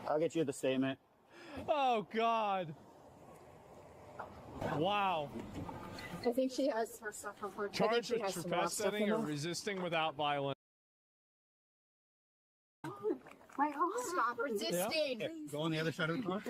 I'll get you the statement. Oh, God. Wow. I think she has her stuff on her. Charged with trespassing or resisting without violence. My arm. Stop resisting. Yeah. Go on the other side of the car.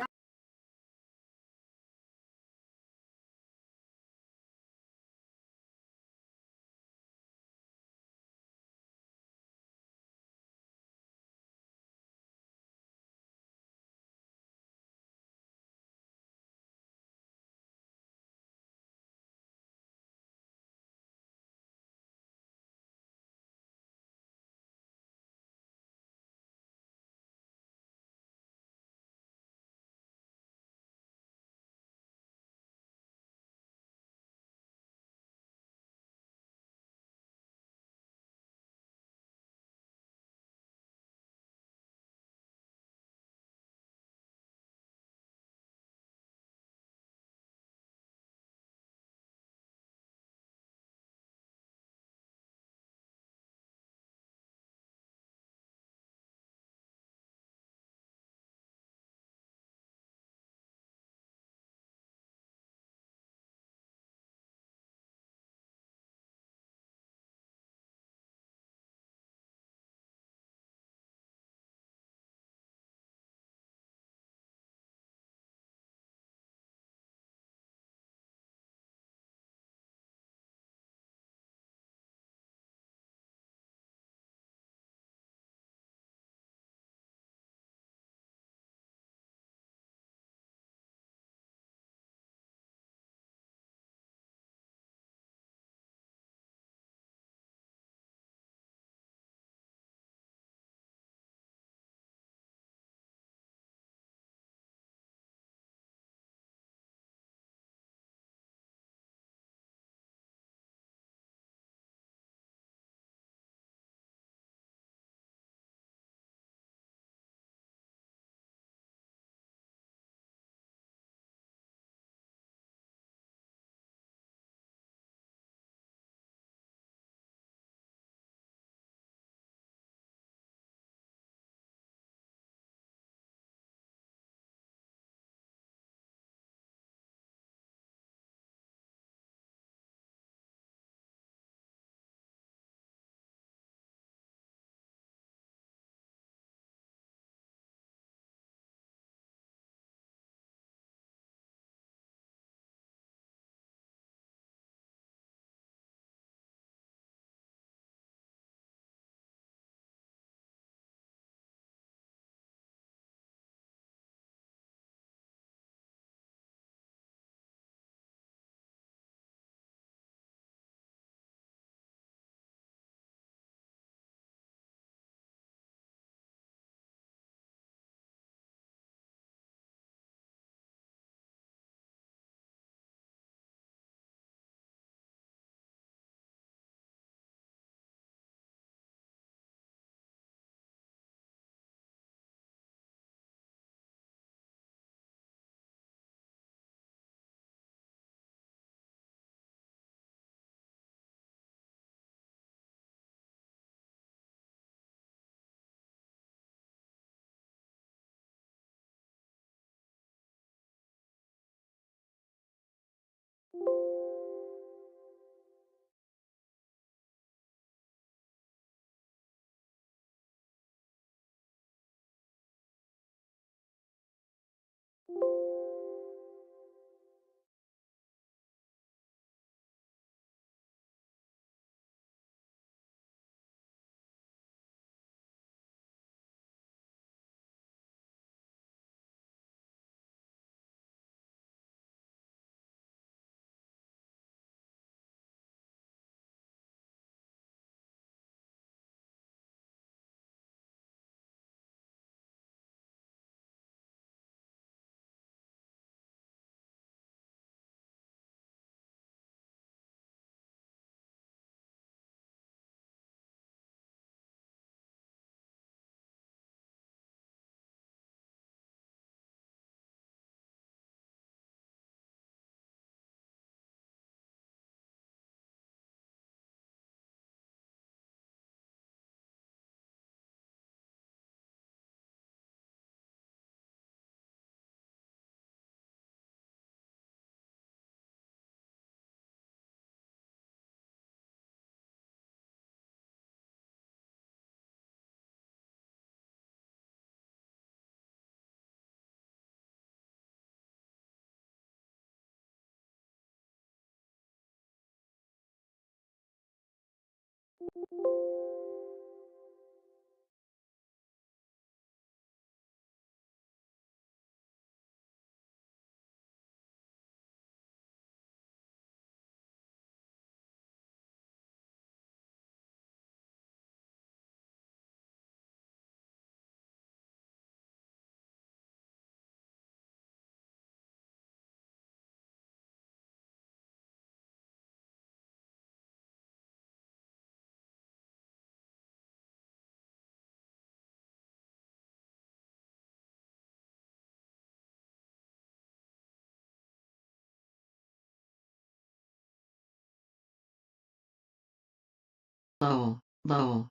Low, low,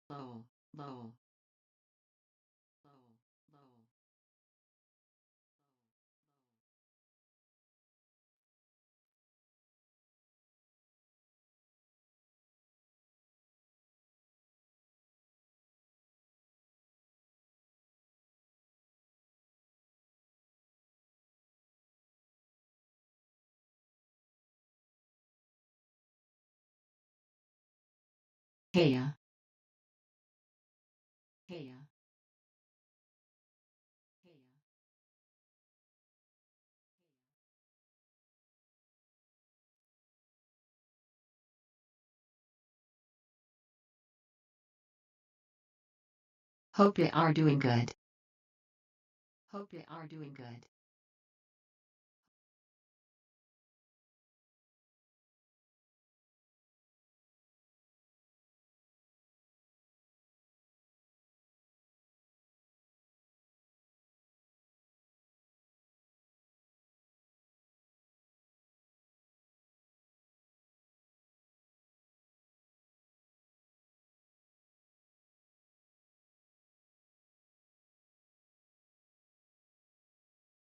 low, low, low, low. Heya. Heya. Heya. Hope you are doing good. Hope you are doing good.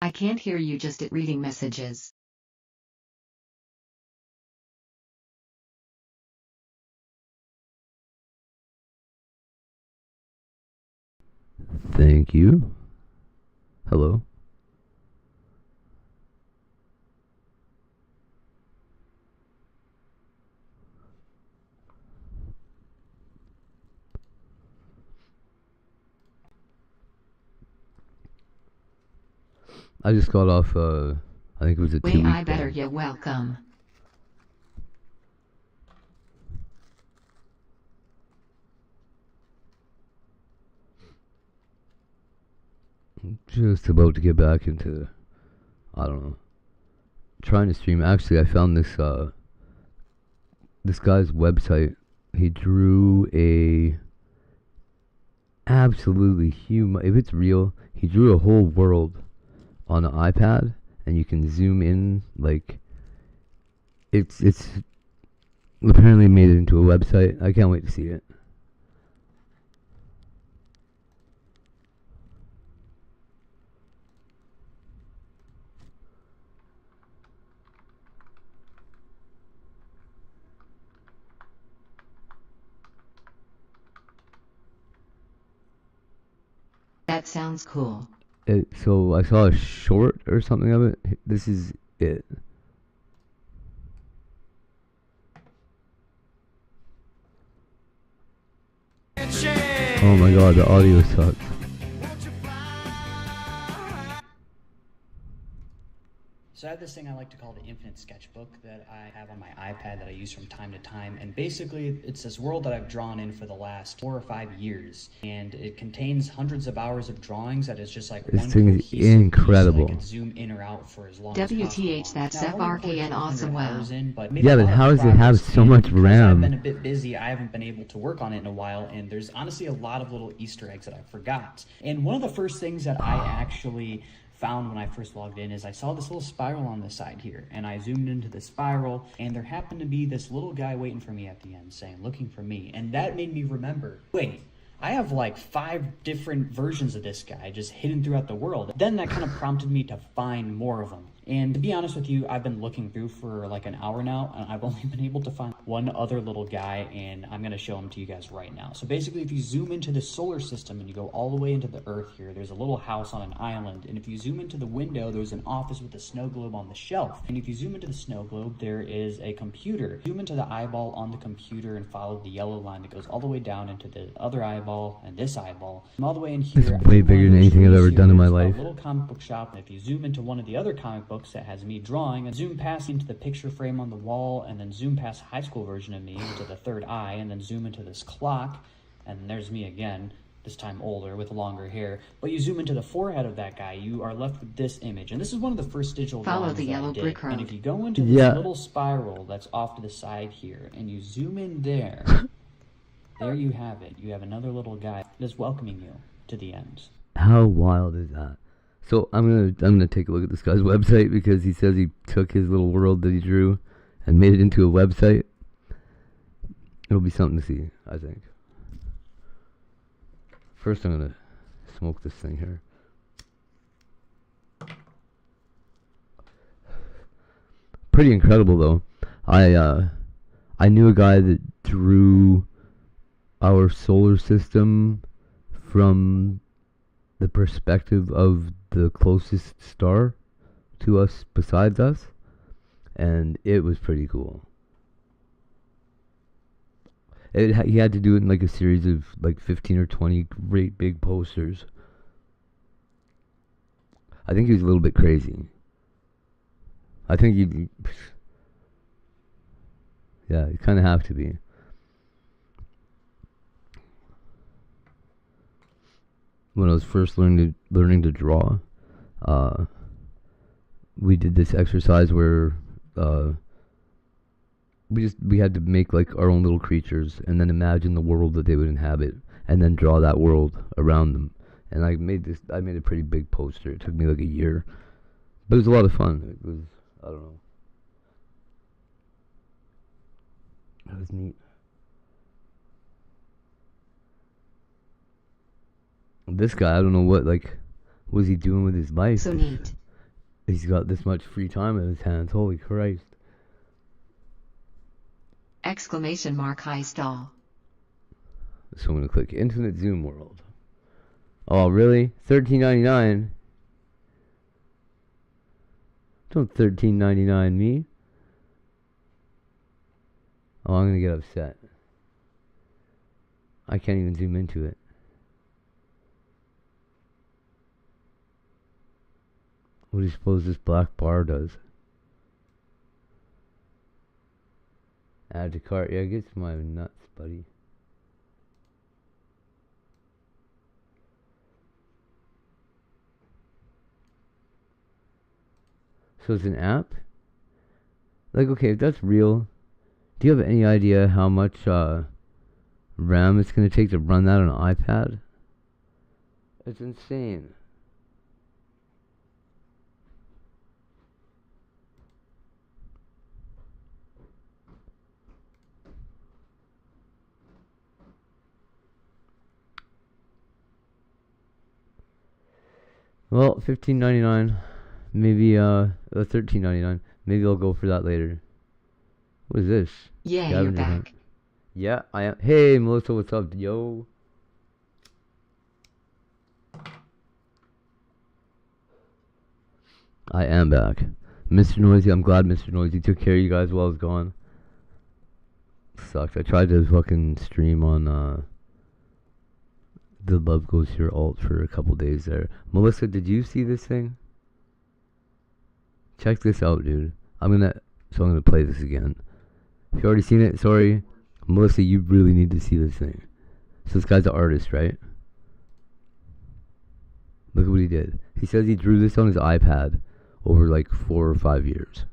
I can't hear you just at reading messages. Thank you. Hello. I just got off, I think it was a 2 Way week I better ban. you welcome. Just about to get back into, I don't know, trying to stream. Actually, I found this guy's website. He drew a absolutely huge, if it's real, he drew a whole world on an iPad, and you can zoom in, like, it's apparently made it into a website. I can't wait to see it. That sounds cool. So I saw a short or something of it. This is it. Oh my god, the audio sucks. So I have this thing I like to call the Infinite Sketchbook that I have on my iPad that I use from time to time, and basically it's this world that I've drawn in for the last 4 or 5 years, and it contains hundreds of hours of drawings that is just like This one thing is cohesive piece incredible. that I could zoom in or out for as long as WTH, possible. that's Now, I've only poured FRKN 200 awesome, wow. hours in, but made Yeah, a but lot of how does it have progress, so and much because RAM? I've been a bit busy, I haven't been able to work on it in a while, and there's honestly a lot of little Easter eggs that I forgot. And one of the first things that I actually found when I first logged in is I saw this little spiral on the side here, and I zoomed into the spiral, and there happened to be this little guy waiting for me at the end saying, looking for me, and that made me remember, wait, I have like 5 different versions of this guy just hidden throughout the world. Then that kind of prompted me to find more of them. And to be honest with you, I've been looking through for like an hour now, and I've only been able to find one other little guy, and I'm going to show him to you guys right now. So basically, if you zoom into the solar system and you go all the way into the Earth here, there's a little house on an island. And if you zoom into the window, there's an office with a snow globe on the shelf. And if you zoom into the snow globe, there is a computer. Zoom into the eyeball on the computer and follow the yellow line that goes all the way down into the other eyeball and this eyeball. And all the way in here, It's way bigger than anything I've ever done in my life. A little comic book shop. And if you zoom into one of the other comic books that has me drawing, and zoom past into the picture frame on the wall, and then zoom past high school version of me into the third eye, and then zoom into this clock, and there's me again, this time older with longer hair. But you zoom into the forehead of that guy, you are left with this image. And this is one of the first digital Follow drawings the that I yellow did. brick road. And if you go into this little spiral that's off to the side here, and you zoom in there, there you have it. You have another little guy that's welcoming you to the end. How wild is that? So I'm gonna take a look at this guy's website because he says he took his little world that he drew and made it into a website. It'll be something to see, I think. First, I'm gonna smoke this thing here. Pretty incredible, though. I knew a guy that drew our solar system from the perspective of the closest star to us besides us, and it was pretty cool. He had to do it in like a series of like 15 or 20 great big posters. I think he was a little bit crazy. I think you kind of have to be. When I was first learning to draw, we did this exercise where we had to make like our own little creatures and then imagine the world that they would inhabit and then draw that world around them. And I made a pretty big poster. It took me like a year, but it was a lot of fun. It was, I don't know, it was neat. This guy, I don't know what is he doing with his life? So neat. He's got this much free time in his hands. Holy Christ. Exclamation mark high stall. So I'm going to click Infinite Zoom World. Oh, really? $13.99? Don't $13.99 me. Oh, I'm going to get upset. I can't even zoom into it. What do you suppose this black bar does? Add to cart. Yeah, it gets my nuts, buddy. So it's an app? Like, okay, if that's real, do you have any idea how much RAM it's going to take to run that on an iPad? It's insane. Well, $15.99, maybe $13.99. Maybe I'll go for that later. What is this? Yeah, Scavenger you're back. hunt. Yeah, I am. Hey, Melissa, what's up, yo? I am back. Mr. Noisy, I'm glad Mr. Noisy took care of you guys while I was gone. Sucked. I tried to fucking stream on the Love Goes Here alt for a couple days there. Melissa, did you see this thing? Check this out, dude. I'm gonna play this again. If you already seen it, sorry. Melissa, you really need to see this thing. So this guy's an artist, right? Look at what he did. He says he drew this on his iPad over like 4 or 5 years.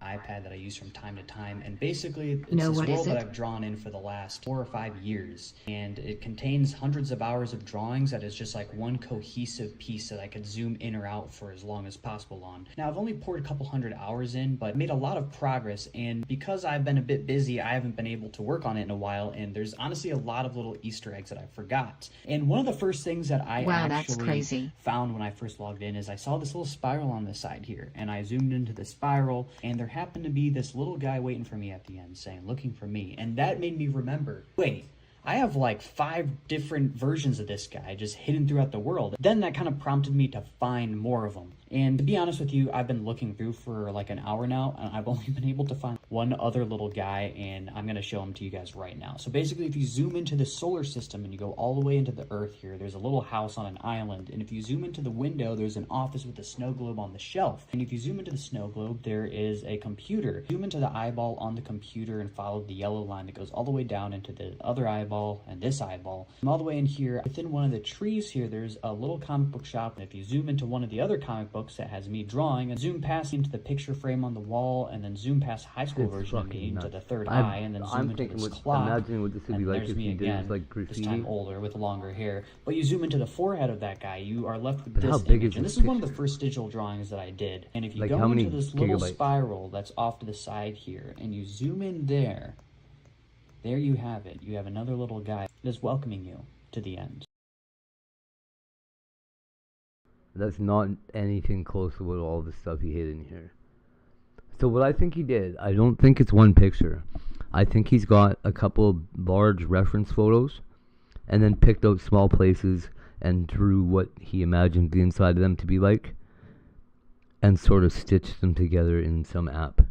I iPad that I use from time to time, and basically it's No, this what is world that it? I've drawn in for the last 4 or 5 years, and it contains hundreds of hours of drawings that is just like one cohesive piece that I could zoom in or out for as long as possible on. Now, I've only poured a couple hundred hours in, but made a lot of progress, and because I've been a bit busy, I haven't been able to work on it in a while, and there's honestly a lot of little Easter eggs that I forgot. And one of the first things that I Wow, that's actually crazy. found when I first logged in is I saw this little spiral on the side here, and I zoomed into the spiral, and there happened to be this little guy waiting for me at the end saying, looking for me, and that made me remember, wait, I have like 5 different versions of this guy just hidden throughout the world. Then that kind of prompted me to find more of them. And to be honest with you, I've been looking through for like an hour now, and I've only been able to find one other little guy, and I'm going to show him to you guys right now. So basically, if you zoom into the solar system and you go all the way into the Earth here, there's a little house on an island. And if you zoom into the window, there's an office with a snow globe on the shelf. And if you zoom into the snow globe, there is a computer. Zoom into the eyeball on the computer and follow the yellow line that goes all the way down into the other eyeball and this eyeball. And all the way in here, within one of the trees here, there's a little comic book shop. And if you zoom into one of the other comic books that has me drawing, and zoom past into the picture frame on the wall, and then zoom past high school It's version of fucking me into nuts. the third I'm- eye, and then zoom I'm into thinking this what- clock. imagining what this would be And like there's if me you did again, this, like, this graffiti. time older with longer hair. But you zoom into the forehead of that guy, you are left with But how this big image. is And this this is one of the picture? first digital drawings that I did. And if you Like, go how many into this little gigabytes? spiral that's off to the side here, and you zoom in there, there you have it. You have another little guy that is welcoming you to the end. That's not anything close to what all the stuff he hid in here. So what I think he did, I don't think it's one picture. I think he's got a couple of large reference photos and then picked out small places and drew what he imagined the inside of them to be like and sort of stitched them together in some app.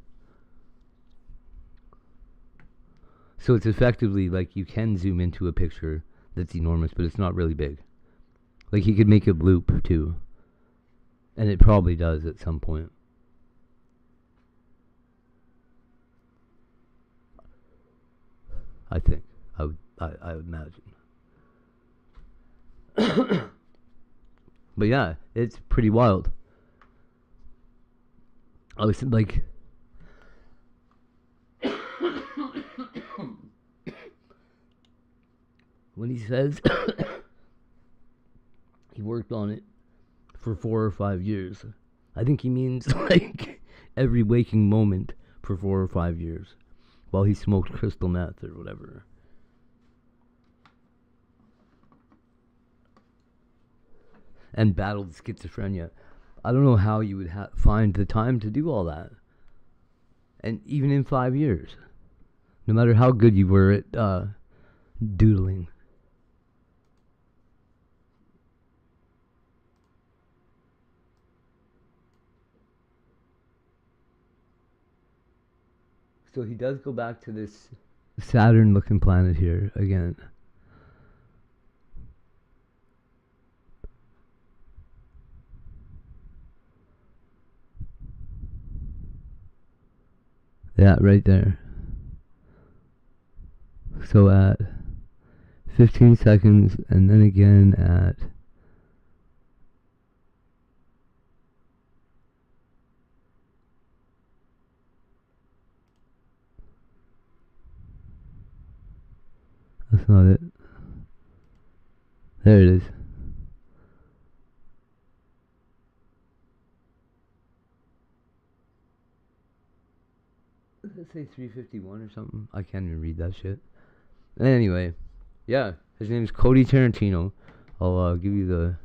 So it's effectively like you can zoom into a picture that's enormous, but it's not really big. Like he could make it loop too. And it probably does at some point. I think. I would imagine. But yeah, it's pretty wild. I was like when he says he worked on it for 4 or 5 years, I think he means like every waking moment for 4 or 5 years while he smoked crystal meth or whatever. And battled schizophrenia. I don't know how you would find the time to do all that. And even in 5 years. No matter how good you were at doodling. So he does go back to this Saturn-looking planet here again. Yeah, right there. So at 15 seconds, and then again at that's not it. There it is. Does it say 351 or something? I can't even read that shit. Anyway, yeah, his name's Cody Tarantino. I'll give you the.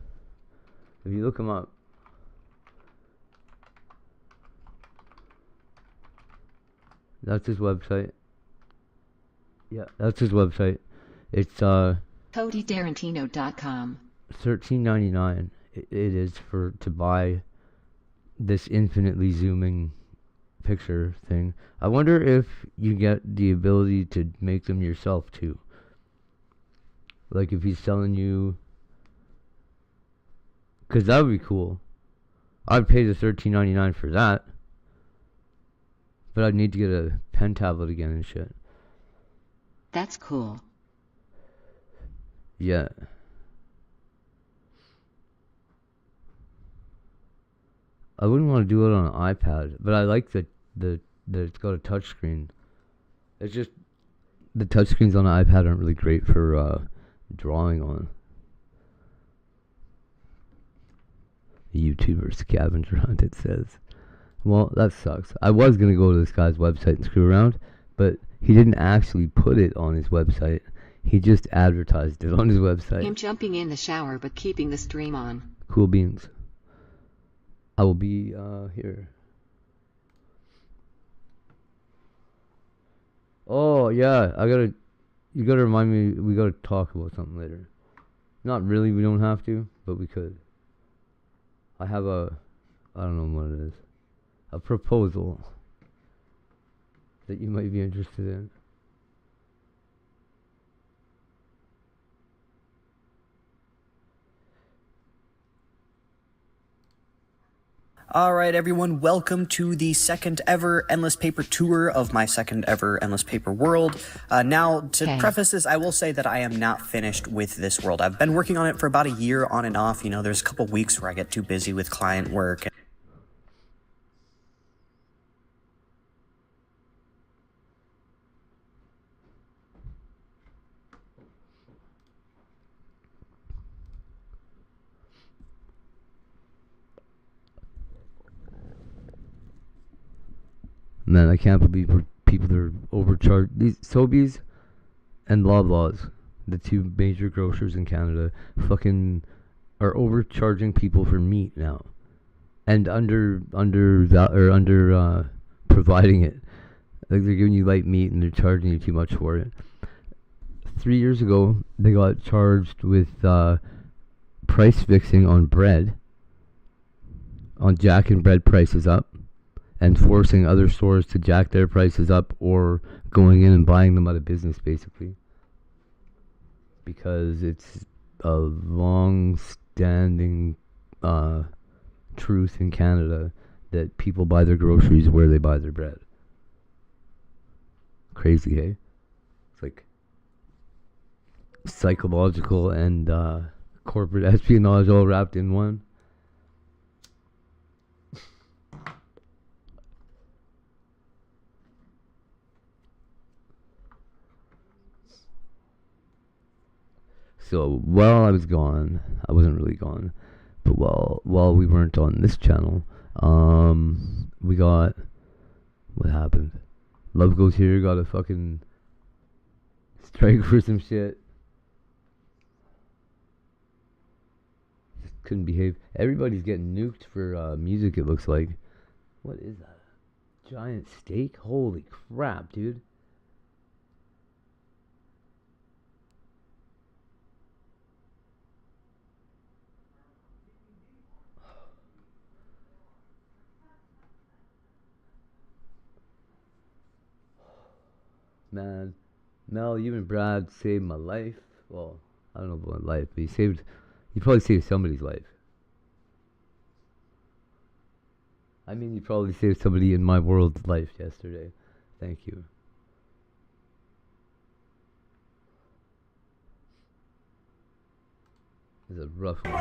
If you look him up. That's his website. Yeah, that's his website. It's CodyTarantino.com. $13.99. It is to buy this infinitely zooming picture thing. I wonder if you get the ability to make them yourself too. Like if he's selling you, because that would be cool. I'd pay the $13.99 for that, but I'd need to get a pen tablet again and shit. That's cool. Yeah. I wouldn't want to do it on an iPad, but I like the that it's got a touchscreen. It's just the touchscreens on an iPad aren't really great for drawing on. YouTuber scavenger hunt, it says. Well, that sucks. I was gonna go to this guy's website and screw around, but he didn't actually put it on his website. He just advertised it on his website. Him jumping in the shower but keeping the stream on. Cool beans. I will be here. Oh yeah, you gotta remind me, we gotta talk about something later. Not really, we don't have to, but we could. I have I don't know what it is. A proposal that you might be interested in. All right, everyone, welcome to the second ever Endless Paper tour of my second ever Endless Paper world. Now, to preface this, I will say that I am not finished with this world. I've been working on it for about a year on and off. You know, there's a couple weeks where I get too busy with client work. Man, I can't believe people that are overcharged. These Sobeys and Loblaws, the two major grocers in Canada, fucking are overcharging people for meat now, and under providing it. Like, they're giving you light meat and they're charging you too much for it. 3 years ago, they got charged with price fixing on bread, on jacking bread prices up, and forcing other stores to jack their prices up, or going in and buying them out of business, basically. Because it's a long-standing truth in Canada that people buy their groceries where they buy their bread. Crazy, hey? It's like psychological and corporate espionage all wrapped in one. So while I was gone, I wasn't really gone, but while we weren't on this channel, we got, what happened? Love Goes Here got a fucking strike for some shit. Just couldn't behave. Everybody's getting nuked for music, it looks like. What is that? Giant steak? Holy crap, dude. Man, Mel, you and Brad saved my life. Well, I don't know about my life, but you probably saved somebody's life. I mean, you probably saved somebody in my world's life yesterday. Thank you. It's a rough one.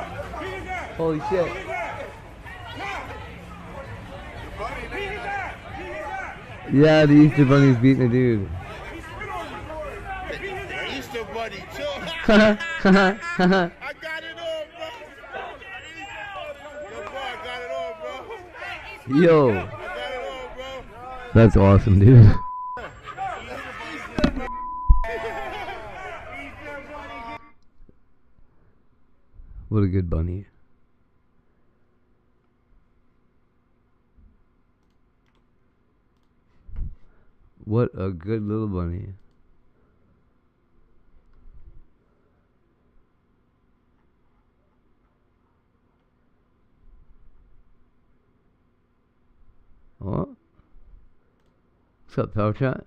Holy shit. Yeah, the Easter Bunny's beating a dude. Easter Bunny, chill. I got it on, bro. Yo. I got it on, bro. That's awesome, dude. What a good bunny. What a good little bunny. Oh. What's up, Power Chat?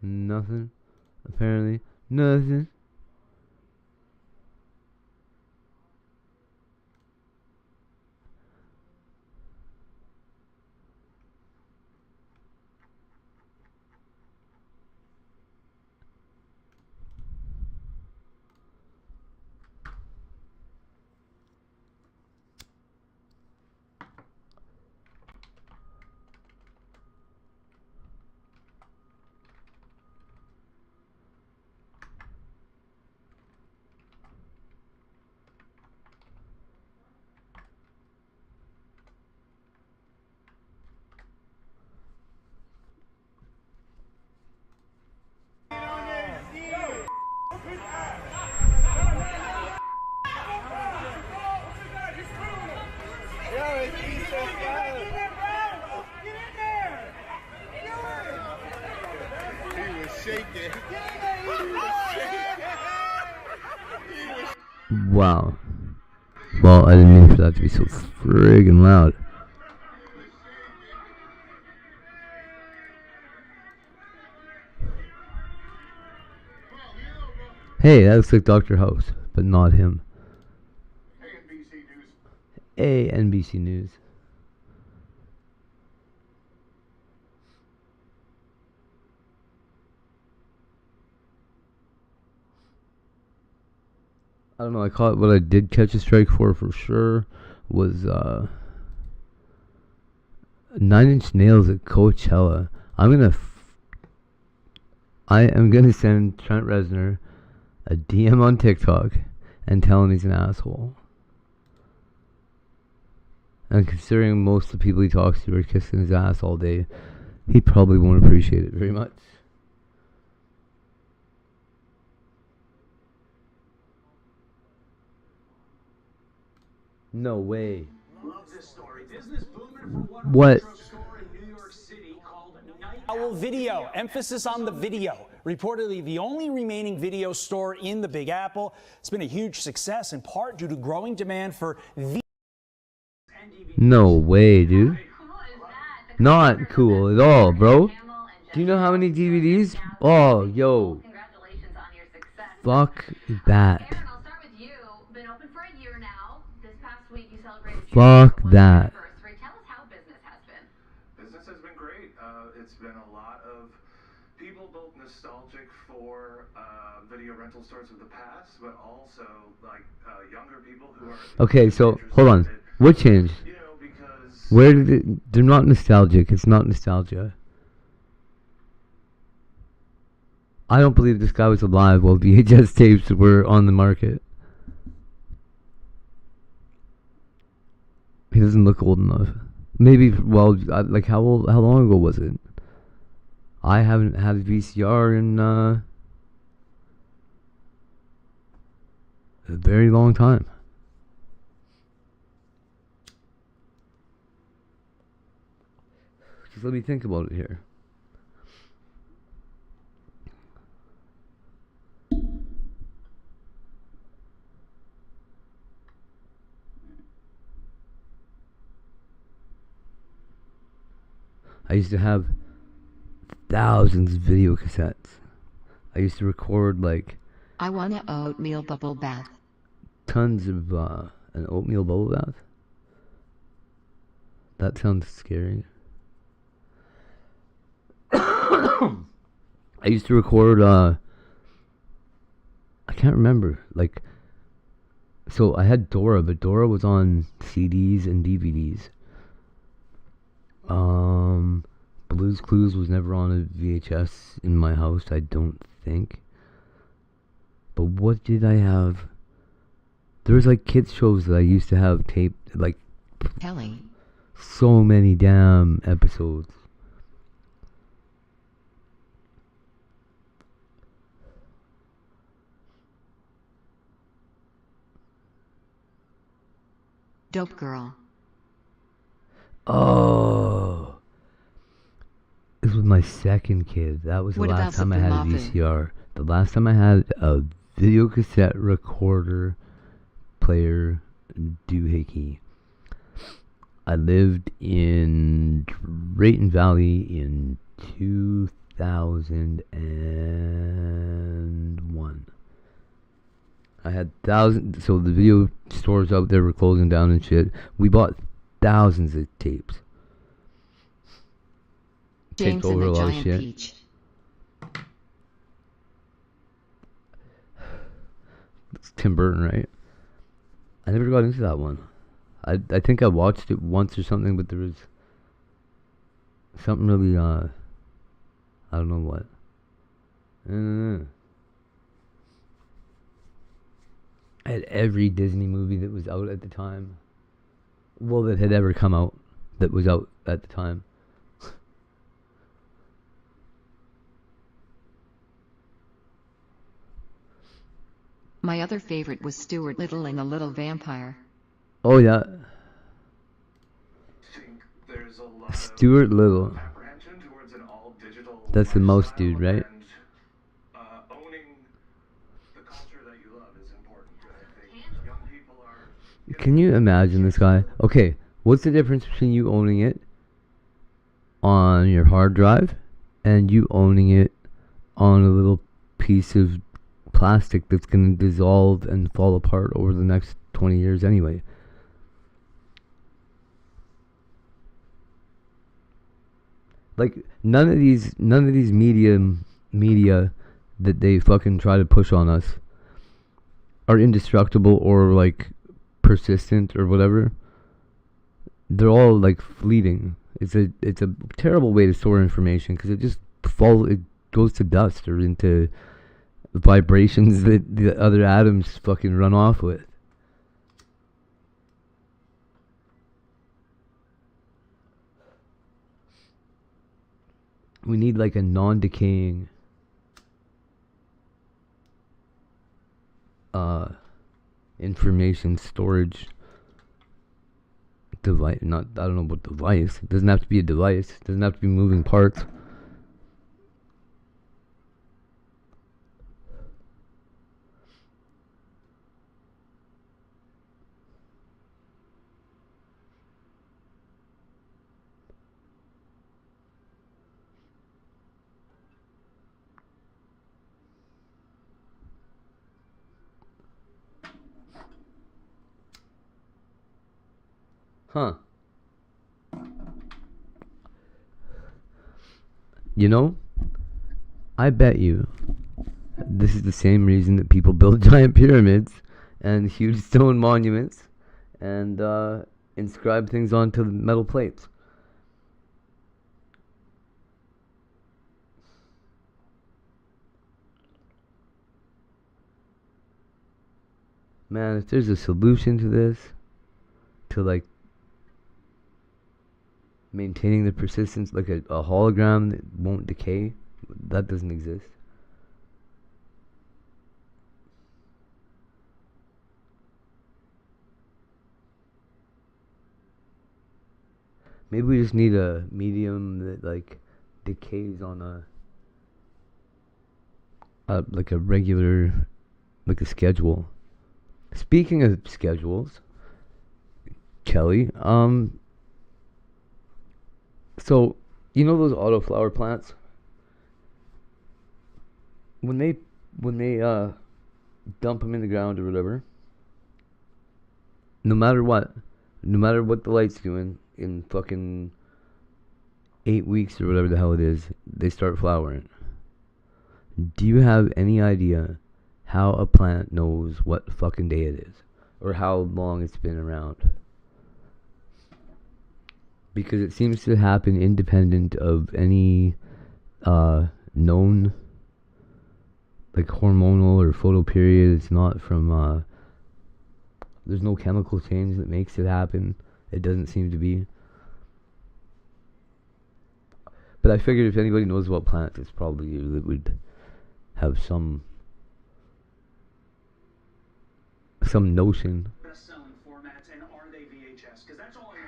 Nothing. Apparently, nothing. shaking. Wow. Well, I didn't mean for that to be so friggin' loud. Hey, that looks like Dr. House, but not him. Hey, NBC News. I don't know, I caught what I did catch a strike for sure was 9 Inch Nails at Coachella. I am gonna send Trent Reznor a DM on TikTok and tell him he's an asshole. And considering most of the people he talks to are kissing his ass all day, he probably won't appreciate it very much. No way. What? Owl Video. Emphasis on the video. Reportedly the only remaining video store in the Big Apple. It's been a huge success in part due to growing demand for No way, dude. Not cool at all, bro. Do you know how many DVDs? Oh, yo. Fuck that. Fuck that. Business has been great. It's been a lot of people both nostalgic for video rental stores of the past, but also like younger people who are. Okay, so hold on. What changed? You know, because Where did it? They're not nostalgic. It's not nostalgia. I don't believe this guy was alive while VHS tapes were on the market. He doesn't look old enough. Maybe, well, like how long ago was it? I haven't had a VCR in a very long time. Just let me think about it here. I used to have thousands of video cassettes. I used to record like I want an oatmeal bubble bath. tons of an oatmeal bubble bath. That sounds scary. I used to record I can't remember, like, so I had Dora, but Dora was on CDs and DVDs. Blue's Clues was never on a VHS in my house, I don't think. But what did I have? There was like kids shows that I used to have taped, like Kelly. so many damn episodes. Dope Girl. Oh, this was my second kid. That was the What last about time I had a something Muffin? VCR. The last time I had a video cassette recorder player doohickey. I lived in Drayton Valley in 2001. I had thousands, so the video stores out there were closing down and shit. We bought thousands of tapes. James Taped and over a the lot of Giant shit. Peach. It's Tim Burton, right? I never got into that one. I think I watched it once or something, but there was something really I don't know what. I had every Disney movie that was out at the time. Well, that had ever come out that was out at the time. My other favorite was Stuart Little and the Little Vampire. Oh yeah, think there's a lot Stuart Little. of apprehension towards an all digital That's the mouse dude, lifestyle, right? and Can you imagine this guy? Okay, what's the difference between you owning it on your hard drive and you owning it on a little piece of plastic that's going to dissolve and fall apart over the next 20 years anyway? Like, none of these media that they fucking try to push on us are indestructible or like persistent or whatever. They're all like fleeting. It's a terrible way to store information because it goes to dust or into vibrations that the other atoms fucking run off with. We need like a non-decaying information storage device. I don't know what device. It doesn't have to be a device. It doesn't have to be moving parts. Huh. You know, I bet you this is the same reason that people build giant pyramids and huge stone monuments and inscribe things onto the metal plates. Man, if there's a solution to this, to like maintaining the persistence, like a hologram that won't decay, that doesn't exist. Maybe we just need a medium that like decays on like a regular, like a schedule. Speaking of schedules, Kelly, so, you know those autoflower plants? When they dump them in the ground or whatever, no matter what the light's doing, in fucking 8 weeks or whatever the hell it is, they start flowering. Do you have any idea how a plant knows what fucking day it is? Or how long it's been around? Because it seems to happen independent of any known like hormonal or photoperiod. It's not from there's no chemical change that makes it happen. It doesn't seem to be. But I figured if anybody knows about plants, it's probably you that would have some notion. Best-selling formats, and are they VHS? Because that's all I want to know.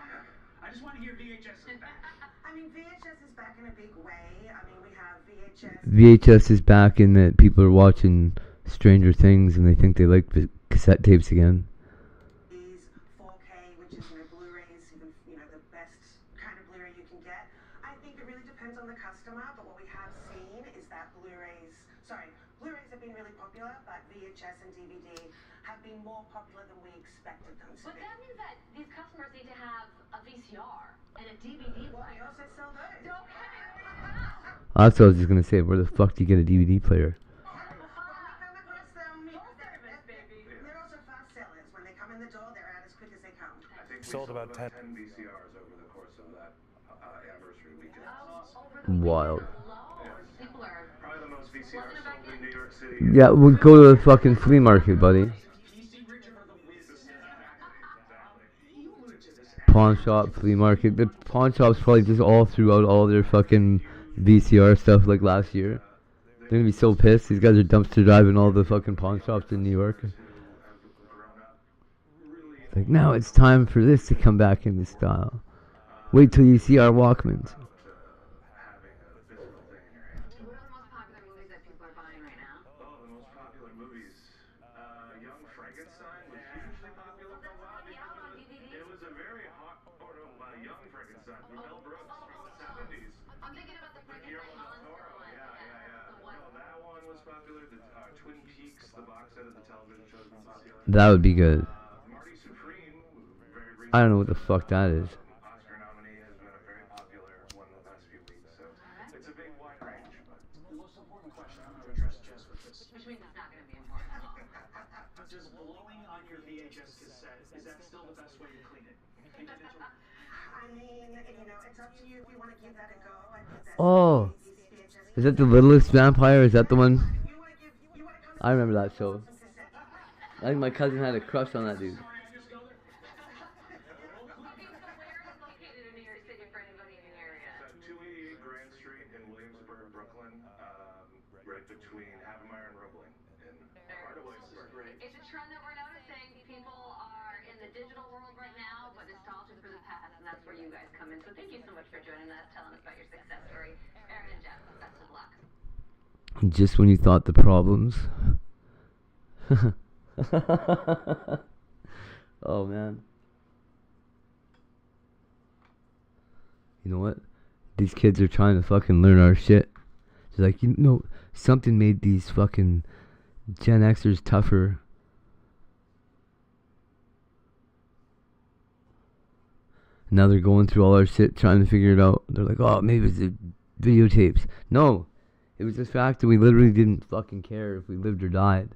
I just want to hear VHS is back. I mean, VHS is back in a big way. I mean, we have VHS. VHS is back in that people are watching Stranger Things and they think they like the cassette tapes again. 4K, which is Blu-rays, the best kind of Blu-ray you can get. I think it really depends on the customer, but what we have seen is that Blu-rays have been really popular, but VHS and DVD have been more popular than we expected them to But be. that means that these customers need to have a VCR and a DVD Well, we player. also sell those. That's what I was just gonna say. Where the fuck do you get a DVD player? They're also fast sellers. When they come in the door, they're out as quick as they come. I think we Sold about 10 VCRs over the course of that anniversary weekend. Wild. Probably the most VCRs sold in New York City. Yeah, we'll go to the fucking flea market, buddy. Pawn shop, flea market. The pawn shops probably just all threw out all their fucking VCR stuff like last year. They're gonna be so pissed. These guys are dumpster driving all the fucking pawn shops in New York. Like, now it's time for this to come back into style. Wait till you see our Walkmans. Young Frankenstein was hugely popular for a while because it was a very hot, Young Frankenstein from Mel Brooks from the 70s. I'm thinking about the Frankenstein monster one. No, that one was popular. The Twin Peaks, the box set of the television shows was popular. That would be good. Marty Supreme, very briefly. I don't know what the fuck that is. Oscar nominee has been a very popular one in the past few weeks. So it's a big wide range. But The most important question I'm going to address Jess with this. Which means it's not going to be important at all. Does blowing on your VHS cassette, is that still the best way to clean it? Individually? I mean, it's up to you if you want to give that a go. I think that's Oh, is that the Littlest Vampire? Is that the one? I remember that show. I think my cousin had a crush on that dude. Located in New York City for anybody in the area. It's at 288 Grand Street in Williamsburg, Brooklyn, right between Havemeyer and Roebling. It's a trend that we're noticing. People are in the digital world right now, but nostalgic for the past, and that's where you guys come in. So thank you so much for joining us, telling us about your success story. Aaron and Jeff, best of luck. Just when you thought the problems. Oh man. You know what? These kids are trying to fucking learn our shit. It's like, something made these fucking Gen Xers tougher. Now they're going through all our shit trying to figure it out. They're like, oh, maybe it's the videotapes. No. It was the fact that we literally didn't fucking care if we lived or died.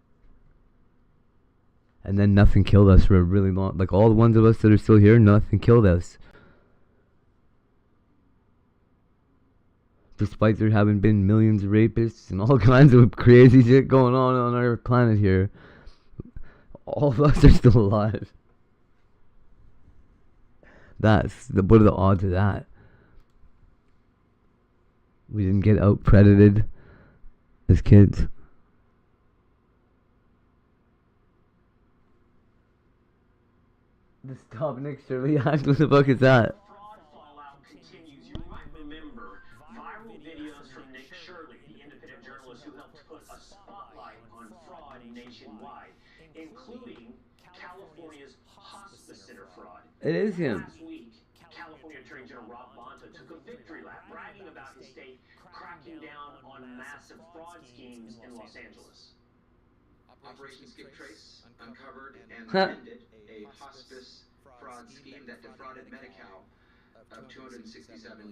And then nothing killed us for a really long... Like, all the ones of us that are still here, nothing killed us. Despite there having been millions of rapists and all kinds of crazy shit going on our planet here, all of us are still alive. What are the odds of that? We didn't get out-predated as kids. The Stop Nick Shirley act, what the fuck is that? Fraud fallout continues. You might remember viral videos from Nick Shirley, the independent journalist who helped put a spotlight on fraud nationwide, including California's hospice center fraud. It is him. Last week, California Attorney General Rob Bonta took a victory lap, bragging about his state cracking down on massive fraud schemes in Los Angeles. Operation Skip Trace uncovered and ended a hospice fraud scheme that defrauded Medi-Cal of $267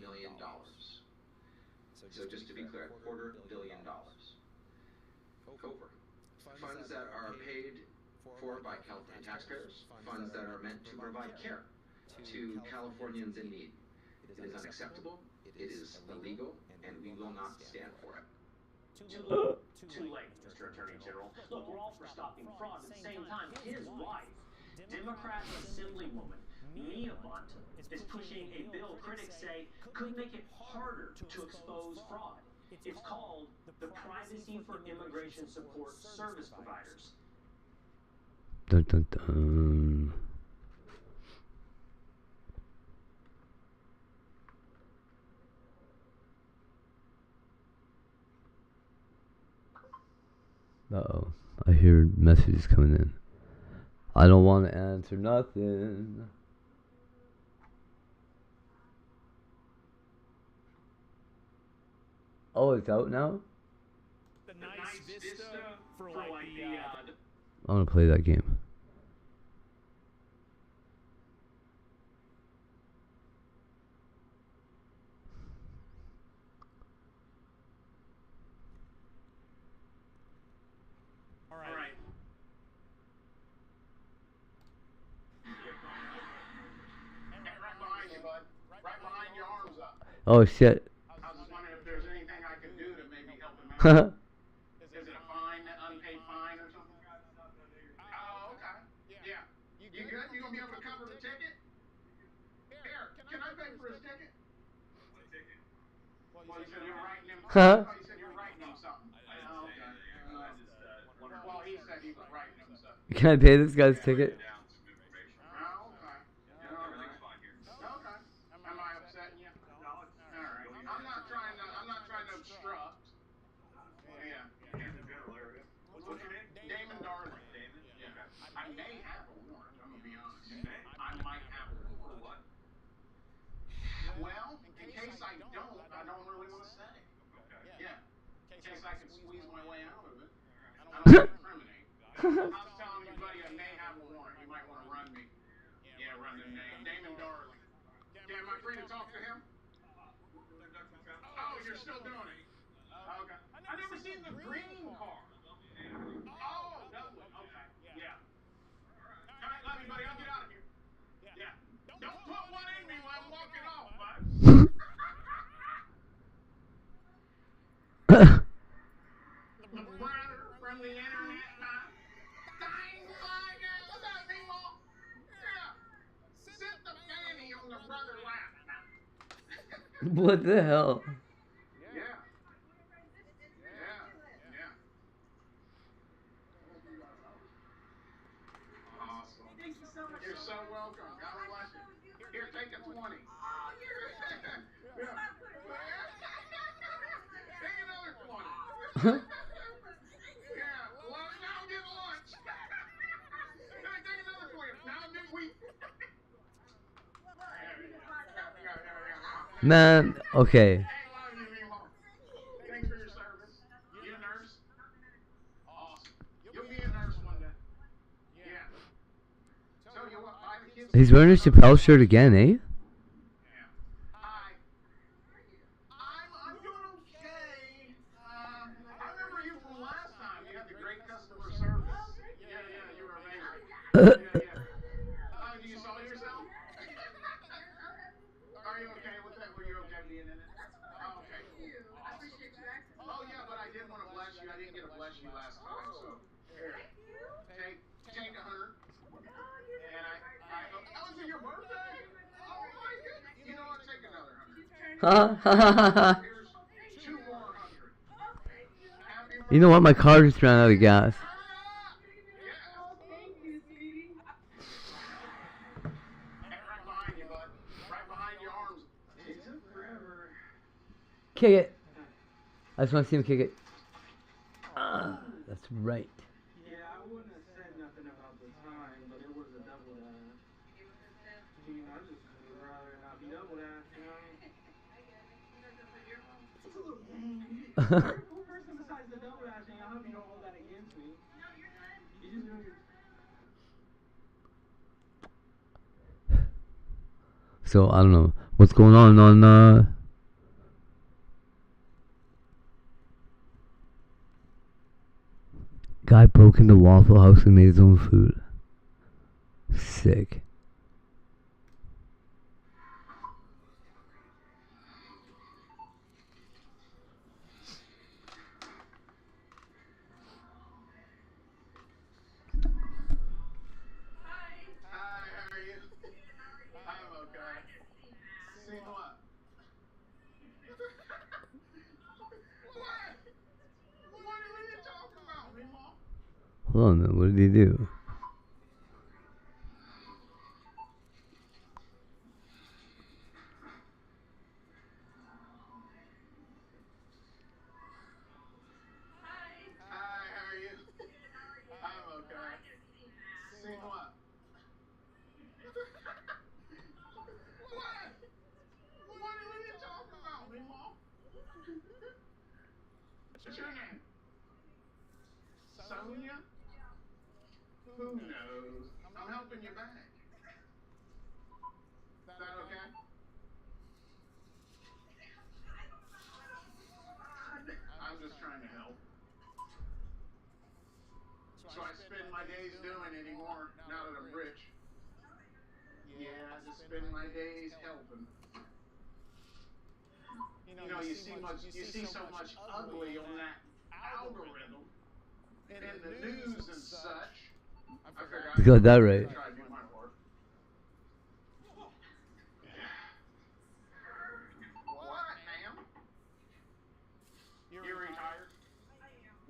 million. So just to be clear, $250 million. Over. Funds that are paid for by California taxpayers, funds that are meant to provide care to Californians in need. It is unacceptable, it is illegal, and we will not stand for it. Too late, Mr. Attorney General. Look, we're all for stopping fraud. At the same time, his wife, Democrat Assemblywoman Mia Bonta, is pushing a bill critics say could make it harder to expose fraud. It's called the Privacy for Immigration Support Service Providers. Dun, dun, dun. Uh-oh. I hear messages coming in. I don't want to answer nothing. Oh, it's out now? The nice vista for like the I want to play that game. all right. Right behind you, bud. Right behind your arms up. Oh, shit. I was just wondering if there's anything I can do to maybe help him out. Is it a fine, an unpaid fine or something? Oh, okay. Yeah. You good? You gonna be able to cover the ticket? Here, can I pay for his ticket? What ticket? Well, you said you're writing him. Huh? You said you're writing him something. Oh, okay. Well, he said he was writing him something. Can I pay this guy's ticket? Oh, okay. Everything's fine here. Okay. Am I upsetting you? No. All right. I'm not trying to obstruct. Yeah. What's your name? Damon Darling. I could squeeze my way out of it. I don't want to incriminate. I was telling you, buddy, I may have a warrant. You might want to run me. Yeah, run the name. Damon Darling. Yeah, am I free to talk to him? Oh, you're still doing it. Okay. I've never seen the green car. Oh, Dublin. Okay. Yeah. All right, love you, buddy. I'll get out of here. Yeah. Don't put one in me while I'm walking off, bud. The brother from the internet, man. Dang, like it. What's that, Meemaw? Yeah. Sit the fanny on the brother lap. What the hell? Yeah. Yeah. Awesome. Thank you so much. You're so welcome. God bless you. Here, take a 20. Oh, you're yeah. Take another 20. Yeah. Well, now get lunch. Take another 20. Now get wheat. Man, okay. Thanks for your service. You a nurse? Awesome. You'll be a nurse one day. Yeah. Tell you what, buy the kids. He's wearing a Chappelle shirt again, eh? Hi. I'm doing okay. I remember you from last time. You had the great customer service. Yeah, you were amazing. Yeah. Do you saw yourself? Are you okay with that? Were you okay being in it? Oh, okay. Oh, yeah, but I did want to bless you. I didn't get to bless you last time, so. Here. Take 100. And oh, is it your birthday? Oh, my goodness. You know what? Take another 100. Here's 2 more 100. You know what? My car just ran out of gas. Kick it. I just want to see him kick it. That's right. Yeah, I wouldn't have said nothing about the time, but it was a double dash. I just would rather not be double dash, you know? You're a cool person besides the double dashing. I hope you don't hold that against me. You just know you're... So, I don't know. What's going on Guy broke into Waffle House and made his own food. Sick. Hi, how are you? I'm okay. See what? What are you talking about, Meemaw? Hold on, what did he do? Hi, how are you? I'm okay. See what? What are you talking about, Meemaw? What's your name? Sonia? Who knows? I'm helping you back. Is that okay? I'm just trying to help. So I spend my days doing anymore now that I'm rich. Yeah, I just spend my days helping. You know, you see so much ugly on that algorithm in the news and such. I figured You got that right. try to do my part. What, ma'am? You're retired?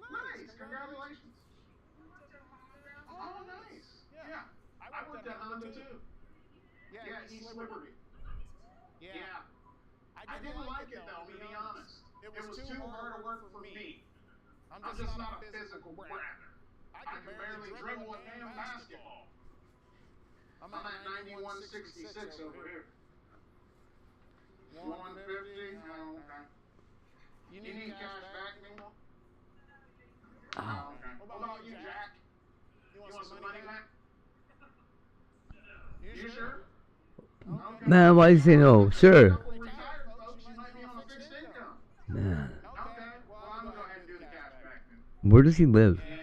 Nice, congratulations. Oh, nice. Yeah, I worked at Honda too. Yeah, East Liberty. Yeah. I didn't like it though, to be honest. It was too hard to work for me. I'm just not a physical bragger. I can barely dribble a damn basketball. I'm at 91.66 over here. 150? Oh, okay. You need cash back, Meemaw? want some money, Mac? You sure? Okay. Man, why you say no? Sure. Retired folks, you might be on a fixed income. Man. Okay, well, I'm gonna go ahead and do the cash back then. Where does he live? Yeah.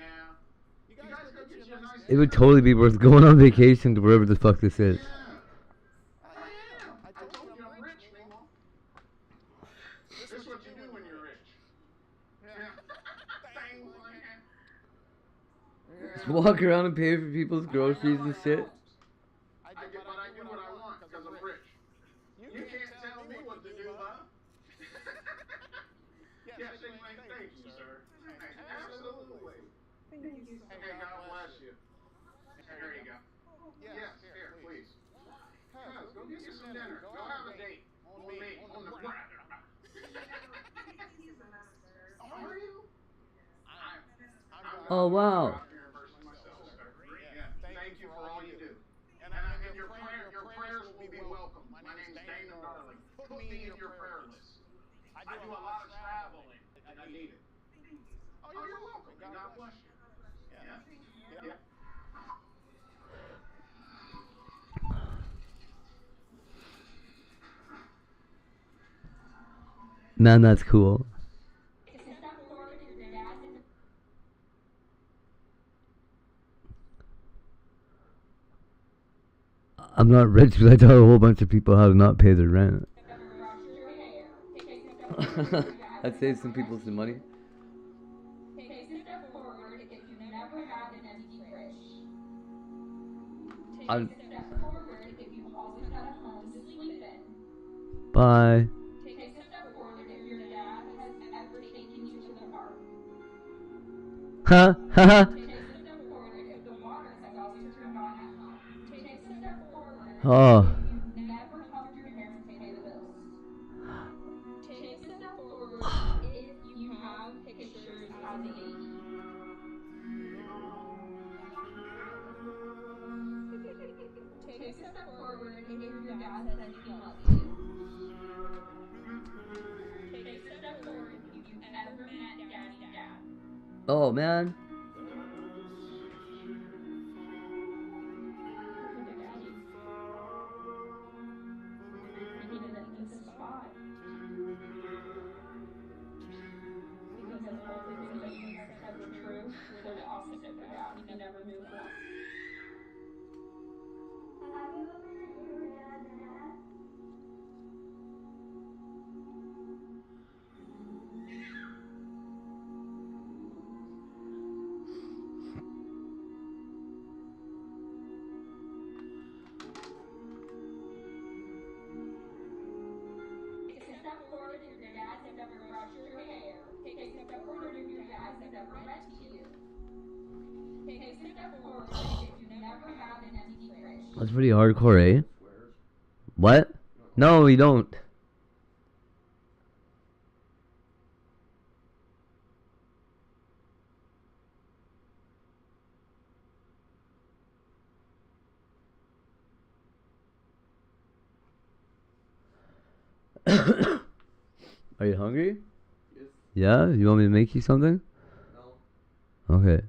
You guys go get you a nice. It would totally be worth going on vacation to wherever the fuck this is. I told you I'm rich, Nemo. This is what you do when you're rich. Yeah. Things like that. Just walk around and pay for people's groceries and shit. I do what I want because I'm rich. You can't tell me what to do, huh? Yes, thank you, sir. Absolutely. Hey, God bless you. There you go. Yes, here, please. Cuz, go get you some dinner. Go have a date. On me. On the ground. Are you? Oh, wow. Thank you for all you do. And your prayers will be welcome. My name's Dana Darling. Put me in your prayer list. I do a lot of traveling, and I need it. Oh, you're welcome. God bless you. Yeah. Man, that's cool. I'm not rich, but I taught a whole bunch of people how to not pay their rent. That saves some people some money. Bye. Huh? Haha. Oh. Oh man. That's pretty hardcore, eh? What? No, we don't. Are you hungry? Yes. Yeah? You want me to make you something? No. Okay.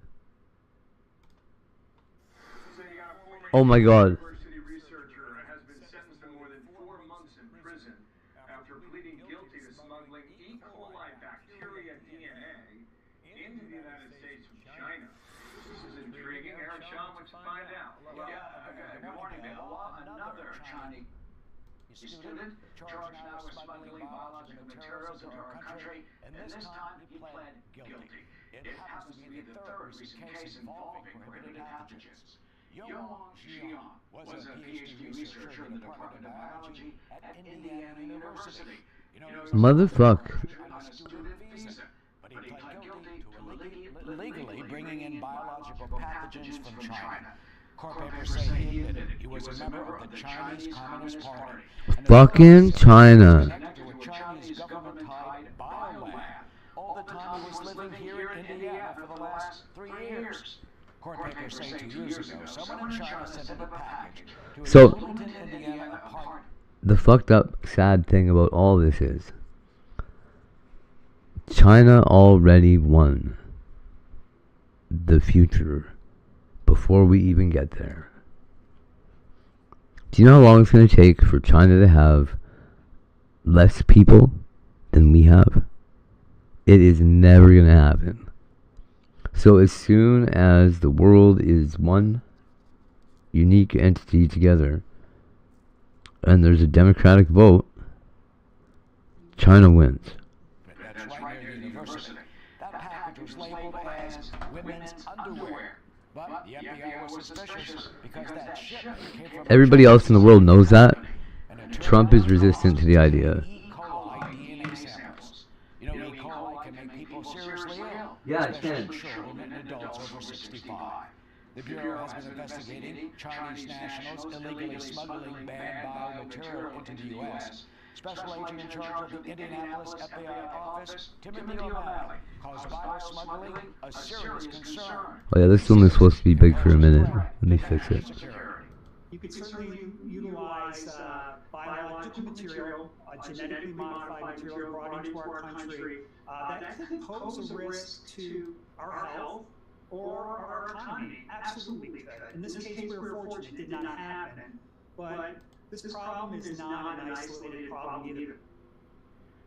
Oh my god. University researcher has been sentenced to more than 4 months in prison after pleading guilty to smuggling E. coli bacteria DNA into the United States from China. This is intriguing. Eric Shaw, let's find out. Good morning, Bill. Another Chinese student charged now with smuggling biological materials into our country, and this time he pled guilty. It happens to be the third recent case involving prohibited pathogens. Yong Xiang was a PhD researcher in the Department of Biology at Indiana University. Motherfuck. But he pled guilty to illegally bringing in biological pathogens from China. Court papers say he admitted he was a member of the Chinese Communist Party. Fucking China. Connected with Chinese government-tied biolab. All the time he was living here in Indiana for the last 3 years. Court papers say 2 years ago, someone in China sent him a package to his So, Littleton, Indiana apartment. the fucked up, sad thing about all this is China already won the future before we even get there. Do you know how long it's going to take for China to have less people than we have? It is never going to happen. So as soon as the world is one unique entity together, and there's a democratic vote, China wins. That's right near the university. That package was labeled as women's underwear. But the FBI was suspicious because that shipment came from... Everybody else in the world knows that. Trump is resistant to the idea. E. coli DNA samples. You know, E. coli can make people seriously ill. Yeah, it can. Especially children and adults over 65. The Bureau has been investigating Chinese nationals illegally smuggling banned biomaterial into the U.S. Special agent in charge of the Indianapolis FBI office, Timothy O'Malley, calls biosmuggling a serious concern. Oh yeah, this one is supposed to be big for a minute. Let me fix it. You could certainly utilize biological material, genetically modified material brought into our country that could pose a risk to our health or our economy. Absolutely could. In this case, we were fortunate it did not happen. But this problem is not an isolated problem either.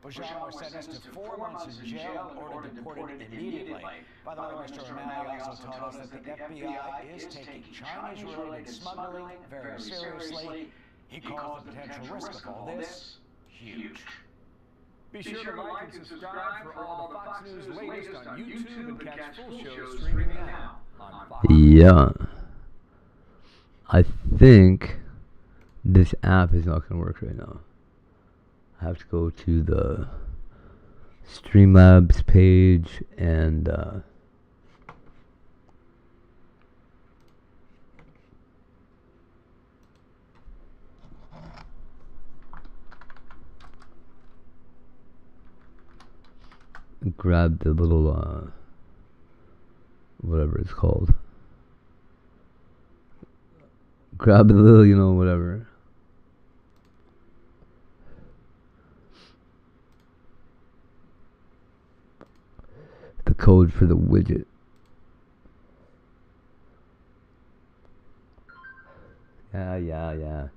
Bajaj was sentenced to 4 months in jail in order to be deported immediately. By the way, Mr. O'Malley also taught us that the FBI is taking Chinese-related smuggling very seriously. He calls the potential risk of all this huge. Be sure to like and subscribe for all the Fox News latest on YouTube and catch full shows streaming now on Fox. Yeah. I think this app is not going to work right now. I have to go to the Streamlabs page and grab the little whatever it's called. Grab the little, you know, whatever. The code for the widget. Yeah.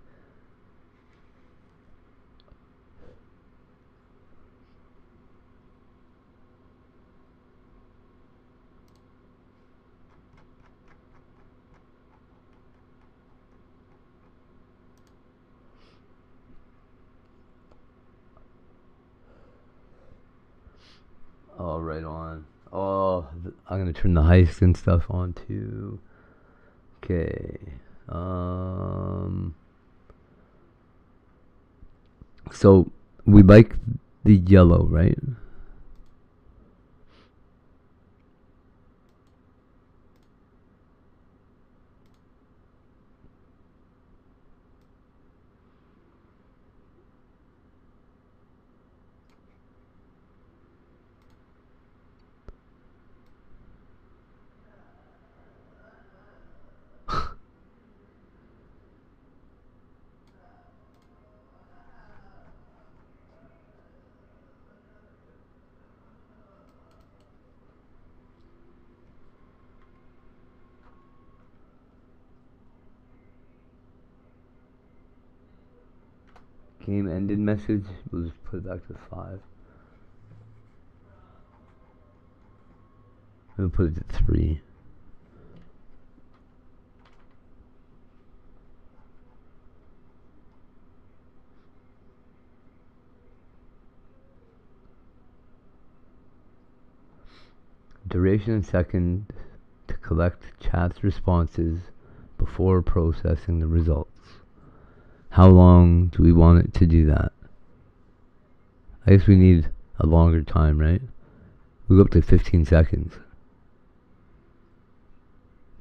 Oh, right on. Oh, I'm gonna turn the heist and stuff on too. Okay. So we like the yellow, right? Game ended message. We'll just put it back to 5. We'll put it to 3. Duration in second to collect chat's responses before processing the results. How long do we want it to do that? I guess we need a longer time, right? We go up to 15 seconds.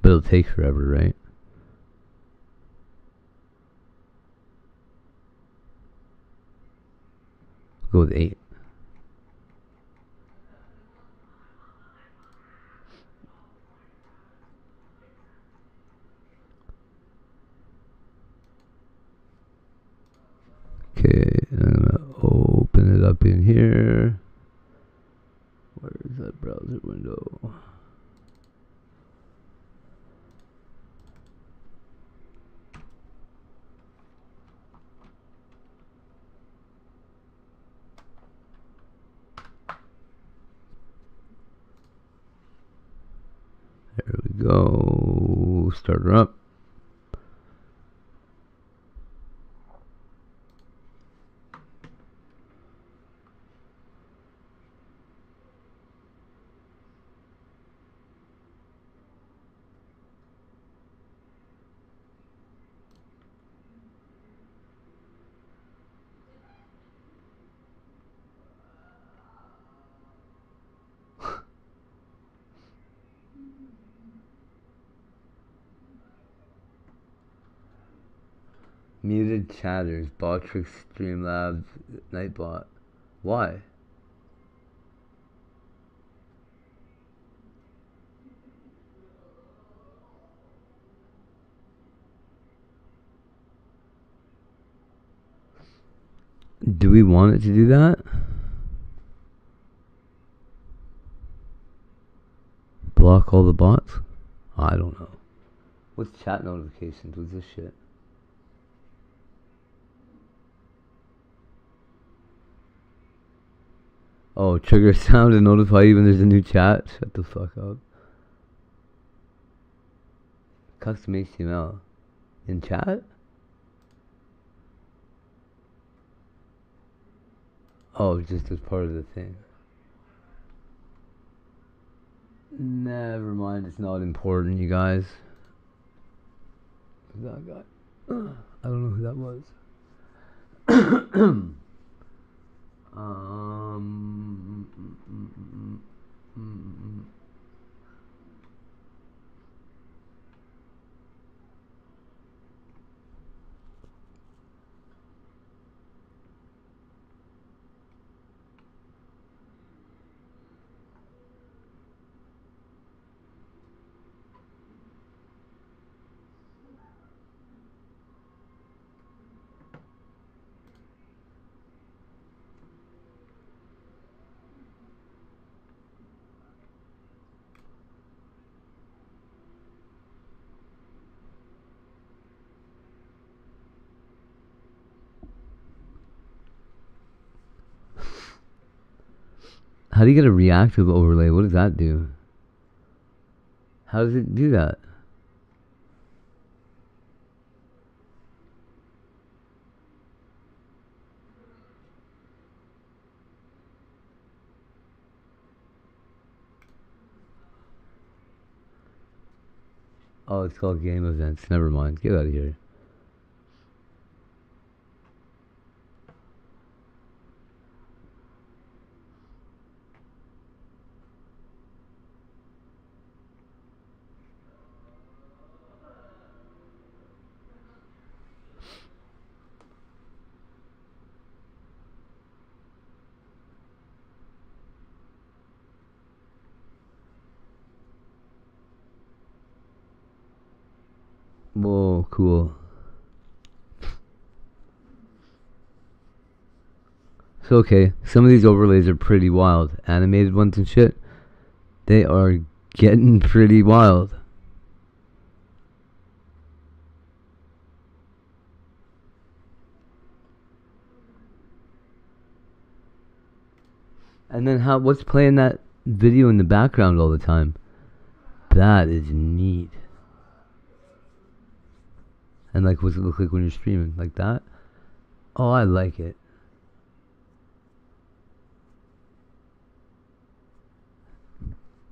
But it'll take forever, right? We'll go with 8. Okay, I'm gonna open it up in here. Where is that browser window? go. Start her up. Muted chatters, Botrix, Streamlabs, Nightbot. Why? Do we want it to do that? Block all the bots? I don't know. What's chat notifications? What's this shit? Oh, trigger sound to notify you when there's a new chat? Shut the fuck up. Custom HTML. In chat? Oh, just as part of the thing. Never mind, it's not important, you guys. Who's that guy? I don't know who that was. How do you get a reactive overlay? What does that do? How does it do that? Oh, it's called game events. Never mind. Get out of here. Whoa, cool. So, okay, some of these overlays are pretty wild. Animated ones and shit. They are getting pretty wild. And then what's playing that video in the background all the time? That is neat. And like, what's it look like when you're streaming? Like that? Oh, I like it.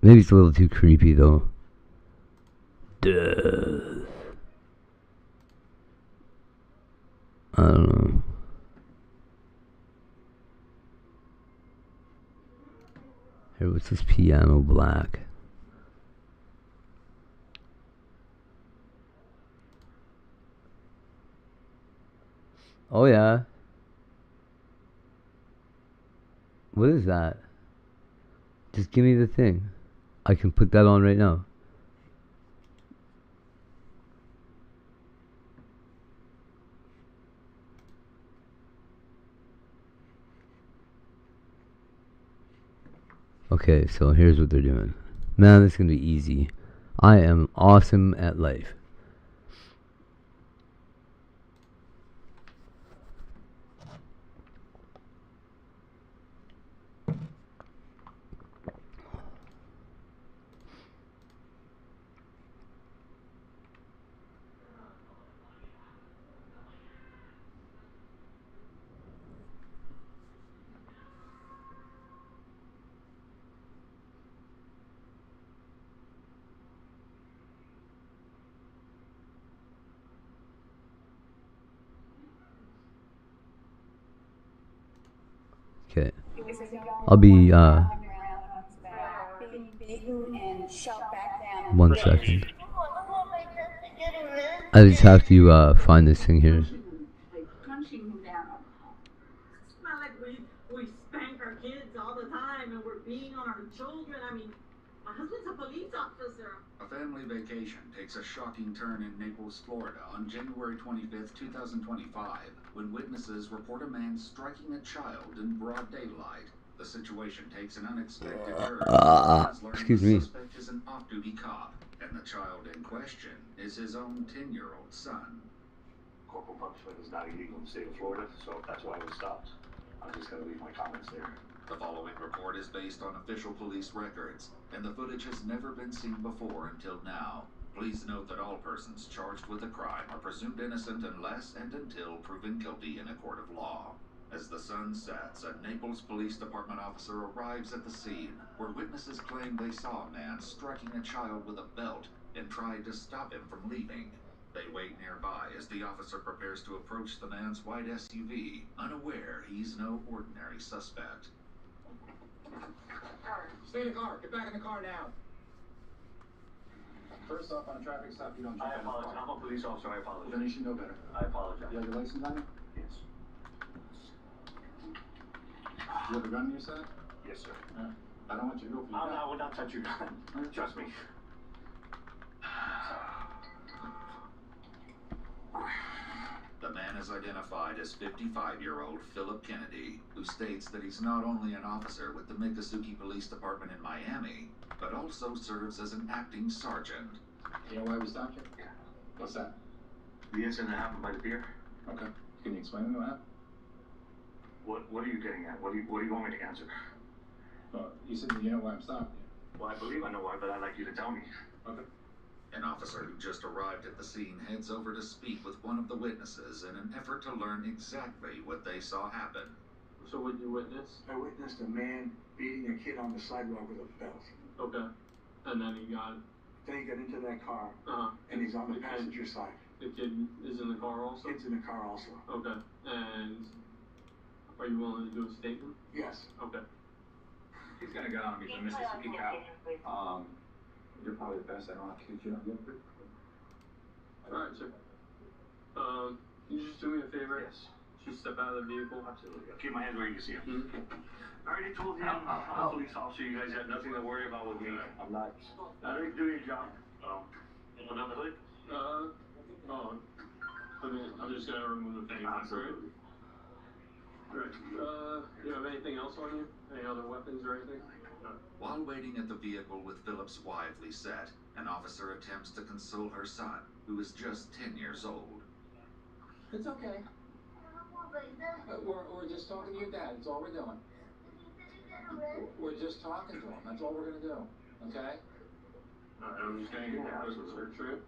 Maybe it's a little too creepy though. Duh. I don't know. Here, what's this piano black? Oh yeah. What is that? Just give me the thing. I can put that on right now. Okay, so here's what they're doing. Man, this is gonna be easy. I am awesome at life. Okay. I'll be, one second. I just have to, find this thing here. It's not like we spank our kids all the time and we're beating on our children. I mean, my husband's a police officer. A family vacation takes a shocking turn in Naples, Florida on January 25th, 2025, when witnesses report a man striking a child in broad daylight. The situation takes an unexpected turn. Excuse me. The suspect is an off-duty cop, and the child in question is his own 10-year-old son. Corporal punishment is not illegal in the state of Florida, so that's why it was stopped. I'm just going to leave my comments there. The following report is based on official police records, and the footage has never been seen before until now. Please note that all persons charged with a crime are presumed innocent unless and until proven guilty in a court of law. As the sun sets, a Naples Police Department officer arrives at the scene, where witnesses claim they saw a man striking a child with a belt and tried to stop him from leaving. They wait nearby as the officer prepares to approach the man's white SUV, unaware he's no ordinary suspect. Stay in the car. Get back in the car now. First off, on a traffic stop, you don't jump I in the car. apologize. I'm a police officer. I apologize. Then you should know better. I apologize. You have your license on you? Yes. You have a gun in your side? Yes, sir. I don't want you to go for your gun. I would not touch your gun. Trust me. The man is identified as 55-year-old Philip Kennedy, who states that he's not only an officer with the Miccosukee Police Department in Miami, but also serves as an acting sergeant. You know why we stopped you? Yeah. What's that? The incident that happened by the pier? Okay. Can you explain to me what happened? What are you getting at? What do you want me to answer? Well, you said you know why I'm stopping you. Well, I believe I know why, but I'd like you to tell me. Okay. An officer who just arrived at the scene heads over to speak with one of the witnesses in an effort to learn exactly what they saw happen. So what did you witness? I witnessed a man beating a kid on the sidewalk with a belt. Okay. And then he got... Then he got into that car, Uh-huh. and he's on the passenger side. The kid is in the car also? Kid's in the car also. Okay. And are you willing to do a statement? Yes. Okay. He's gonna go on. He's a Mississippi cop. You're probably the best. I don't have to you. Alright, sir. Can you just do me a favor? Yes. Just step out of the vehicle. Absolutely. I'll keep my hands where you can see them. Mm-hmm. I already told him I'm a police officer. You guys have nothing to worry about with me. I'm not. I don't do your job. Anyone on the hood? I'm just gonna remove the fingerprints, right? Alright. Do you have anything else on you? Any other weapons or anything? While waiting at the vehicle with Philip's wife, Lisette, an officer attempts to console her son, who is just 10 years old. It's okay. We're just talking to your dad. That's all we're doing. We're just talking to him. That's all we're gonna do. Okay? Alright, I'm just gonna get that as a search for you.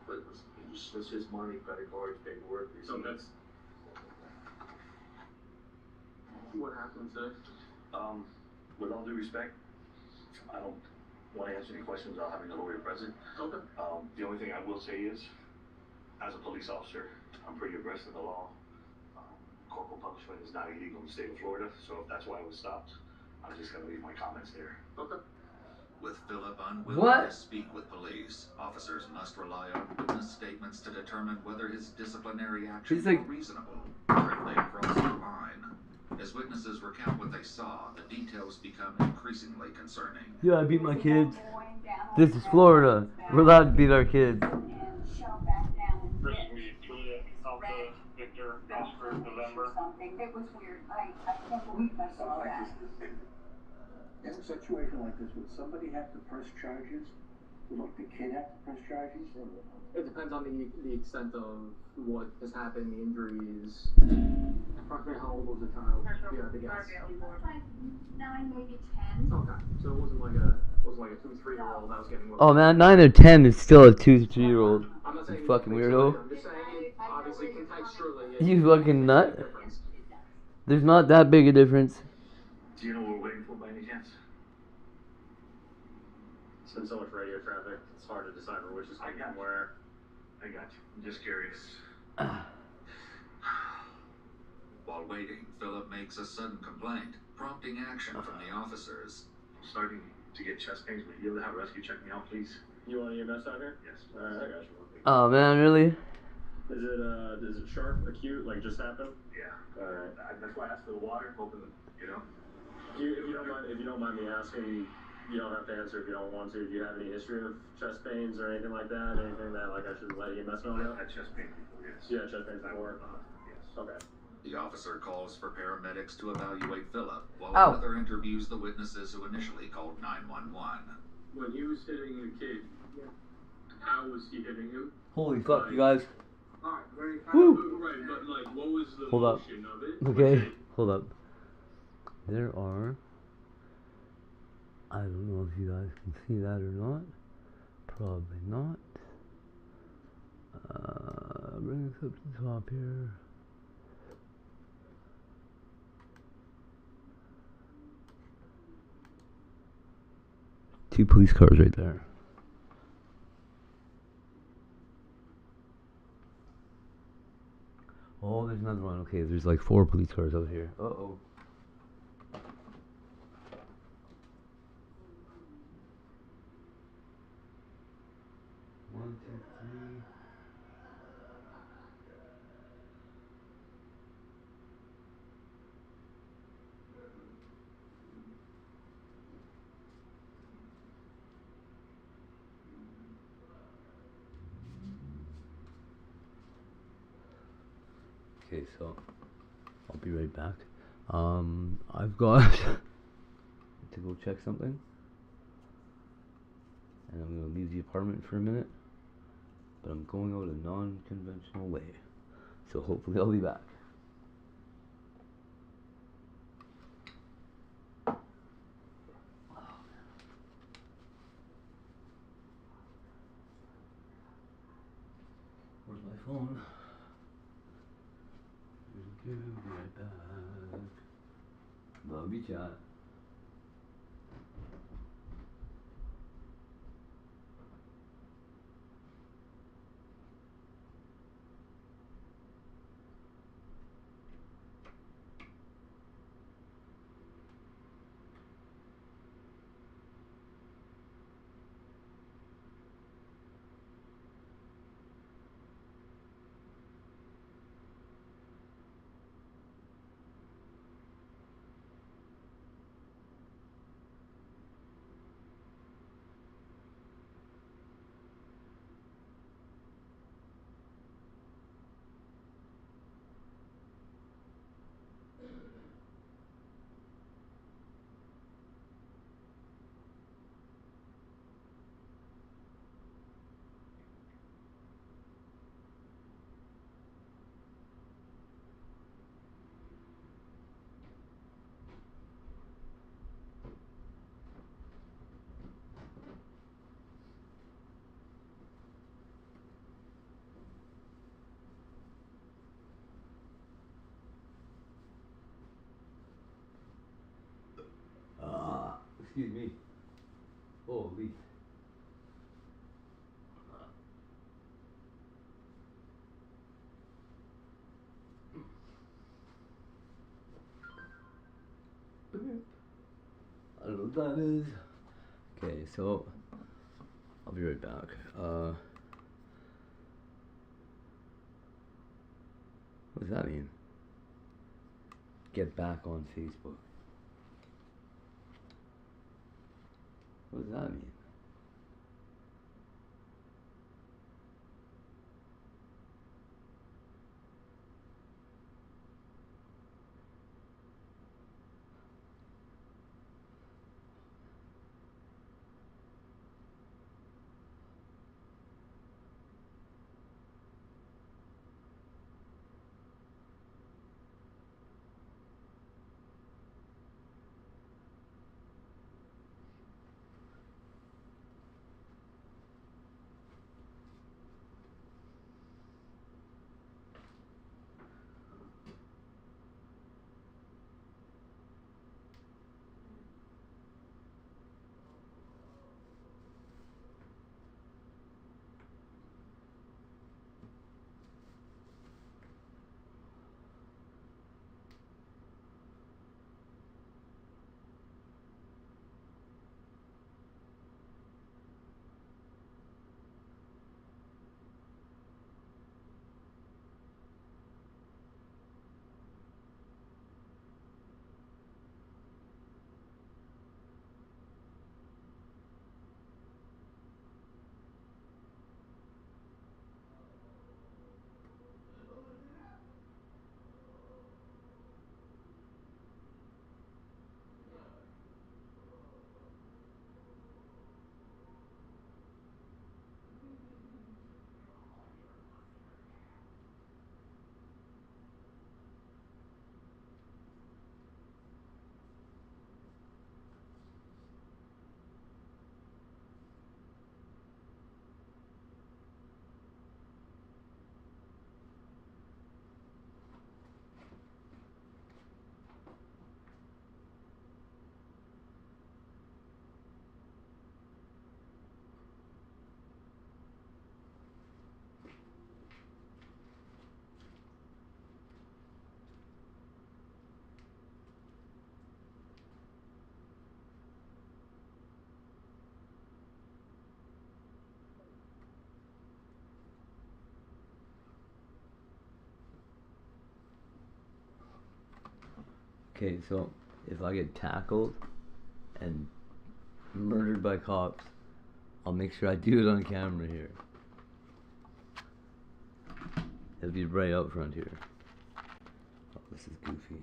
But it's his money, credit cards, paperwork. So that's... What happened today? With all due respect, I don't want to answer any questions without having a lawyer present. Okay. The only thing I will say is, as a police officer, I'm pretty abreast of the law. Corporal punishment is not illegal in the state of Florida, so if that's why I was stopped, I'm just going to leave my comments there. Okay. With Philip unwilling to speak with police, officers must rely on witness statements to determine whether his disciplinary actions were reasonable, or if they crossed the line. As witnesses recount what they saw, the details become increasingly concerning. Yeah, I beat my kids. This is Florida. We're allowed to beat our kids. Victor, Oscar, November. It was weird. I can't believe I saw that. In a situation like this, would somebody have to press charges? Would the kid have to press charges? It depends on the extent of what has happened, the injuries. Approximately how old was the child? If you had to guess. Like 9, maybe 10. Okay, so it wasn't like a 2, 3-year-old that was getting. Oh man, 9 or 10 is still a 2, 3-year-old. I'm not saying You fucking weirdo. I'm just saying, obviously contextually. You fucking nut. There's not that big a difference. Do you know what we're waiting for by any chance? It's been so much radio traffic, it's hard to decipher which is coming from where. I got you. I'm just curious. While waiting, Philip makes a sudden complaint, prompting action from the officers. I'm starting to get chest pains. Would you be able to have rescue check me out, please? You want EMS out here? Yes. Alright, I got you. Oh man, really? Is it sharp, acute, like just happened? Yeah. Alright. That's why I asked for the water, hoping that, you know. If you don't mind me asking, you don't have to answer if you don't want to. Do you have any history of chest pains or anything like that? Anything that like I should let EMS know about? I had chest pain before, yes. You had chest pains before? Yes. Okay. The officer calls for paramedics to evaluate Philip, while Oh. another interviews the witnesses who initially called 911. When he was hitting the kid, how was he hitting him? Holy fuck, you guys. Alright, very Woo! right, but like, what was the Hold up. motion of it? Okay, hold up. There are. I don't know if you guys can see that or not. Probably not. Bring us up to the top here. Two police cars right there. Oh, there's another one. Okay, there's like 4 police cars out here. Uh-oh. One, two, three. Okay, so I'll be right back. I've got to go check something, and I'm gonna leave the apartment for a minute, but I'm going out a non-conventional way, so hopefully I'll be back. Where's my phone? Be right back. Love you, chat. Excuse me. Holy. I don't know what that is. Okay, so I'll be right back. What does that mean? Get back on Facebook. What does that mean? Okay, so if I get tackled and murdered by cops, I'll make sure I do it on camera here. It'll be right out front here. Oh, this is goofy.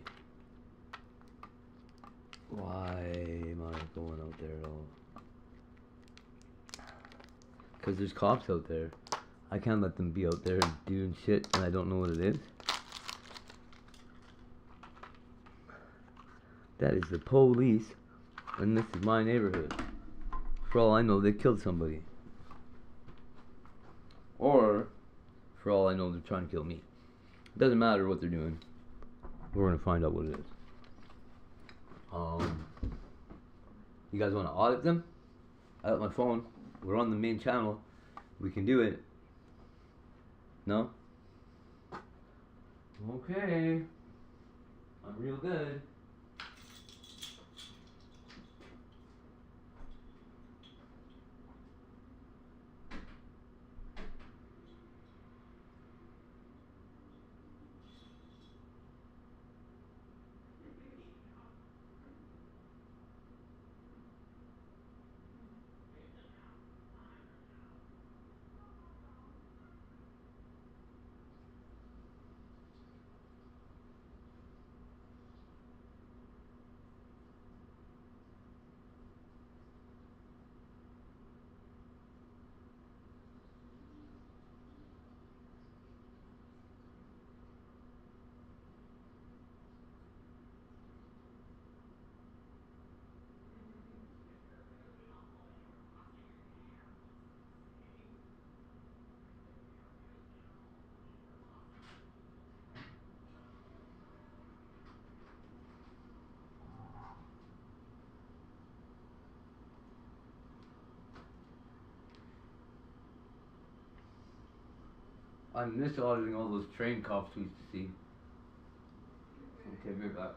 Why am I going out there at all? Because there's cops out there. I can't let them be out there doing shit and I don't know what it is. That is the police, and this is my neighborhood. For all I know, they killed somebody. Or, for all I know, they're trying to kill me. It doesn't matter what they're doing. We're gonna find out what it is. You guys want to audit them? I got my phone. We're on the main channel. We can do it. No? Okay. I'm real good. I miss auditing all those train cops we used to see. Okay, be right back.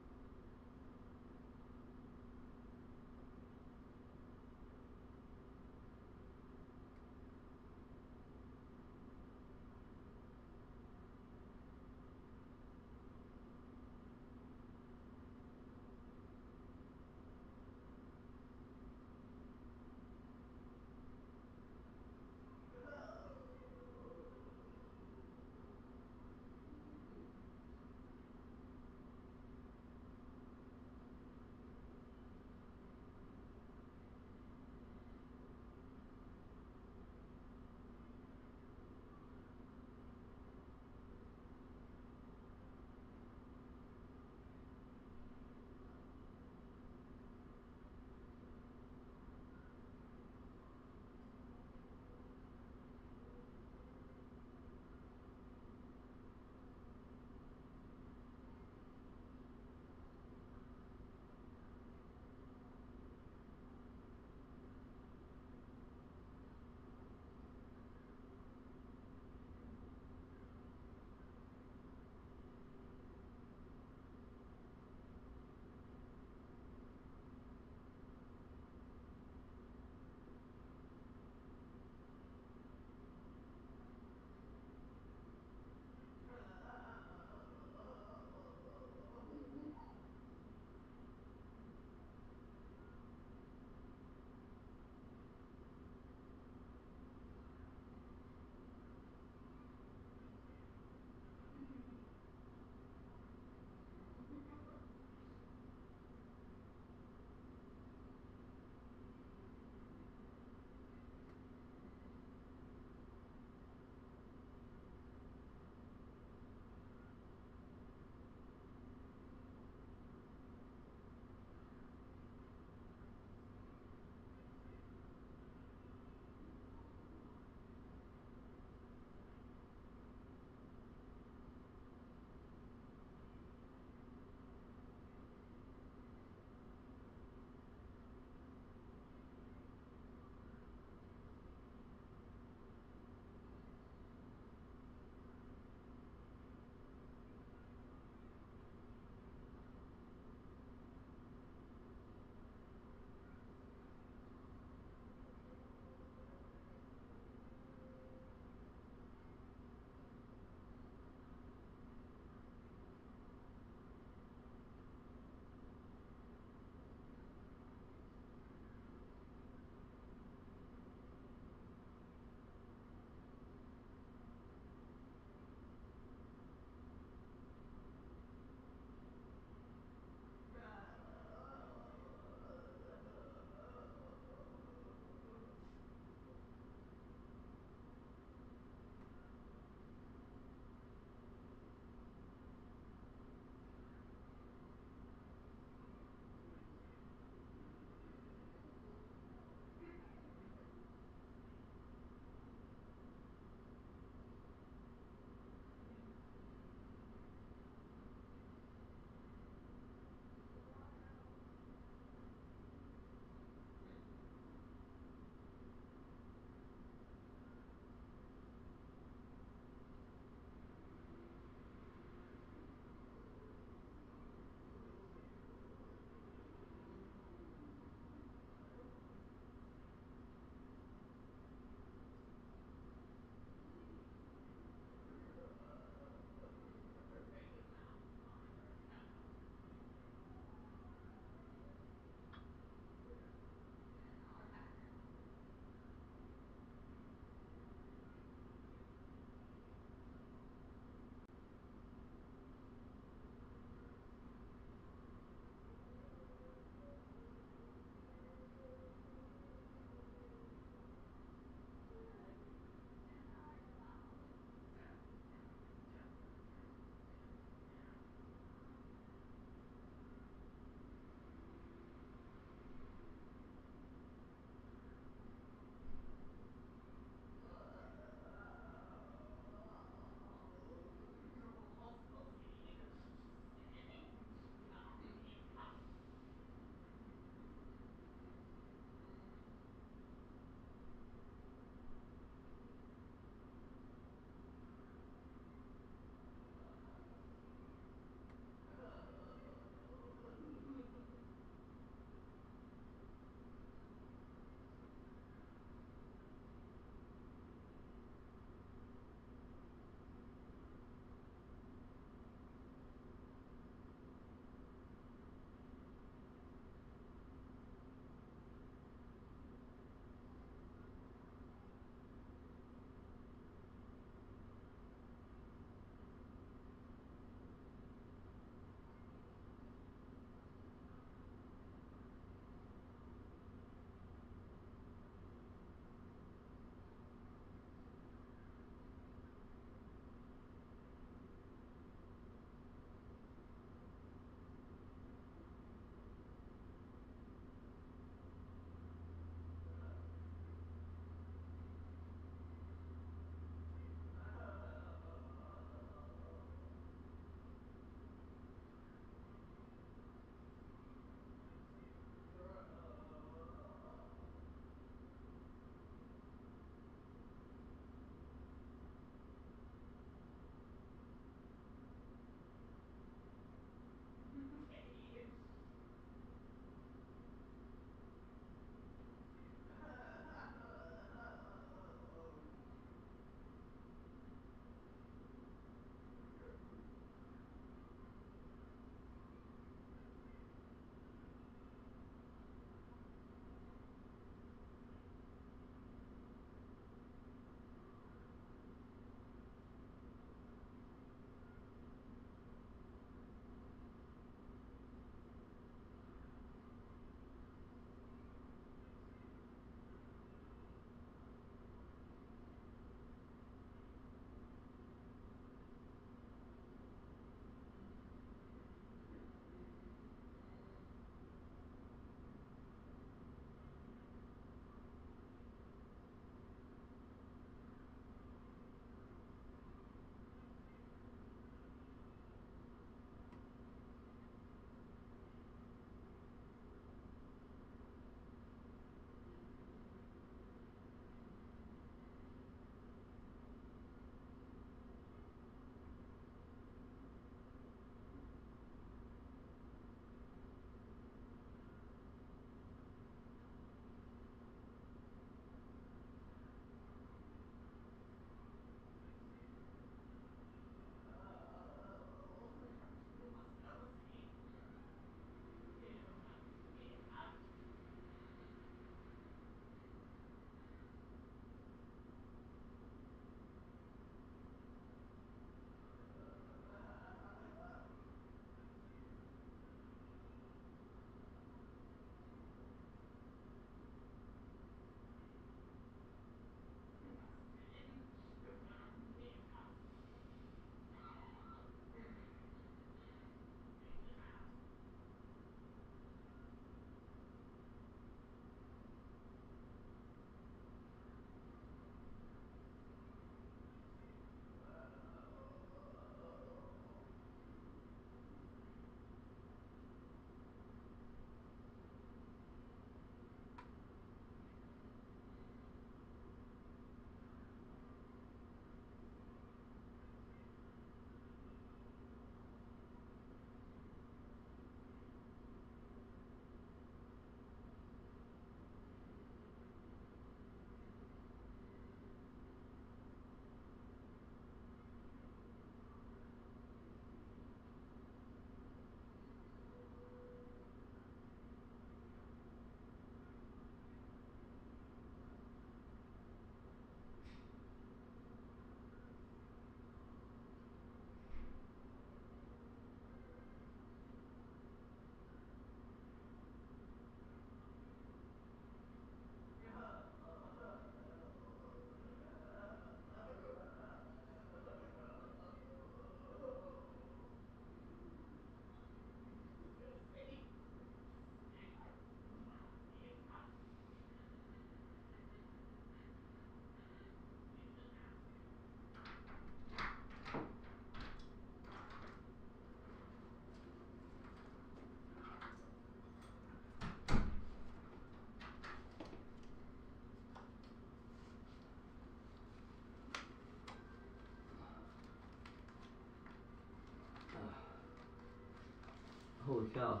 Holy cow.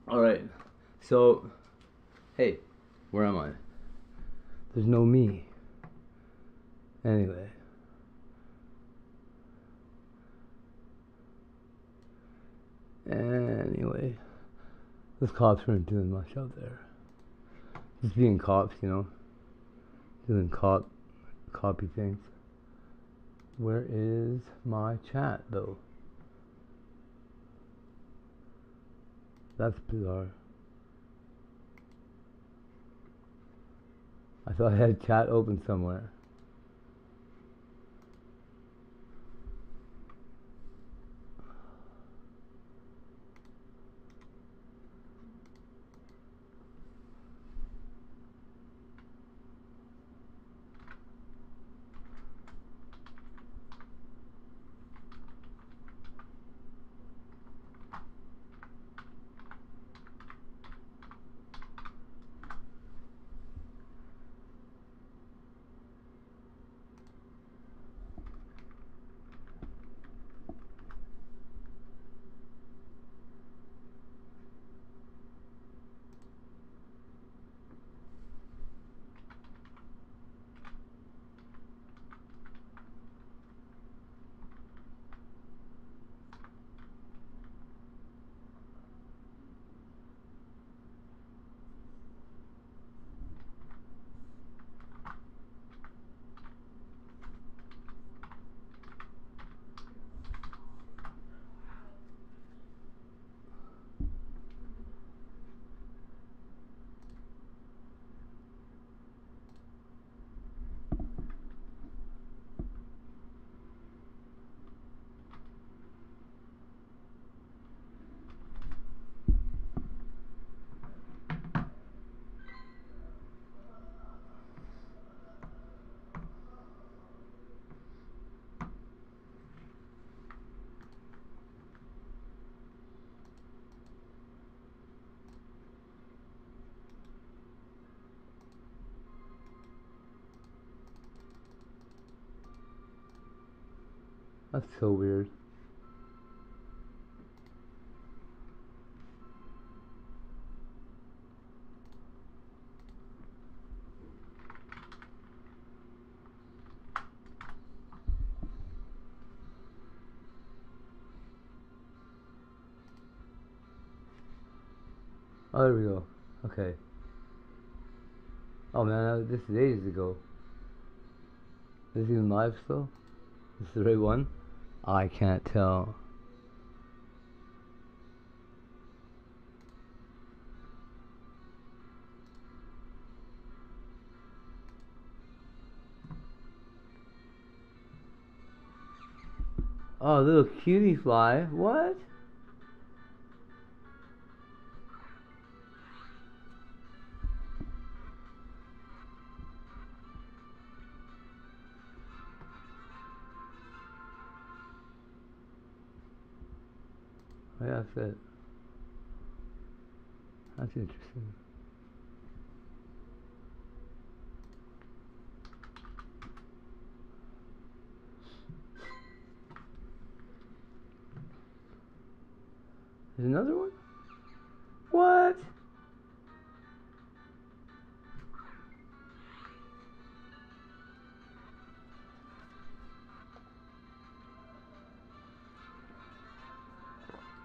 Alright, so, hey, where am I? There's no me. Anyway. Those cops weren't doing much out there. Just being cops, you know? Doing copy things. Where is my chat, though? That's bizarre. I thought I had chat open somewhere. That's so weird. Oh, there we go. Okay. Oh man, this is ages ago. Is this even live still? Is this the right one? I can't tell. Oh, little cutie fly. What? Oh, yeah, that's it. That's interesting. There's another one? What?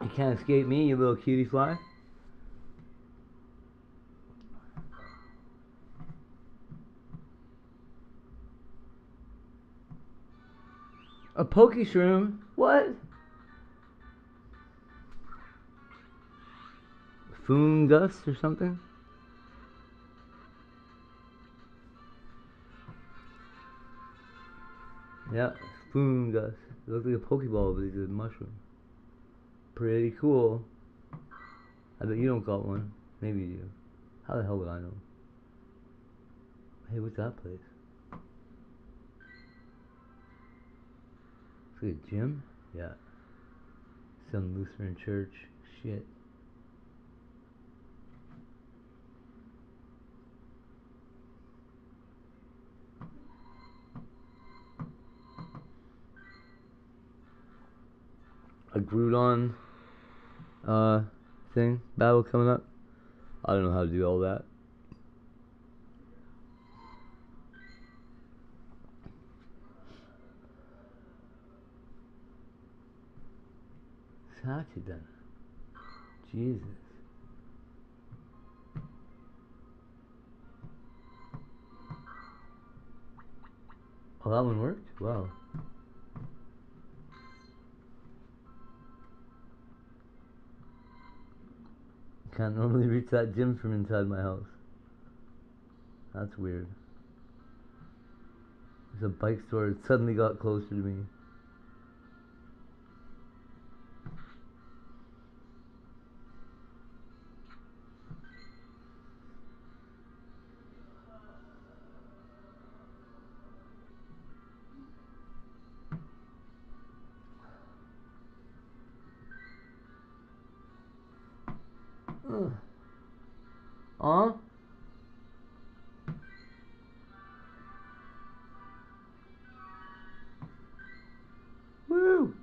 You can't escape me, you little cutie fly. A pokey shroom? What? Fungus or something? Yeah, Fungus. It looks like a Pokeball, but it's a mushroom. Pretty cool. I bet you don't got one. Maybe you do. How the hell would I know? Hey, what's that place? It's like a gym? Yeah. Some Lutheran church. Shit. A Groudon thing, battle coming up. I don't know how to do all that. Sachiden. Jesus. Oh, that one worked? Wow. Can't normally reach that gym from inside my house. That's weird. There's a bike store that suddenly got closer to me. Huh? Woo!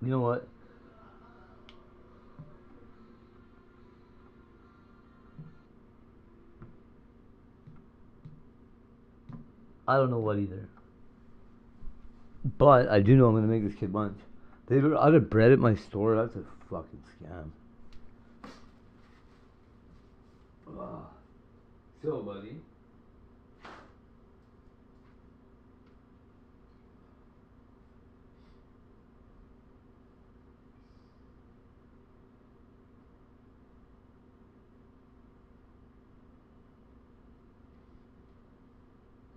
You know what? I don't know what either. But I do know I'm gonna make this kid lunch. They were out of bread at my store. That's a fucking scam. Ugh. So, buddy.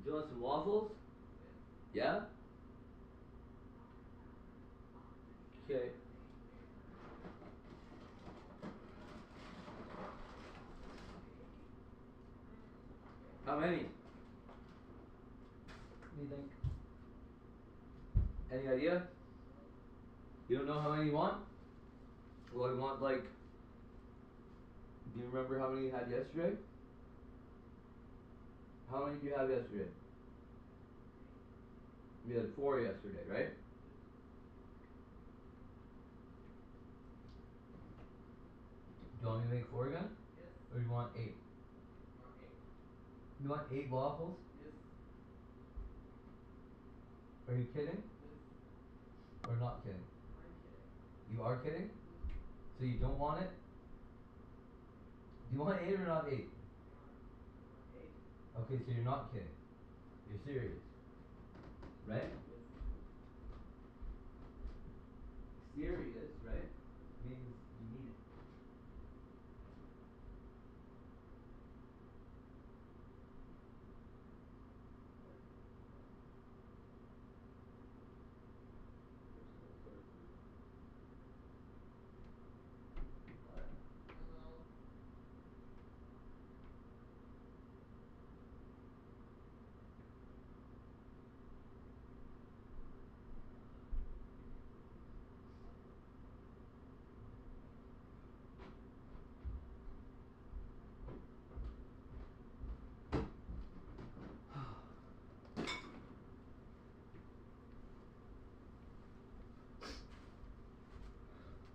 Do you want some waffles? Yeah? Okay. How many? What do you think? Any idea? You don't know how many you want? Well, I want like... Do you remember how many you had yesterday? How many did you have yesterday? We had 4 yesterday, right? Do you want me to make 4 again? Or do you want 8? You want 8 waffles? Are you kidding? Or not kidding? You are kidding? So you don't want it? Do you want 8 or not 8? Okay, so you're not kidding. You're serious. Right? Serious, right? Means you need it.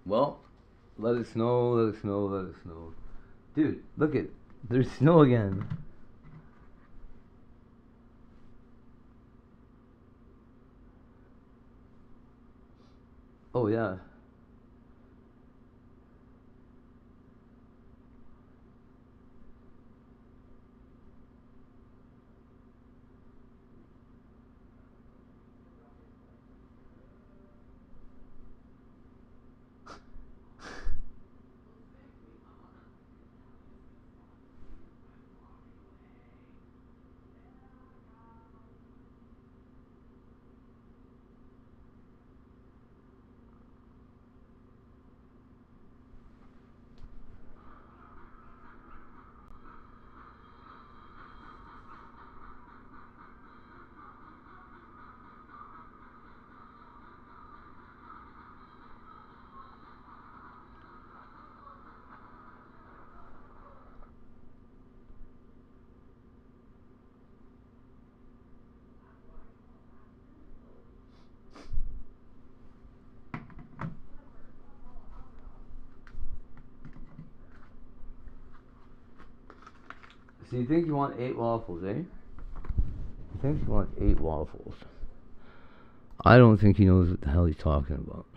Well, let it snow, let it snow, let it snow. Dude, look it. There's snow again. Oh, yeah. So you think you want 8 waffles, eh? You think you want 8 waffles. I don't think he knows what the hell he's talking about.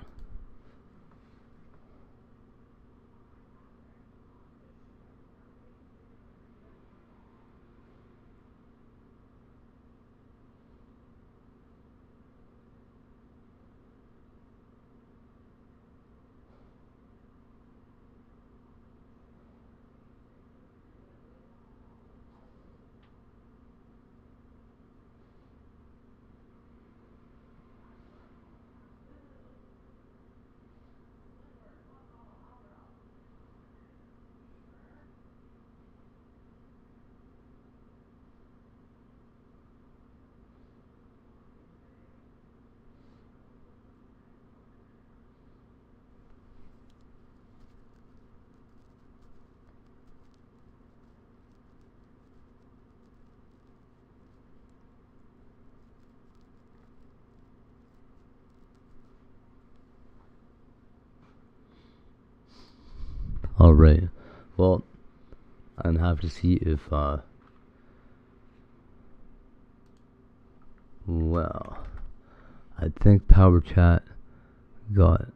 Alright. Well, I'm happy to see if, well, I think Power Chat got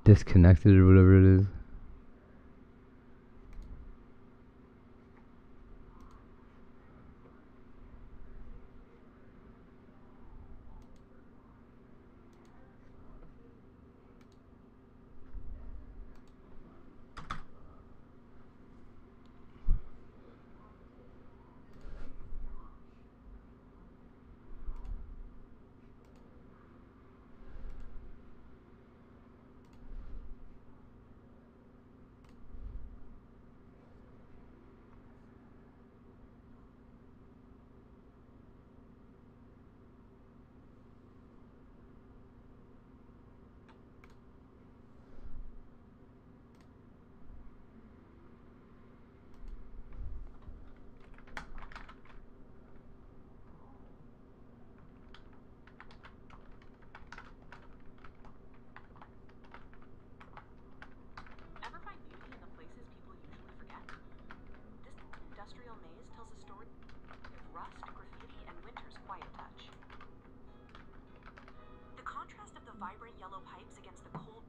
disconnected or whatever it is. claims against the coal.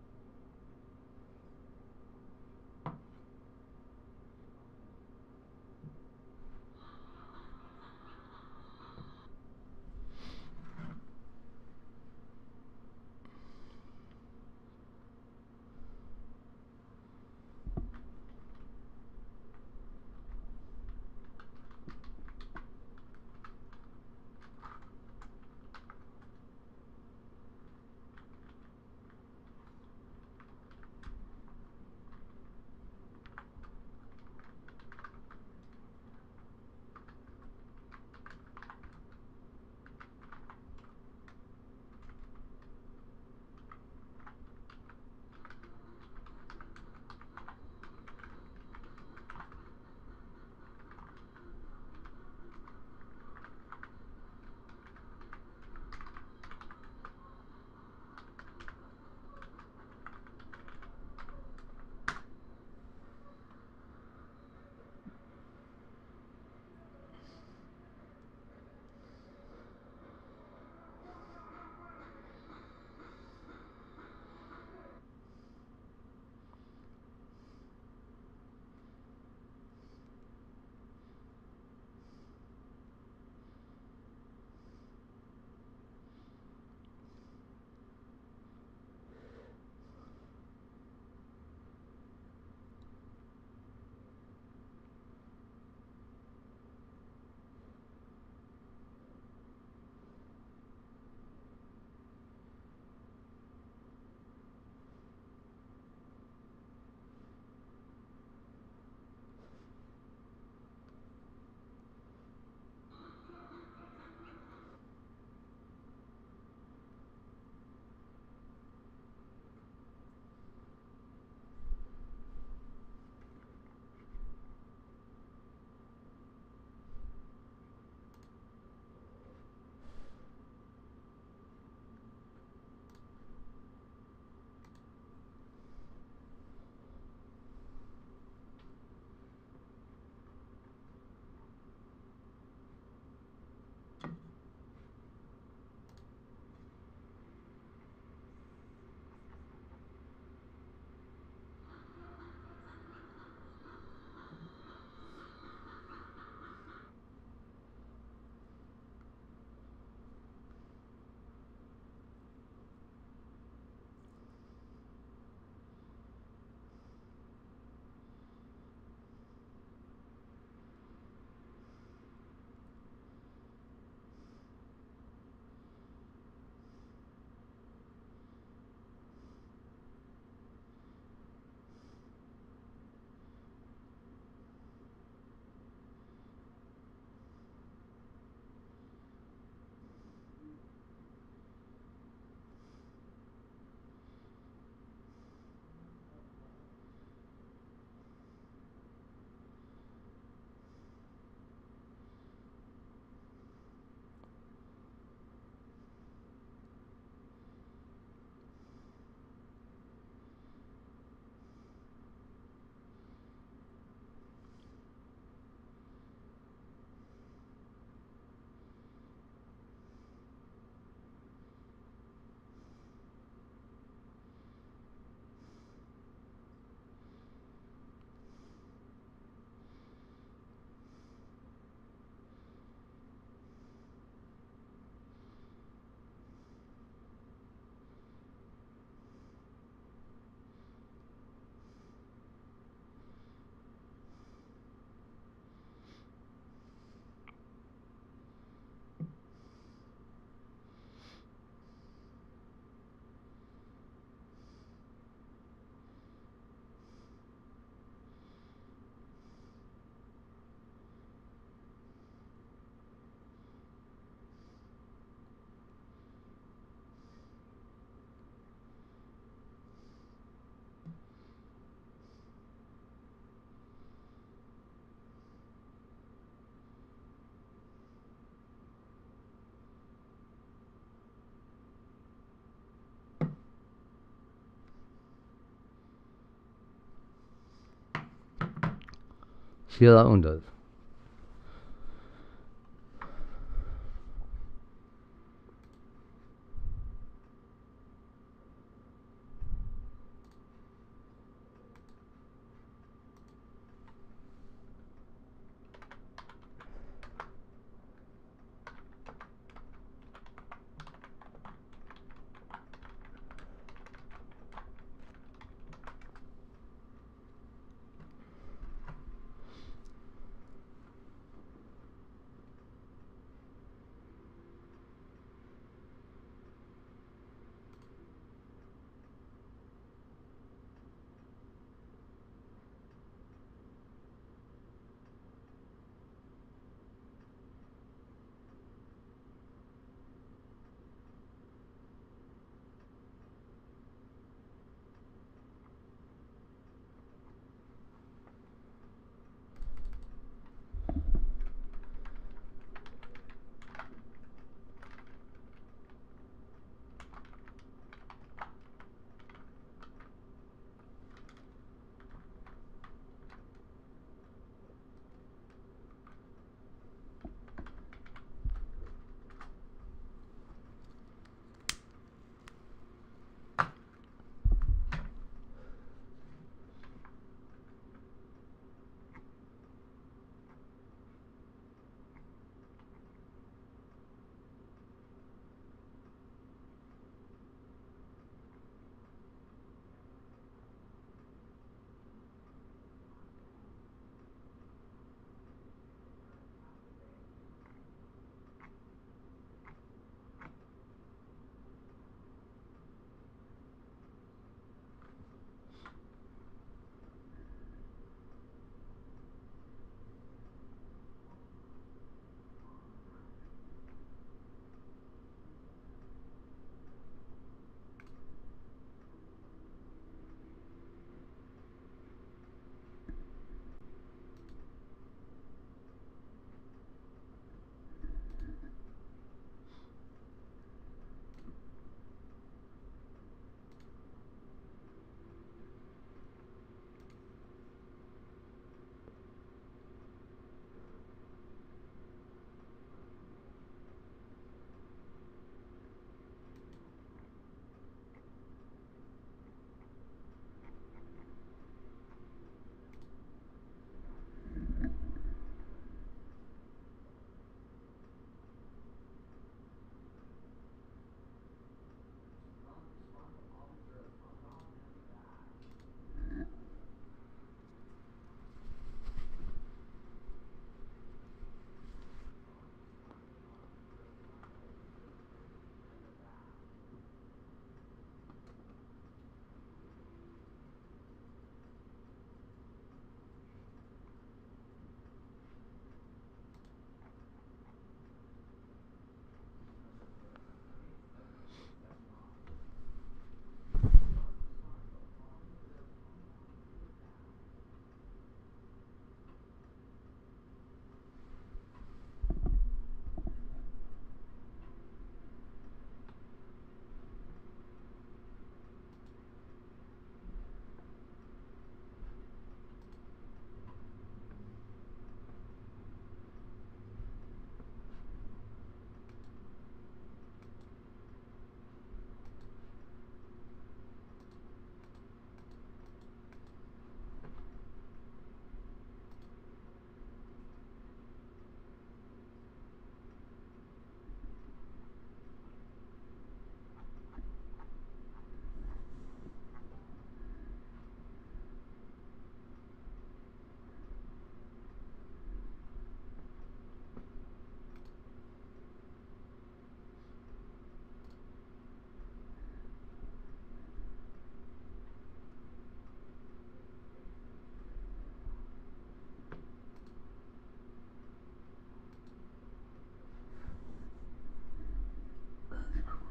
See how that one does.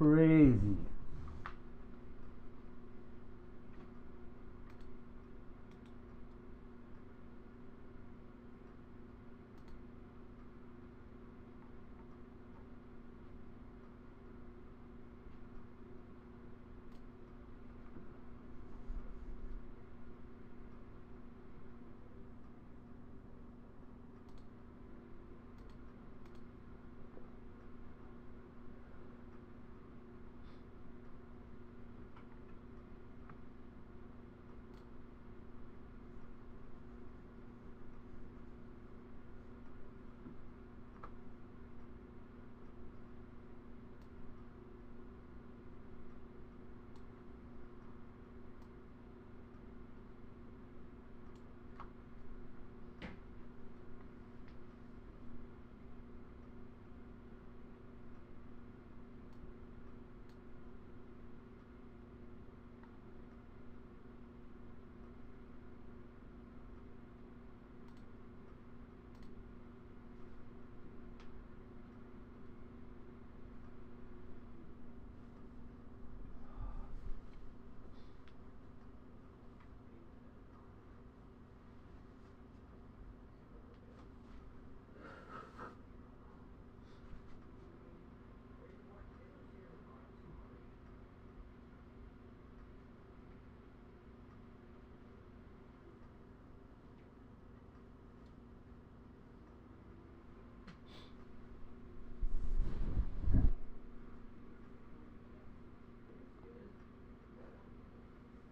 crazy.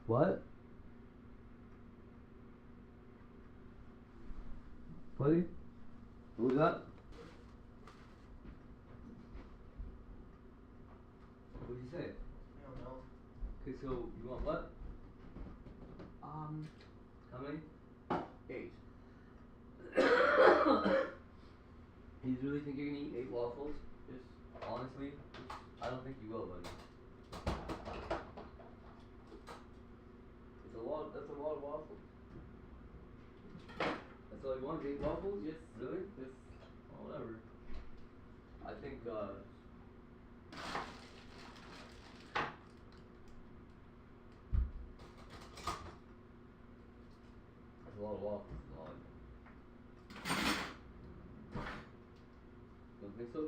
What? Buddy? What was that? What did you say? I don't know. Okay, so you want what? How many? 8. You really think you're gonna eat 8 waffles? Just honestly, I don't think you will, buddy. That's a lot of waffles. That's all you want, 8 waffles? Yes. Really? Yes. Oh, whatever. I think, that's a lot of waffles. A lot. Don't think so?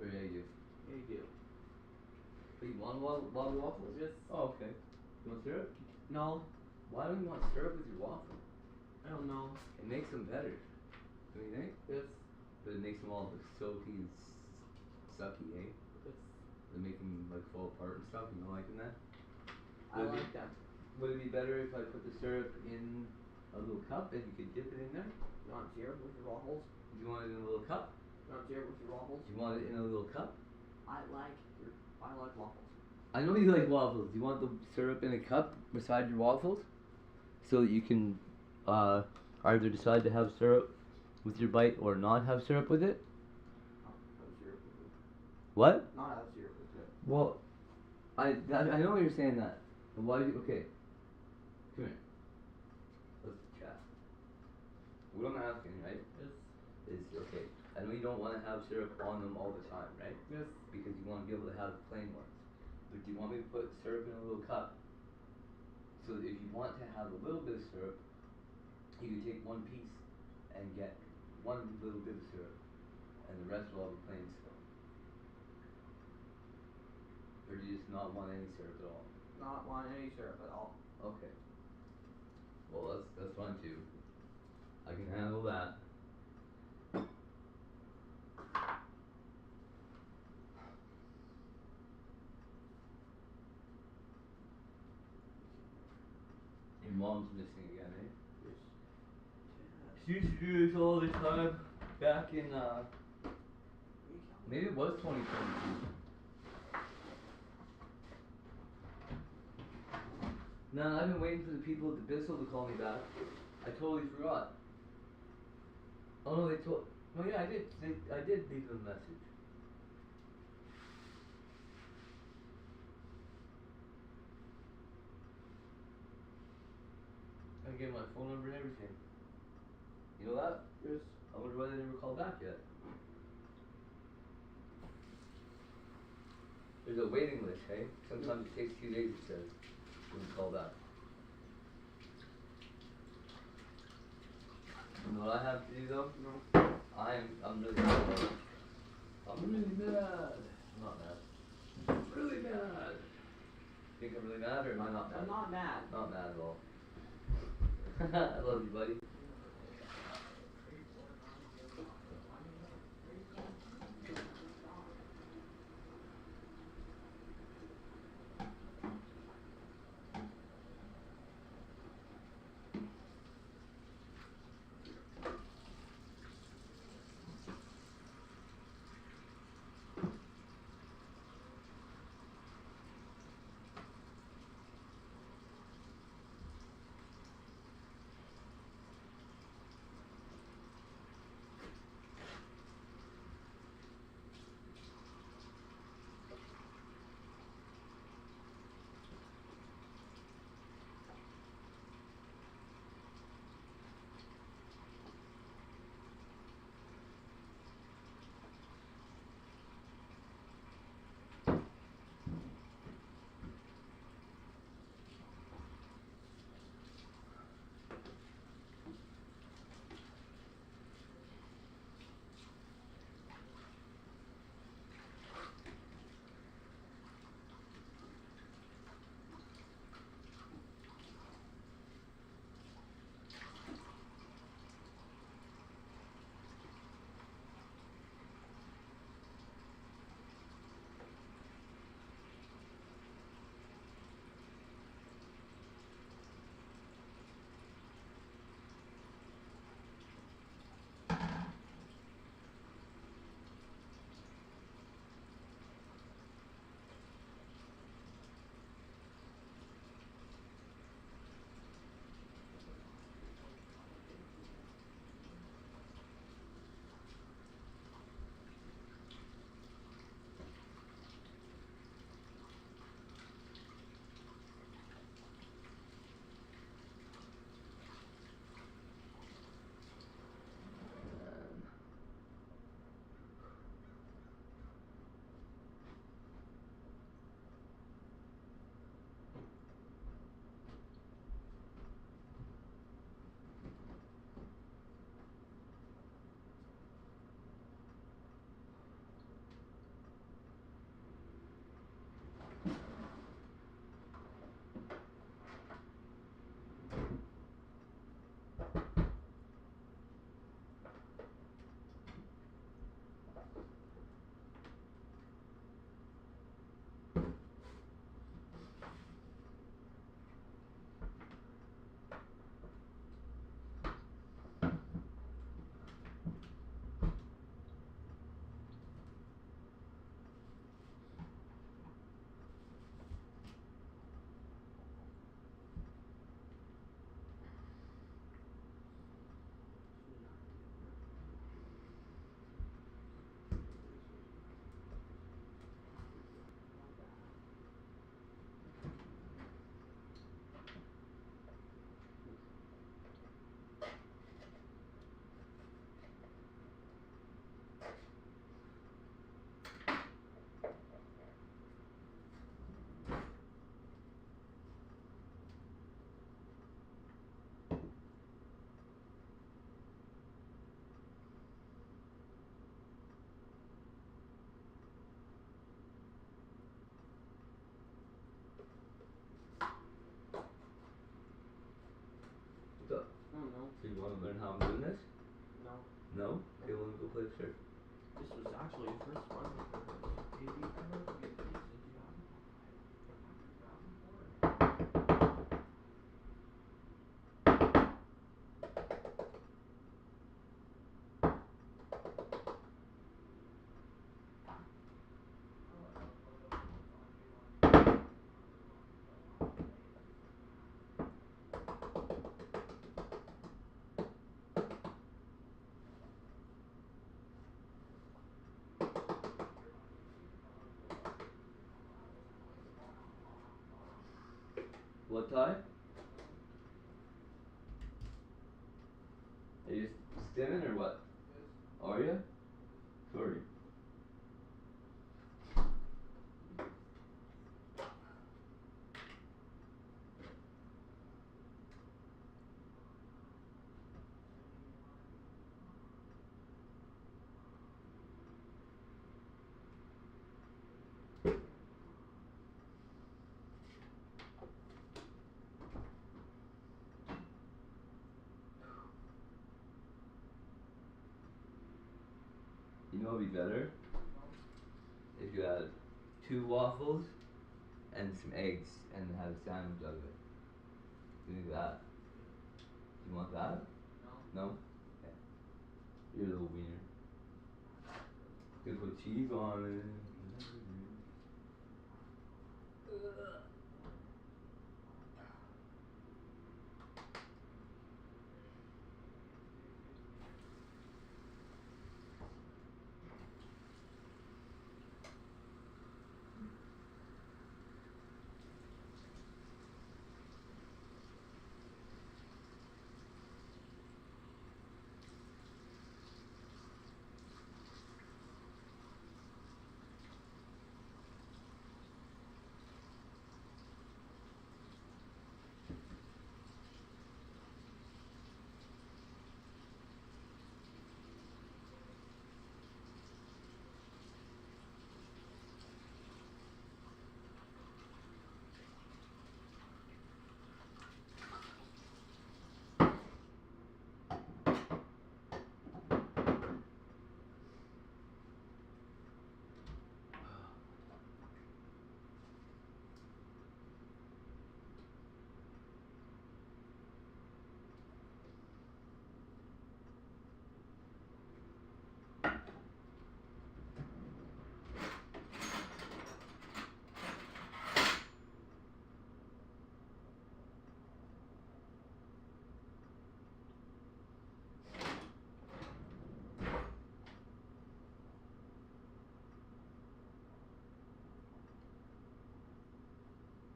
Or yeah, you do? Yeah, you do. But you want a lot of waffles? Yes. Oh, okay. You want syrup? No. Why don't you want syrup with your waffle? I don't know. It makes them better. Don't you think? Yes. But it makes them all look soapy and sucky, eh? Yes. They make them like fall apart and stuff. You don't liking that? I like that. Would it be better if I put the syrup in a little cup and you could dip it in there? You want syrup with your waffles? Do you want it in a little cup? You want syrup with your waffles? Do you want it in a little cup? I like waffles. I know you like waffles. Do you want the syrup in a cup beside your waffles? So that you can either decide to have syrup with your bite or not have syrup with it? Not have syrup with it. What? Not have syrup with it. Well, I know you're saying that. But why do you, okay. Come here. Let's chat. What I'm asking, right? Is okay. I know you don't want to have syrup on them all the time, right? Yes. Because you want to be able to have plain ones. But do you want me to put syrup in a little cup? So that if you want to have a little bit of syrup, you can take one piece and get one little bit of syrup, and the rest will all be plain still. Or do you just not want any syrup at all? Not want any syrup at all. Okay. Well, that's fine too. I can handle that. Your mom's missing again, eh? Yes. She used to do this all the time back in maybe it was 2022. Nah, I've been waiting for the people at the Bissell to call me back. I totally forgot. Oh no, they told. Oh yeah, I did. I did leave them a message. I gave my phone number and everything. You know that? Yes. I wonder why they never called back yet. There's a waiting list, hey? Sometimes it takes 2 days, it says, when you call back. You know what I have to do though? No. I'm really mad. I'm really mad. I'm not mad. I'm really mad. Think I'm really mad or am I not mad? I'm not mad. Not mad at all. I love you, buddy. So you want to learn how I'm doing this? No. No? Okay, well, let me go play the surf. This was actually the first run for AV ever to get released in 2004. What time? Are you stimming or what? Are you? Sorry. know what would be better? If you had 2 waffles and some eggs and have a sandwich out of it. Do that. You want that? No. No? Okay. You're a little wiener. Could put cheese on it.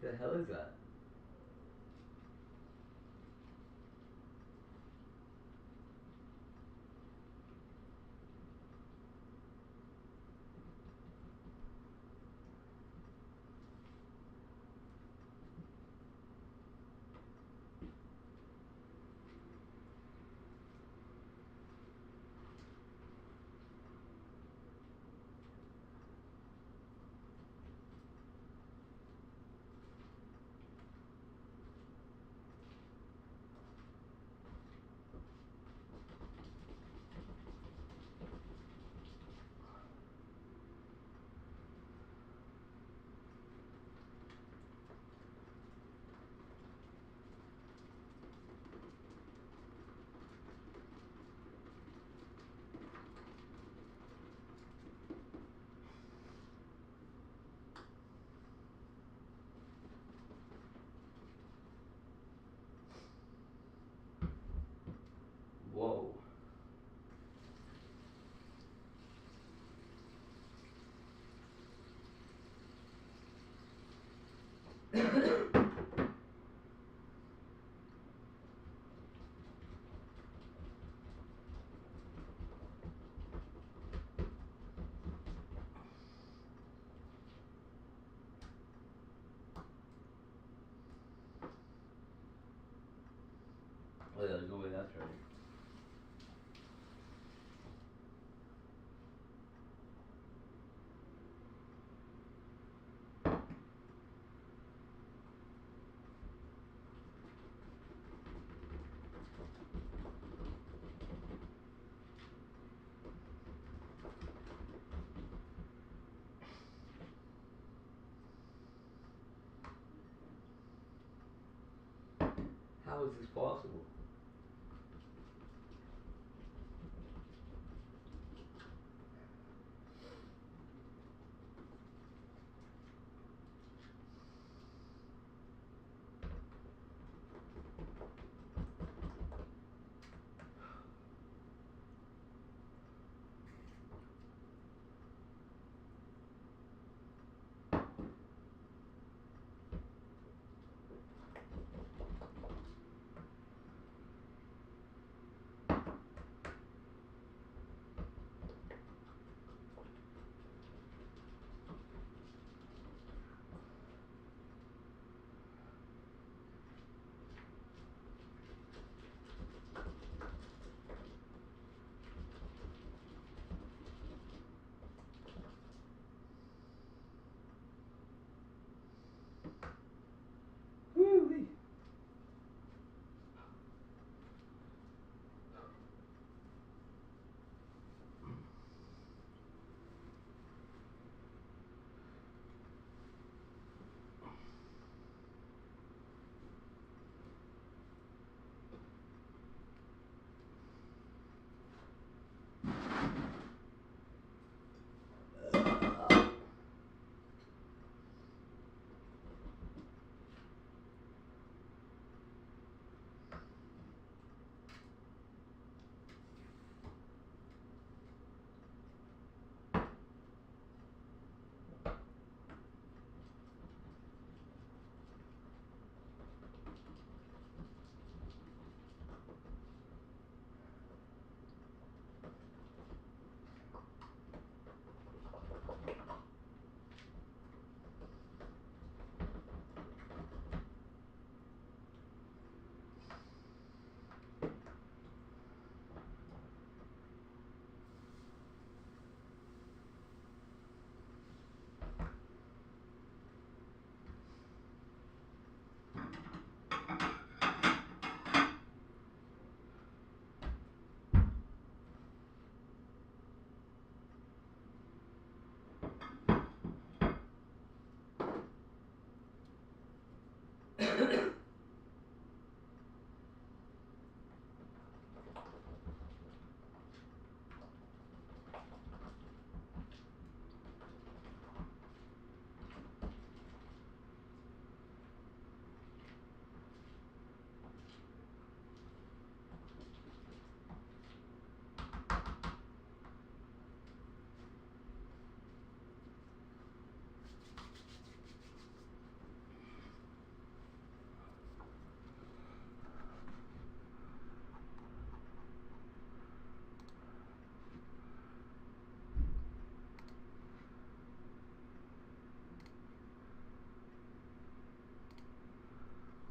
The hell is that? Whoa. Oh yeah, there's no way that's right. How is this possible?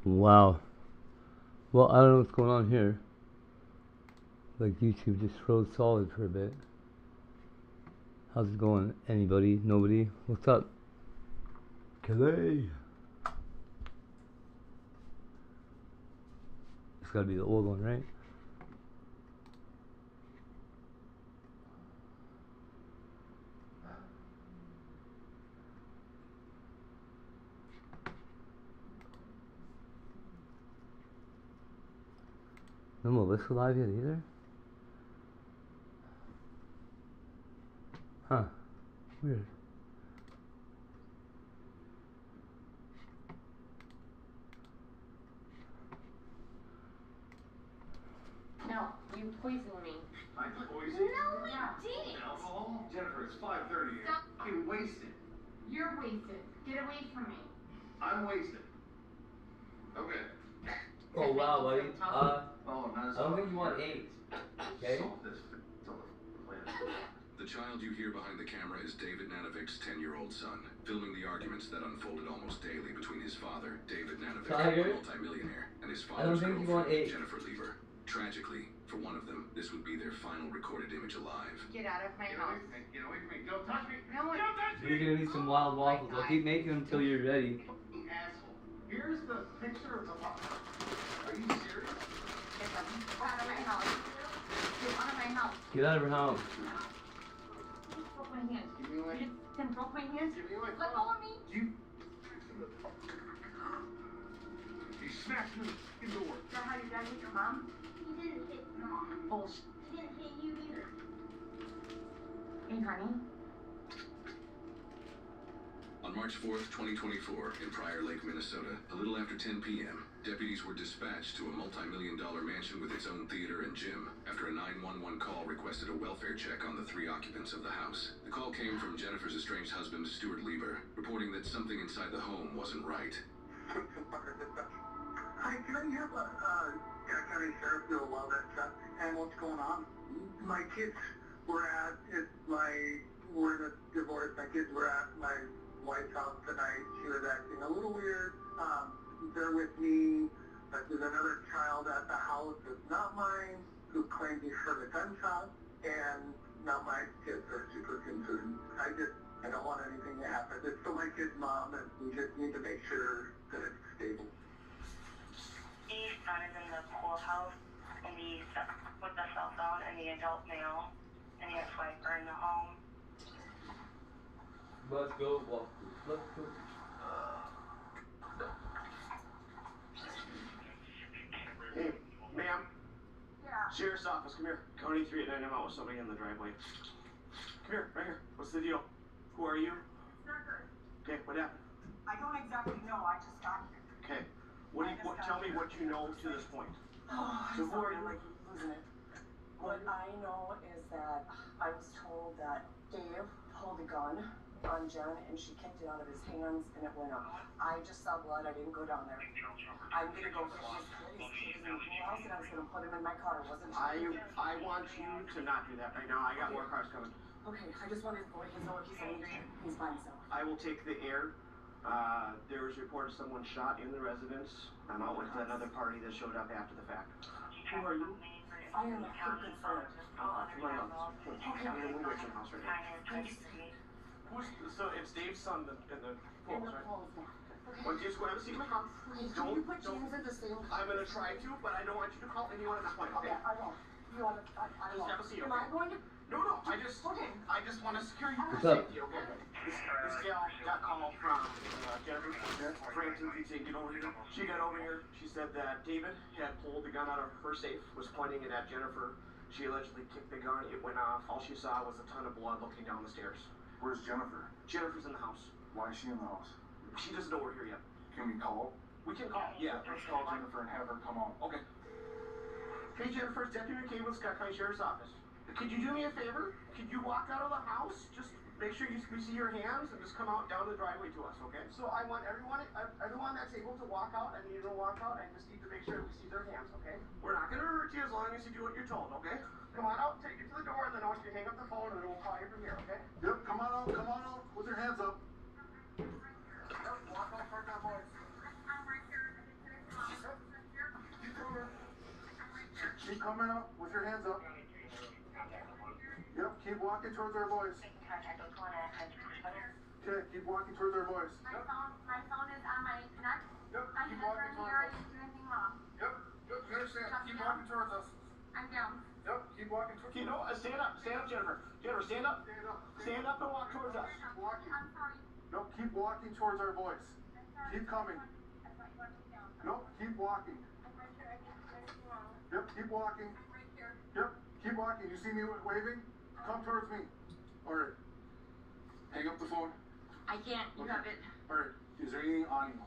Wow. Well, I don't know what's going on here. Like YouTube just froze solid for a bit. How's it going? Anybody? Nobody? What's up? Calais. It's gotta be the old one, right? No Melissa live yet either? Huh. Weird. No, you poisoned me. I poisoned? No, we didn't. Alcohol? Jennifer, it's 5:30. You're fucking wasted. You're wasted. Get away from me. I'm wasted. Okay. Oh wow, buddy. Oh, not I don't think you want 8. Okay? The child you hear behind the camera is David Nanovic's 10-year-old son, filming the arguments that unfolded almost daily between his father, David Nanovic, Tiger? a multimillionaire, and his I don't father's think you want girlfriend, 8. Jennifer Lieber. Tragically, for one of them, this would be their final recorded image alive. Get out of my house. Get away from me. Don't touch me. No one. Don't touch me. You're gonna need some wild waffles. I'll keep making them until you're ready. Asshole. Here's the picture of the waffle. Are you serious? Get out of my house. Get out of my house. Get out of her house. You broke my hands. Give me away. You just broke my hands. Give me away. Let go of me. You smashed me in the door. Is that how your dad hit your mom? He didn't hit mom. Bullshit. He didn't hit you either. Hey, honey. On March 4th, 2024, in Prior Lake, Minnesota, a little after 10 p.m., deputies were dispatched to a multi-million-dollar mansion with its own theater and gym after a 911 call requested a welfare check on the 3 occupants of the house. The call came from Jennifer's estranged husband, Stuart Lieber, reporting that something inside the home wasn't right. Hi, can I have County Sheriff know all that stuff and what's going on? My kids were we're in a divorce. My kids were at my wife's house tonight. She was acting a little weird. They're with me, but there's another child at the house that's not mine who claims he heard a gunshot, and now my kids are super concerned. I don't want anything to happen. It's for my kid's mom, and we just need to make sure that it's stable. His son is in the pool house with the cell phone and the adult male, and the ex-wife are in the home. Let's go walk. Let's go. Hey, ma'am. Yeah. Sheriff's office, come here. County 3 at 9, I'm out with somebody in the driveway. Come here, right here. What's the deal? Who are you? It's not good. Okay, what happened? I don't exactly know. I just got here. Okay. Tell me what you know to this point. Oh, So who are you? like losing it. What I know is that I was told that Dave pulled a gun on Jen and she kicked it out of his hands and it went off. I just saw blood. I didn't go down there. I'm gonna go get his kid. His kid is in the pool house and I was gonna put him in my car. It wasn't. I want you to not do that right now. I got more cars coming. Okay, I just want his boy. He's angry. He's by himself. I will take the air. There was reported someone shot in the residence. I'm out with another party that showed up after the fact. Who are you? I am a good friend. Come on out. Okay, I'm in the Wixom house right now. So it's Dave's son in the pool, right? Well, just go have a seat in my car. Can you put James in the same? I'm gonna try to, but I don't want you to call anyone at this point, okay? I won't. You want to? I Just won't. have a seat, Am okay? I going to? No, I just want to secure you What's for up? safety, okay? This gal got called from Jennifer Frampton. She said, get over here. She got over here. She said that David had pulled the gun out of her safe, was pointing it at Jennifer. She allegedly kicked the gun. It went off. All she saw was a ton of blood looking down the stairs. Where's Jennifer? Jennifer's in the house. Why is she in the house? She doesn't know we're here yet. Can we call? We can call. Yeah, Let's call Jennifer and have her come on. Okay. Hey, Jennifer, it's Deputy McCabe with Scott County Sheriff's Office. Could you do me a favor? Could you walk out of the house? Just make sure we see your hands and just come out down the driveway to us, okay? So I want everyone that's able to walk out, I need you to walk out. I just need to make sure we see their hands, okay? We're not going to hurt you as long as you do what you're told, okay? Come on out, take it to the door, and then I want you to hang up the phone, and then we'll call you from here, okay? Yep, come on out with your hands up. Walk out front now, boys. come out with your hands up. Yep, keep walking towards our boys. Okay, keep walking towards our boys. My phone is on my neck. Yep, I keep can walking never towards hear us. you do anything wrong. Yep, yep, you understand. Keep walking towards us. I'm down. Yep, keep walking towards us. You know, stand up, Jennifer. Jennifer, stand up. Stand up and walk towards us. Keep walking. I'm sorry. Nope, keep walking towards our boys. Keep coming. Nope, keep walking. Yep, keep walking. Yep, keep walking. You see me waving? Come towards me. Alright. Hang up the phone. I can't. You have it. Alright. Is there anything on you?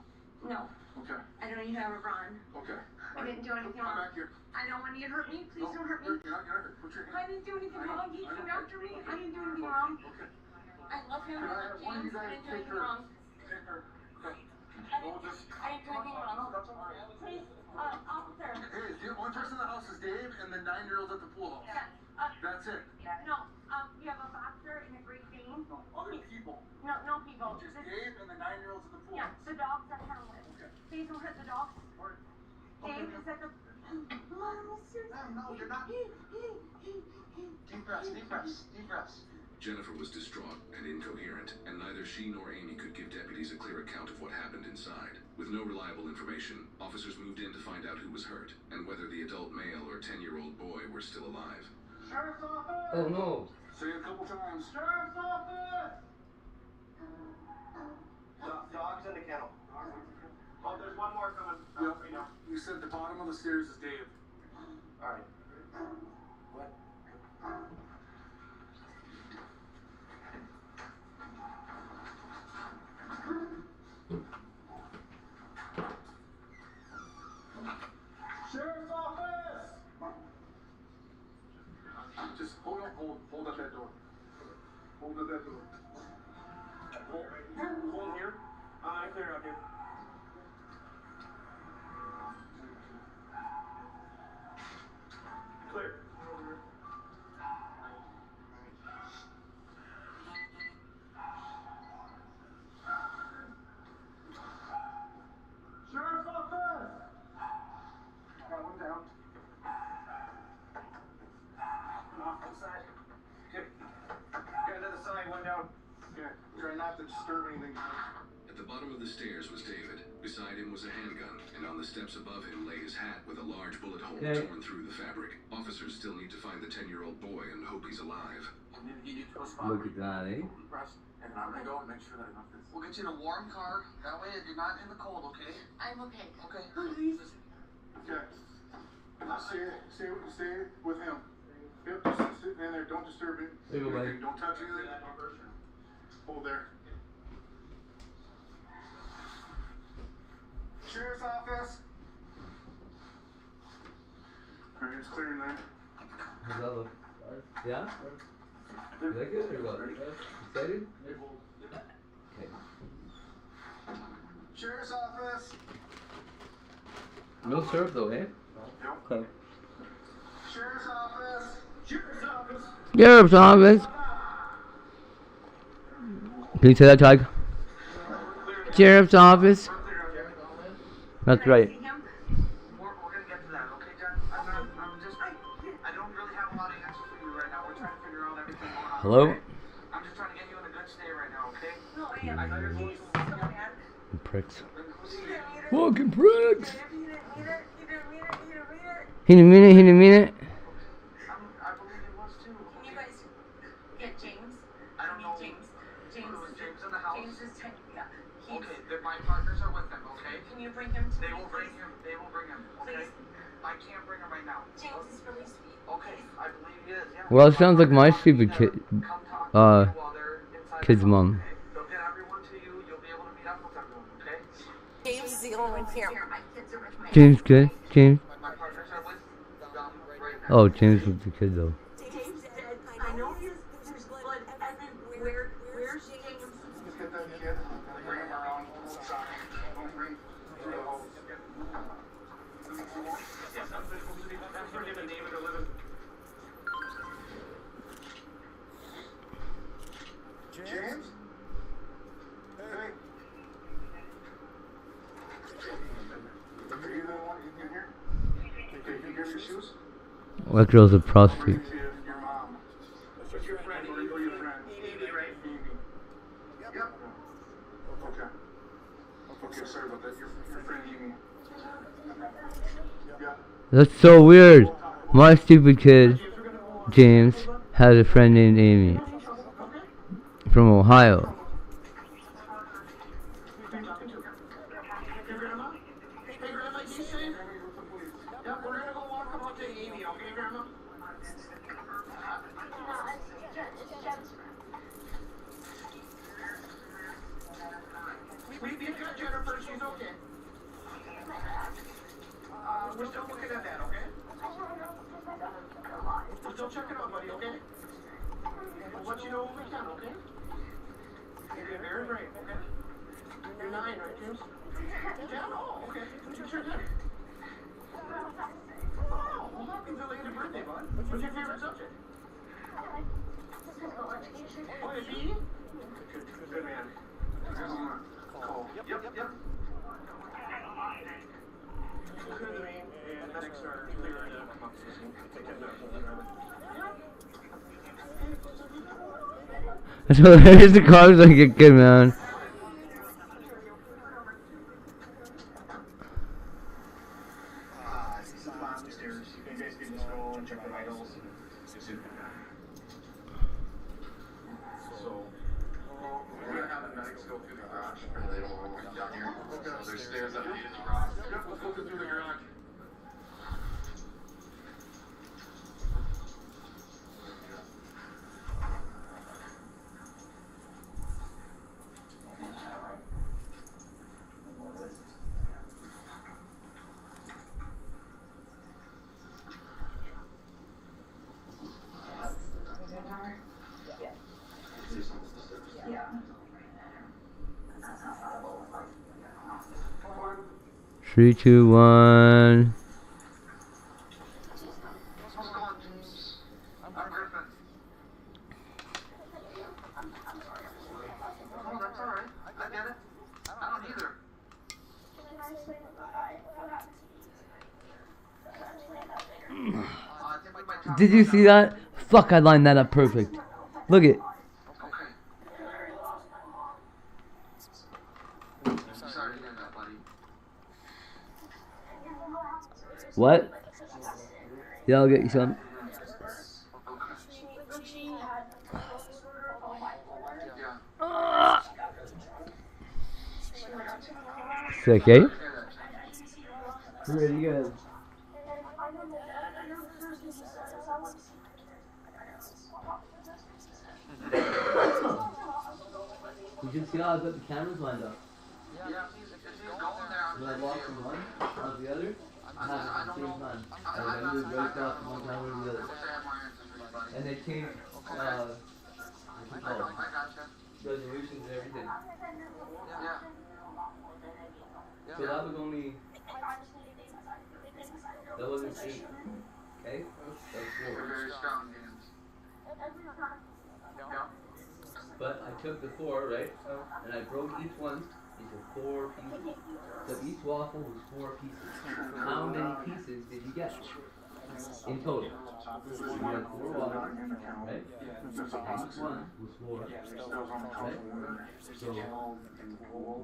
No. Okay. I don't even have it on. Okay. I didn't do anything Come wrong. back here. I don't want you to hurt me. Please don't hurt me. You're not hurt. Put your hand. I didn't do anything wrong. He came after me. I didn't do anything wrong. Okay. I love him. Can I I love have one of you James. I guys didn't do take anything her? wrong. Take her. Okay. I didn't do anything wrong. Please, officer. Hey, the only person in the house is Dave and the 9-year-old at the pool house. Yes. That's it. No. You have a boxer in a Great Dane. No, other people. No people. Just Dave and the 9-year-olds at the pool Yeah, house. the dogs are harmless. Okay. Please don't hurt the dogs. Dave is at the. No, you're not. Deep breaths, deep breaths, deep breaths. Jennifer was distraught and incoherent, and neither she nor Amy could give deputies a clear account of what happened inside. With no reliable information, officers moved in to find out who was hurt, and whether the adult male or 10-year-old boy were still alive. Sheriff's office! Oh no. Say it a couple times. Sheriff's office! Dogs in the kennel. Oh, there's one more coming. Yep. You said the bottom of the stairs is Dave. Alright. What? Sheriff's office! Just hold up that door. Hold up that door. Hold here. I clear out here. Clear. Sheriff's office! Got one down. Off to the side. Okay. Got another side, one down. Okay. Try not to disturb anything. At the bottom of the stairs was David. Beside him was a handgun, and on the steps above him lay his hat with a large bullet hole torn through the fabric. Officers still need to find the 10-year-old boy and hope he's alive. Look at that, eh? And I'm gonna go and make sure that enough is. We'll get you in a warm car. That way you're not in the cold, okay? I'm okay. Okay. Okay. Stay with him. Yep, just sit in there. Don't disturb him. There you go, buddy. Don't touch anything. Hold there. Sheriff's office. Alright, it's clear in there. How's that look? Yeah? You like it or what? Excited? Okay. Sheriff's office. No syrup though, eh? Okay. Sheriff's office. Sheriff's office. Sheriff's office. Can you say that, Tug? Sheriff's office. That's right. We're gonna get to that, okay, Jen? I don't really have a lot of answers for you right now. We're trying to figure out everything going on. Hello? Okay? I'm just trying to get you in a good state right now, okay? No, I am. I know you're going so bad. Pricks. Fucking pricks. He didn't mean it. He didn't mean it. I believe it was too. Can you guys get James? I don't know. James. Was James in the house? James is yeah. Okay, my partners are with him, okay? Can you bring him to They me, will bring please? him. They will bring him, okay? I can't bring him right now. James is released me. Okay, I believe he is, yeah. Well, it sounds like my stupid kid's mom. They'll get everyone to you. You'll be able to meet up with everyone, okay? James is the only one here. My kids are with me. James good? James? My partners are with right now. Oh, James was the kid though. James is dead. I know there's blood everywhere. Where's James? Just get that kid and bring him around the side. Don't bring through the holes. Yes, that's for giving David a living. James? Hey. Are you the one in here? Okay, can you grab your shoes? That girl's a prostitute. What's your friend? Or your friend? Amy, right? Amy. Yep. Okay. Okay, sorry about that. Your friend Amy. Yeah. That's so weird. My stupid kid, James, has a friend named Amy. From Ohio. We've got Jennifer, she's okay. We're still looking at that, okay? We're still checking out, buddy, okay? We'll let you know when we can, okay? You're very brave, okay? You're 9, right, James? Yeah, oh, okay. Sure did. Oh, well, happy belated birthday, bud. What's your favorite subject? Oh, is he? Good man. Cool. Yep. And medics are clear to come up to the scene. Take care of That's hilarious. The car's like a kid, man. This is the bottom stairs. You guys can just go and check the vitals. So, we're gonna have the medics go through the garage. Or they will go down here. So there's stairs that lead into the garage. Yep, let's go through the garage. Three, two, one. Did you see that? Fuck, I lined that up perfect. Look it. What? Yeah, I'll get you some. It's okay. Pretty good. You can see how I've got the cameras lined up. When I walk from one, on the other, I have it at the same time. And I move right off from one camera to the other. And they change, resolutions and everything. So that was only, that wasn't 8, okay? That was 4. But I took the 4, right? And I broke each one into 4 pieces. So each waffle was 4 pieces. How many pieces did you get in total? You had 4 waffles, right? Each one was 4, right? So 4.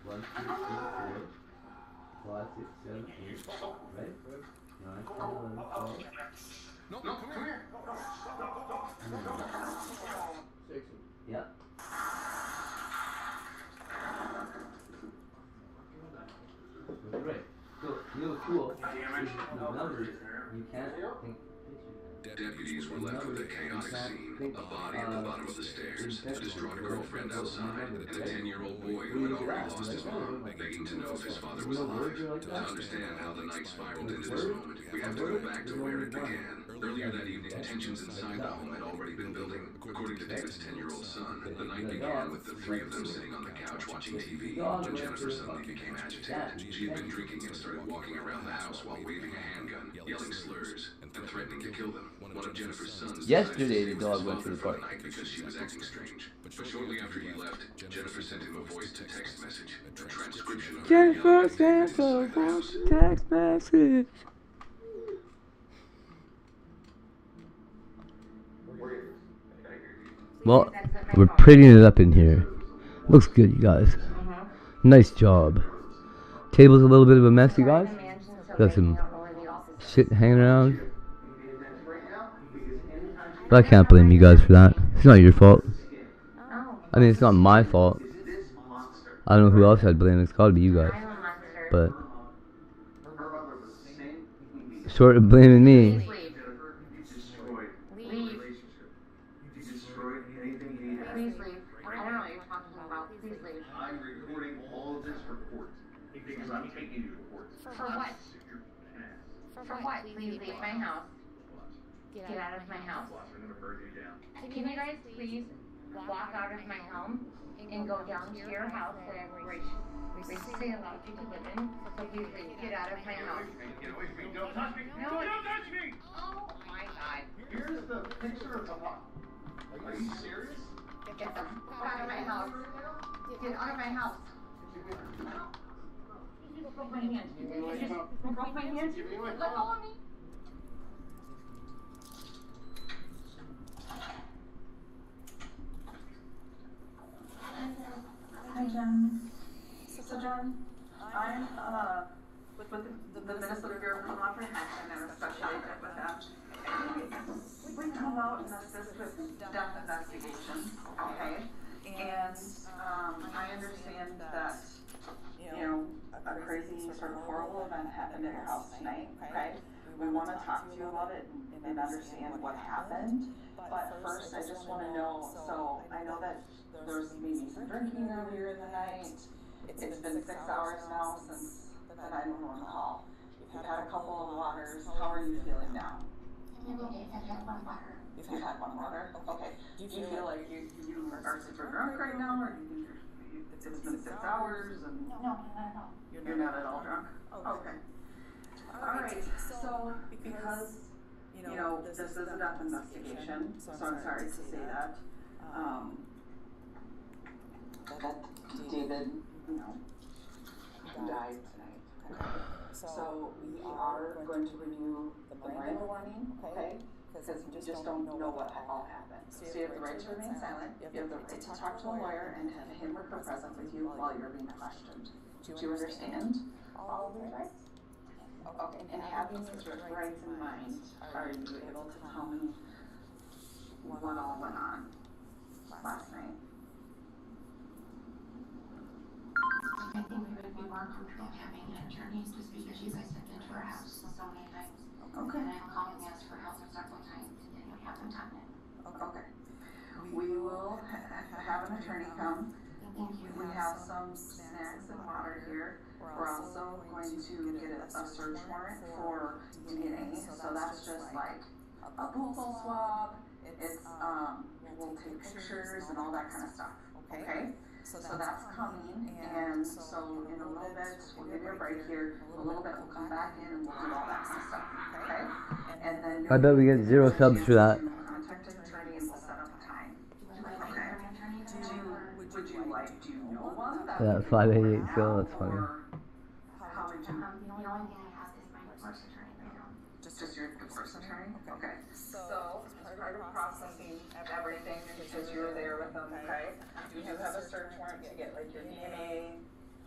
1, 2, 3, 4, 5, 6, 7, 8, right? 9, 10, 11, 12. No, come here. 6. Yeah. Right. So, you know, cool. The numbers, you can't think. Deputies were left with a chaotic scene, a body at the bottom of the stairs, a distraught girlfriend outside, and a 10-year-old boy who had already lost his mom, begging to know if his father was alive. To understand how the night spiraled into this moment, we have to go back to where it began. Earlier that evening, tensions inside the home had already been building. According to David's 10-year-old son, the night began with the 3 of them sitting on the couch watching TV, when Jennifer suddenly became agitated. She had been drinking and started walking around the house while waving a handgun, yelling slurs, and threatening to kill them. One of Jennifer's sons yesterday the dog went to the park because she was acting strange. But shortly after he left, left, Jennifer sent him a voice-to-text message. A transcription of Jennifer sent a text message. Well, we're prettying it up in here. Looks good, you guys. Nice job. Table's a little bit of a mess, you guys. Got some shit hanging around. But I can't blame you guys for that. It's not your fault. I mean, it's not my fault. I don't know who else I'd blame. It's gotta be you guys. But short of blaming me. Please leave. I don't know what you're talking about. Please leave. I'm recording all of this report because I'm taking you to court. For what? For what? Please leave my house. Get out of my house. Can you guys please walk out of my home and go down to your house that I've recently allowed you to live in? So please leave. Get out of my house. Get away from me. Don't touch me. No. Don't touch me. Oh my God. Here's the picture of the law. Are you serious? Get the fuck out of my house. Get out of my house. You broke my hand. You just broke my hand. Let go of me. Hi, Jen. So, Jen, I'm with the Minnesota Bureau of Criminal Apprehension and a special agent with them. We come out and assist with death investigations, okay? And I understand that, you know, a crazy sort of horrible event happened at your house tonight, okay? We want to talk to you about it and understand what happened. But first, I just want to know, so I know that there was maybe some drinking earlier in the night. It's been 6 hours now since the 911 call. You've had a couple of waters. How are you feeling now? I've had one water. You've had one water? Okay. Do you feel like you are super drunk right now, or do you think it's been 6 hours and No, not at all. you're not at all drunk? Okay. All right. So because you know this is a death investigation, so I'm sorry to say that. That David, you know, died tonight. Okay. So we are going to renew the Miranda warning, okay? Because you just don't know what all happened. So you have the right to remain silent. You have the right to talk to a lawyer and have him or her present with you while you're being questioned. Do you understand all of those rights? Okay. And having those rights in mind, are you able to tell me what all went on last night? I think we would be more comfortable having an attorney just because you guys have been to our house so many times. Okay. And I'm calling you for help several times and you haven't done it. Okay. We will have an attorney come. We have some snacks and water here. We're also going to get a search warrant for DNA. So that's just like a buccal swab. It's we'll take pictures and all that kind of stuff. Okay? So that's coming, and so in a little bit, we'll give you a break here. In a little bit, we'll come back in and we'll do all that kind of stuff, okay? And then I bet we get 0 subs for that. Contact an attorney and we'll set up a time. Okay? Would you like, do you know one? That 588 still, that's funny. How would you? The only thing I have is my divorce attorney right now. Just your divorce attorney? Okay. So, as part of processing everything, because you were there with them, okay? You do have a search warrant to get like your DNA,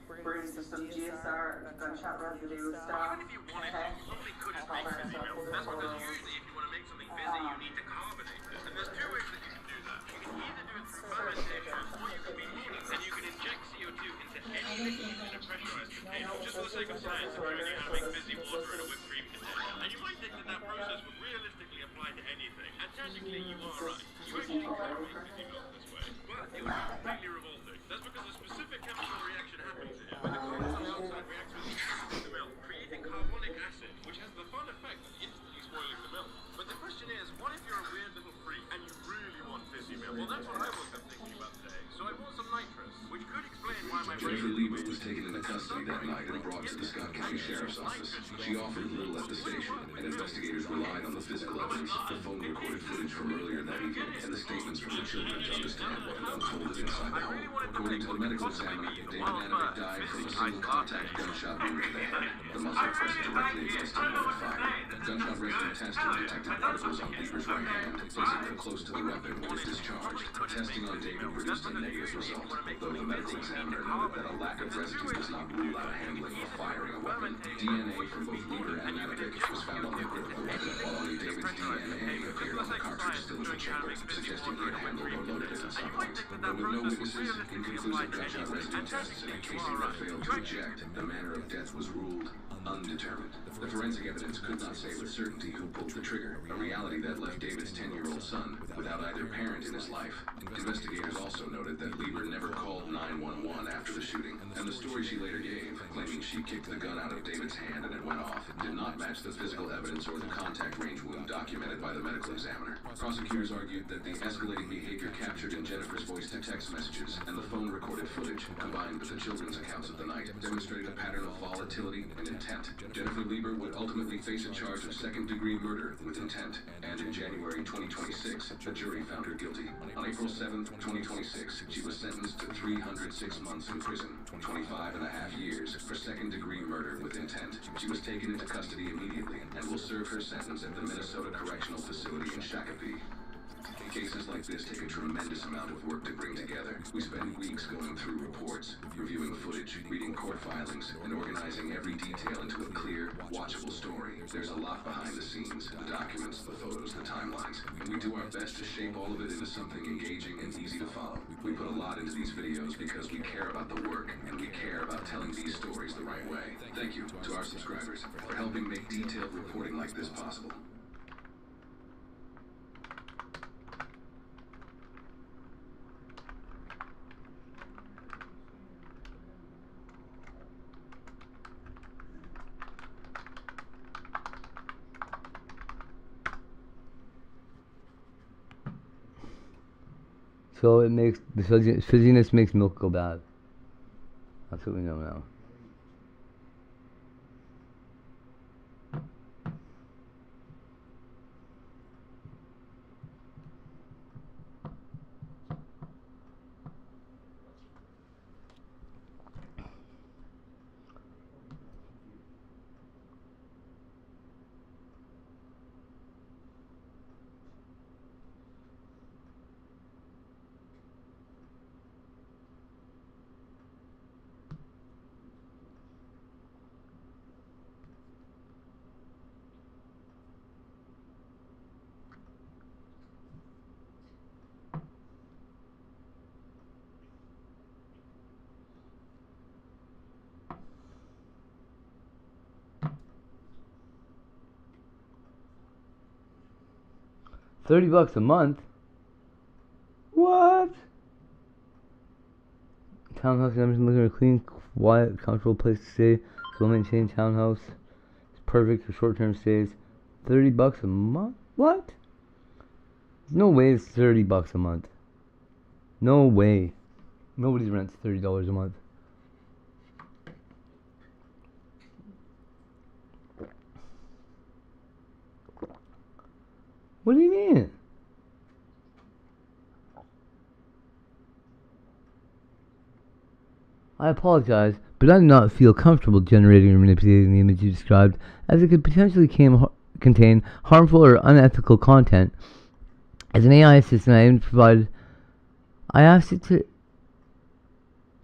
bring some GSR, gunshot residue stuff. Even if you wanted to, somebody could just make fizzy milk. That's because usually if you want to make something fizzy, you need to carbonate it. And there's two ways that you can do that. You can either do it through fermentation, or you can be heating, and you can inject CO2 into any liquid in a pressurized container. Just for the sake of science, if you're only going to make fizzy water in a whipped cream container. And you might think that that process would realistically apply to anything. And technically you are right. You actually can make fizzy milk this way. But it would be completely revolting. That's because a specific chemical reaction happens here. When the carbon dioxide reacts with the milk, creating carbonic acid, which has the fun effect of instantly spoiling the milk. But the question is, what if you're a weird little freak and you really want fizzy milk? Well, that's what I woke up thinking about today. So I bought some nitrous, which could explain why my brain... Jennifer Liebert was taken into custody that night and brought to the Scott County Sheriff's Office. She offered little at the station, and investigators relied on the physical evidence, the phone-recorded footage from earlier that evening, and the statements from the children to understand what had unfolded inside the home. According to the medical examiner, David Anavic died from a single contact gunshot wound to the head. The muzzle pressed directly against him when it fired. Gunshot residue testing detected particles on Lieber's right hand, physically close to the weapon when it discharged. Testing on David produced a negative result, though the medical examiner noted that a lack of residue does not rule out handling or firing a weapon. DNA from both Lieber and Anavic was found on the grip of the weapon, while only David's DNA appeared on the cartridge still in the chamber, suggesting he had handled or loaded it at some point. But with no witnesses, inconclusive gunshot residue tests, and a casing that failed to eject, the manner of death was ruled undetermined. The forensic evidence could not say with certainty who pulled the trigger, a reality that left David's 10-year-old son without either parent in his life. Investigators also noted that Lieber never called 911 after the shooting, and the story she later gave, claiming she kicked the gun out of David's hand and it went off, did not match the physical evidence or the contact range wound documented by the medical examiner. Prosecutors argued that the escalating behavior captured in Jennifer's voice-to-text messages and the phone-recorded footage, combined with the children's accounts of the night, demonstrated a pattern of volatility and intent. Jennifer Lieber would ultimately face a charge of second-degree murder with intent, and in January 2026, the jury found her guilty. On April 7, 2026, she was sentenced to 306 months in prison, 25 and a half years, for second-degree murder with intent. She was taken into custody immediately and will serve her sentence at the Minnesota Correctional Facility in Shakopee. Cases like this take a tremendous amount of work to bring together. We spend weeks going through reports, reviewing footage, reading court filings, and organizing every detail into a clear, watchable story. There's a lot behind the scenes, the documents, the photos, the timelines, and we do our best to shape all of it into something engaging and easy to follow. We put a lot into these videos because we care about the work, and we care about telling these stories the right way. Thank you to our subscribers for helping make detailed reporting like this possible. So it makes the fizziness makes milk go bad. That's what we know now. $30 a month? What? Townhouse looking for a clean, quiet, comfortable place to stay. So maintained townhouse. It's perfect for short-term stays. $30 a month? What? No way it's $30 a month. No way. Nobody rents $30 a month. What do you mean? I apologize, but I do not feel comfortable generating or manipulating the image you described, as it could potentially contain harmful or unethical content. As an AI assistant, I even provided... I asked it to...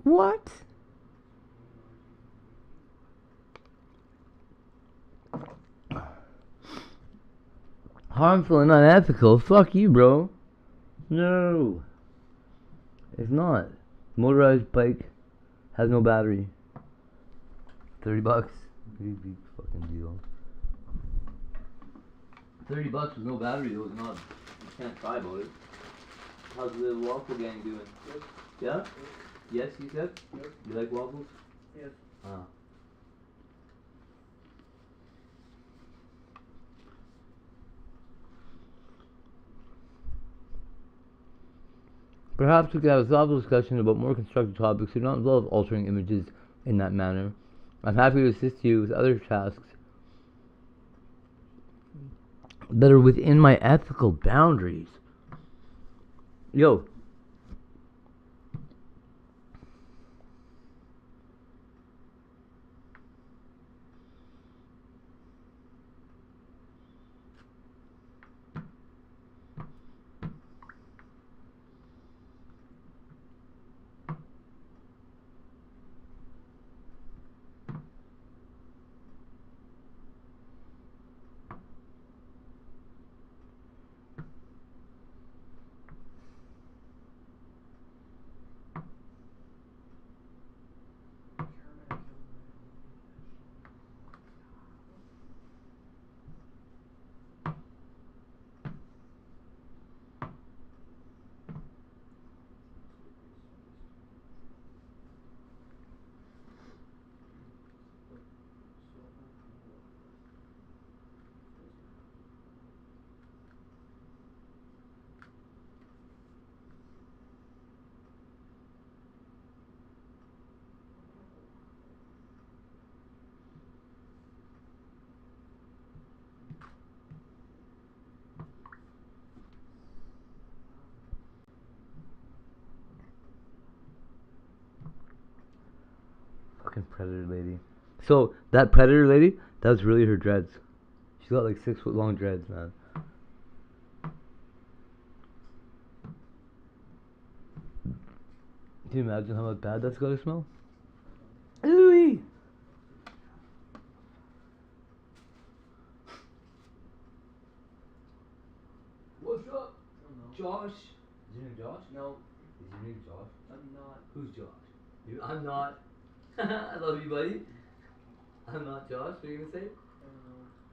What? Harmful and unethical? Fuck you, bro. No. It's not. Motorized bike has no battery. $30. Big fucking deal. $30 with no battery though is not. You can't cry about it. How's the waffle gang doing? Good. Yeah? Yes, you said? Yep. You like waffles? Yes. Ah. Perhaps we could have a thoughtful discussion about more constructive topics that do not involve altering images in that manner. I'm happy to assist you with other tasks that are within my ethical boundaries. Yo. Fucking predator lady. So, that predator lady, that was really her dreads. She's got like 6 foot long dreads, man. Can you imagine how bad that's gonna smell? Ooh-wee! What's up? Josh? Is your name Josh? No. Is your name Josh? I'm not. Who's Josh? I'm not. I love you, buddy. I'm not Josh. What are you gonna say?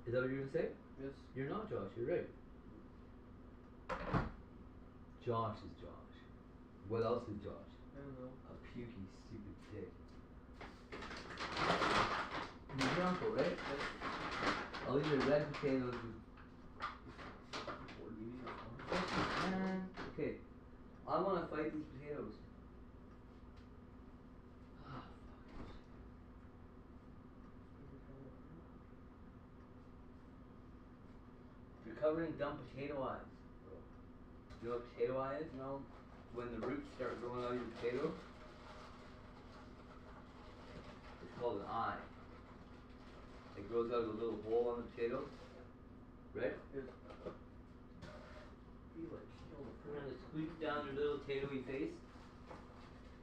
Is that what you're gonna say? Yes. You're not Josh. You're right. Josh is Josh. What else is Josh? I don't know. A pukey, stupid dick. You're your uncle, right? Yes. I'll eat your red potatoes with... Man. Okay. I wanna fight these potatoes. You're covered in dumb potato eyes. You know what potato eye is? No. When the roots start growing out of your potato, it's called an eye. It grows out of a little hole on the potato, right? Feel it. And it squeaks down your little potatoey face,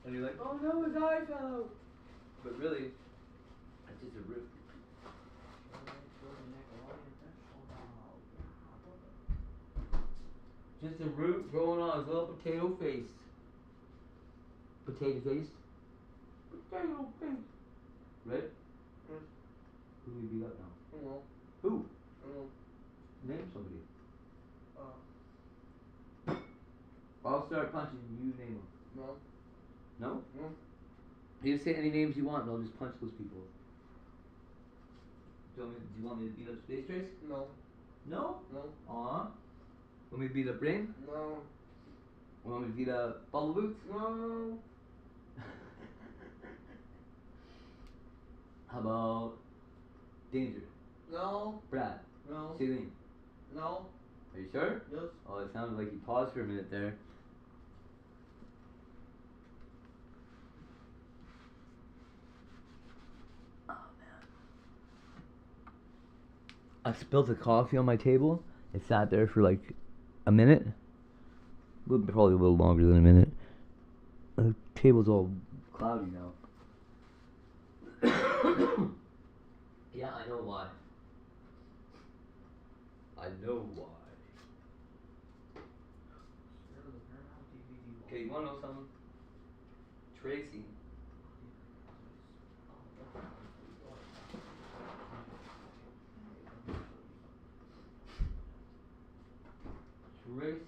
and you're like, oh no, his eye fell out. But really, it's just a root. Just a root growing on his little potato face. Potato face. Potato face. Right? Yes. Who do we beat up now? No. Who? No. Name somebody. I'll start punching you, name them. No. No? No. You say any names you want and I'll just punch those people. Do you want me to beat up Space Trace? No. No? No. Want me to beat up Brain? No. Want me to beat up Bubble Boots? No. How about Danger? No. Brad? No. Celine? No. Are you sure? Yes. Oh, it sounded like you paused for a minute there. Oh man. I spilled the coffee on my table. It sat there for like a minute. Probably a little longer than a minute. The table's all cloudy now. Yeah, I know why. I know why. Okay, you wanna know something? Tracy. Trace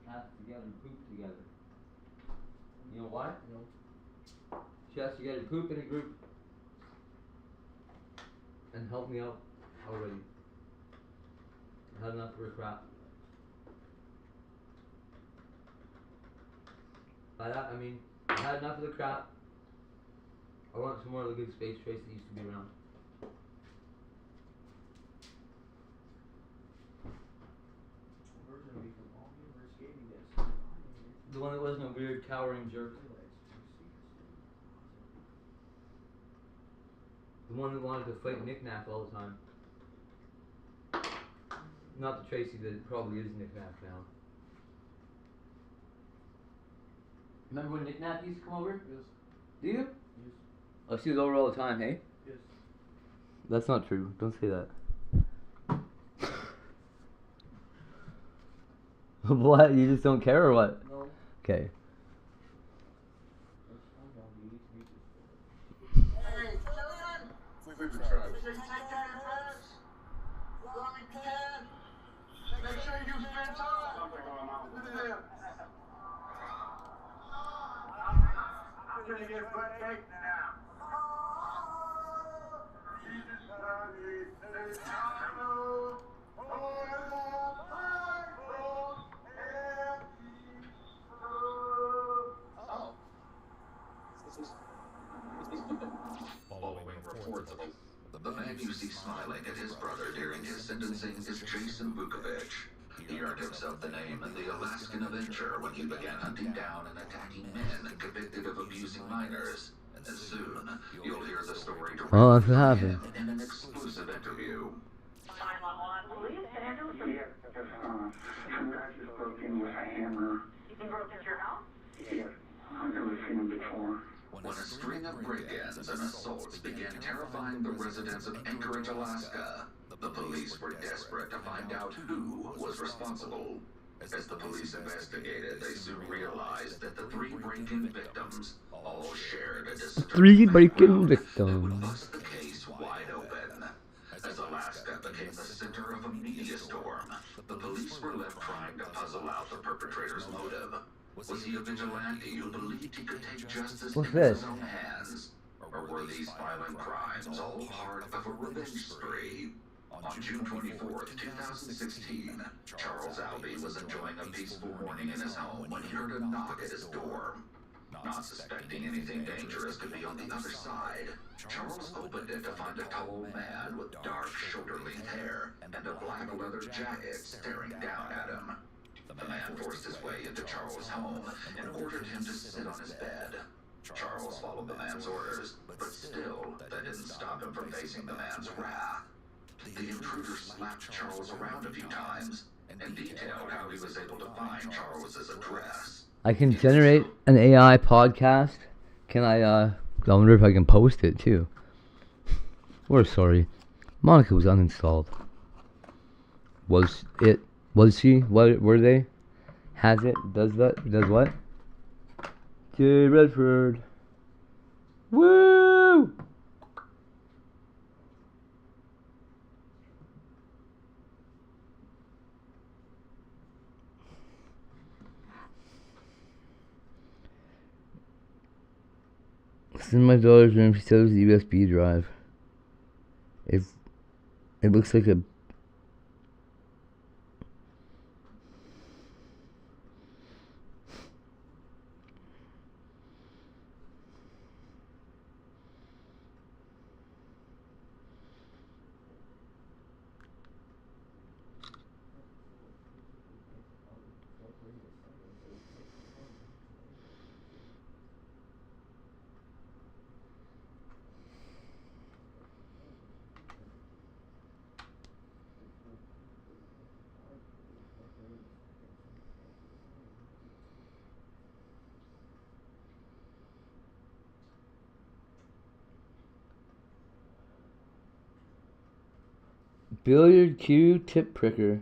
has together and poop together. You know why? No. She has to get her poop in a group and help me out already. I had enough of her crap. By that I mean I had enough of the crap. I want some more of the good Space Trace that used to be around. The one that wasn't a weird cowering jerk. The one that wanted to fight Knick-Knack all the time. Not the Tracy that probably is Knick-Knack now. Remember when Knick-Knack used to come over? Yes. Do you? Yes. Oh, she was over all the time, hey? Yes. That's not true. Don't say that. What? You just don't care or what? No. Okay. Make sure you spend time. I'm gonna get butt naked now. Following reports of the man you see smiling at his brother during his sentencing is Jason Vukovich. He earned himself the name of the Alaskan Avenger when he began hunting down and attacking men convicted of abusing minors. And soon, you'll hear the story Oh, directly that's what from happened. him in an exclusive interview. 911, police, Andrew. Yes, some guy just broke in with a hammer. He broke into your house? Yes, I've never seen him before. When a string of break-ins and assaults began terrifying the residents of Anchorage, Alaska, the police were desperate to find out who was responsible. As the police investigated, they soon realized that the 3 break-in victims all shared a disturbing 3 break-in background that would victims. bust the case wide open. As Alaska became the center of a media storm, the police were left trying to puzzle out the perpetrator's motive. Was he a vigilante who believed he could take justice What's into this? his own hands? Or were these violent crimes all part of a revenge spree? On June 24th, 2016, Charles Albee was enjoying a peaceful morning in his home when he heard a knock at his door. Not suspecting anything dangerous could be on the other side, Charles opened it to find a tall man with dark shoulder-length hair and a black leather jacket staring down at him. The man forced his way into Charles' home and ordered him to sit on his bed. Charles followed the man's orders, but still, that didn't stop him from facing the man's wrath. The intruder slapped Charles around a few times and detailed how he was able to find Charles's address. I can generate an AI podcast. Can I wonder if I can post it too. We're sorry. Monica was uninstalled. Was she? What were they? Has it? Does what? Jay Redford. Woo! This is my daughter's room. She said it was a USB drive. It looks like a... Billiard cue tip pricker.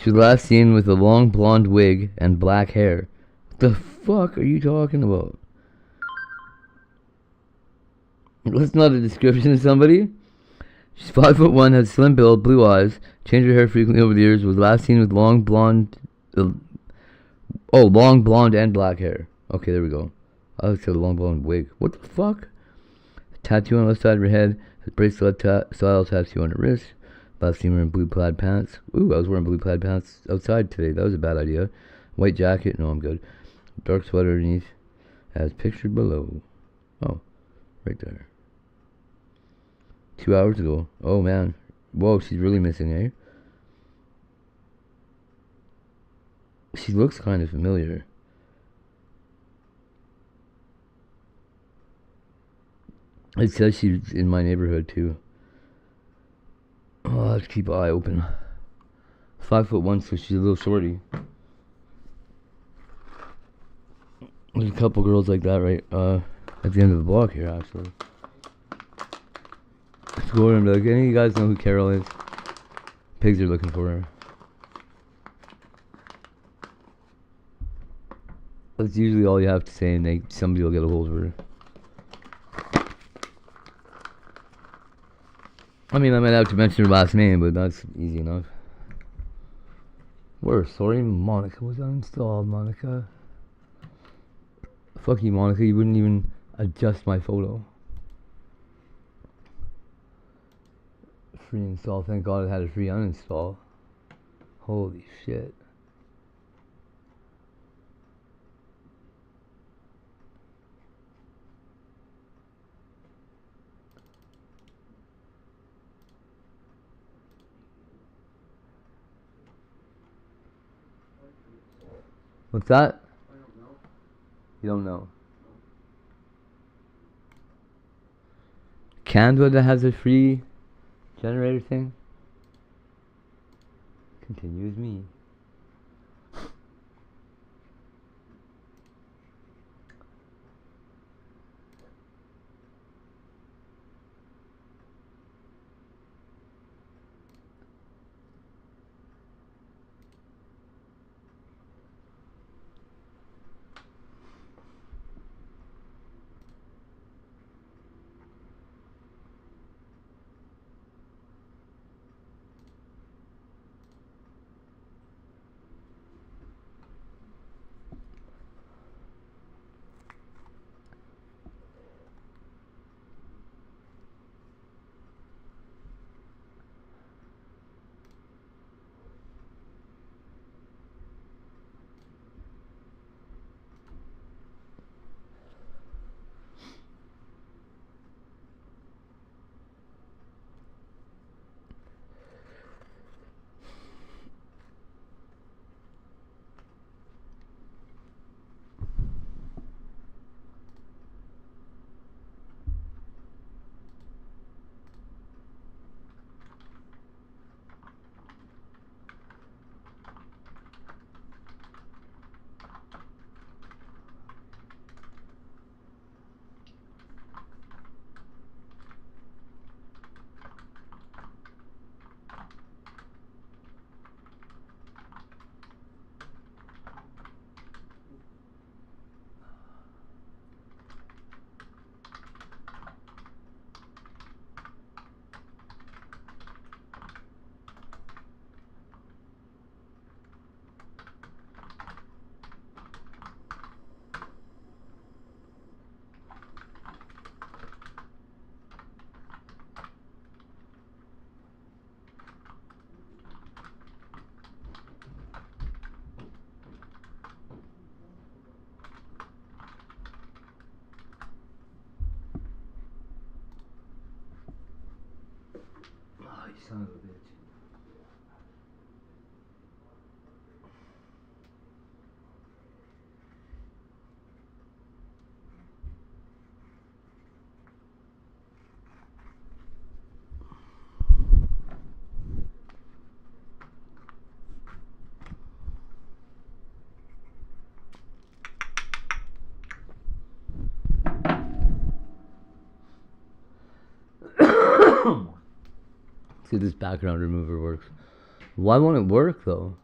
She was last seen with a long blonde wig and black hair. The fuck are you talking about? That's not a description of somebody. She's 5'1", has slim build, blue eyes, changed her hair frequently over the years, was last seen with long blonde and black hair. Okay, there we go. I said long blonde wig. What the fuck? Tattoo on the left side of her head, has bracelet style tattoo on her wrist. Last seen her in blue plaid pants. Ooh, I was wearing blue plaid pants outside today. That was a bad idea. White jacket. No, I'm good. Dark sweater underneath, as pictured below. Oh, right there. 2 hours ago. Oh man. Whoa, she's really missing, eh? She looks kind of familiar. It says she's in my neighborhood too. Oh, let's keep an eye open. 5'1", so she's a little shorty. There's a couple girls like that right at the end of the block here, actually. Let's go over and be like, any of you guys know who Carol is? Pigs are looking for her. That's usually all you have to say, and somebody will get a hold of her. I mean, I might have to mention her last name, but that's easy enough. Sorry, Monica was uninstalled, Monica. Fuck you, Monica, you wouldn't even adjust my photo. Free install, thank God it had a free uninstall. Holy shit. What's that? I don't know. You don't know. Canva that has a free generator thing? Continue with me. Son of a bitch. See if this background remover works. Why won't it work though?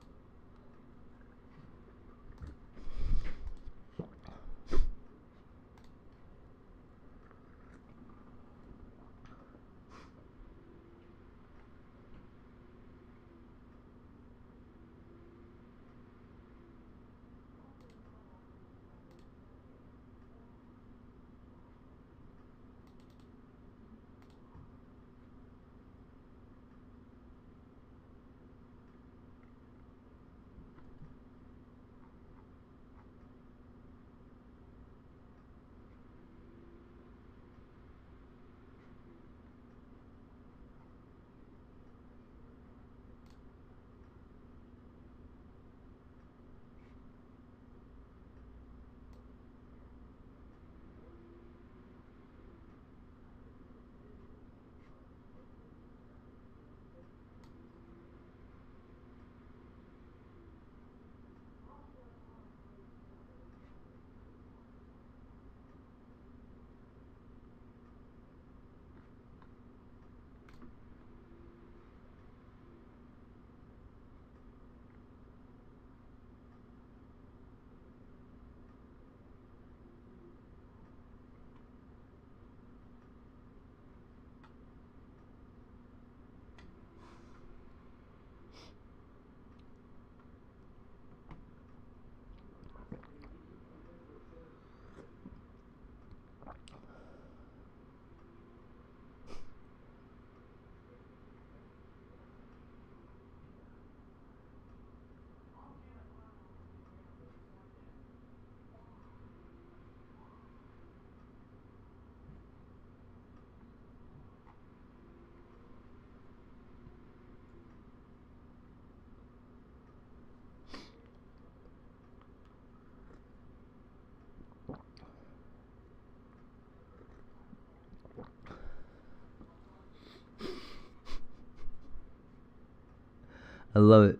I love it.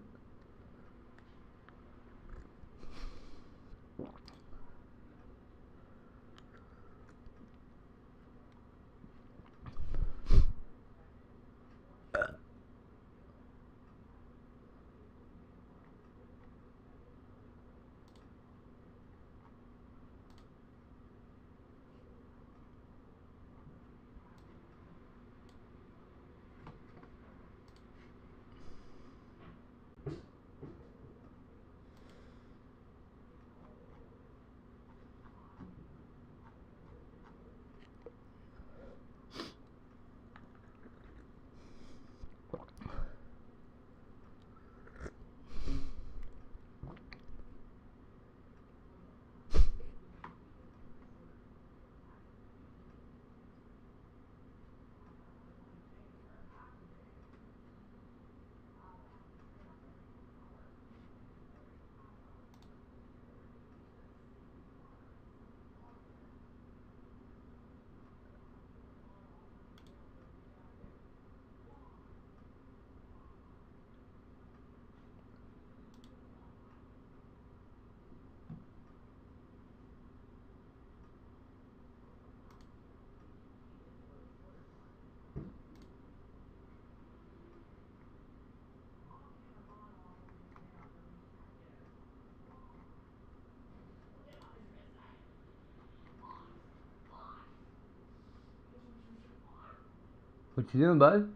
What you doing, bud?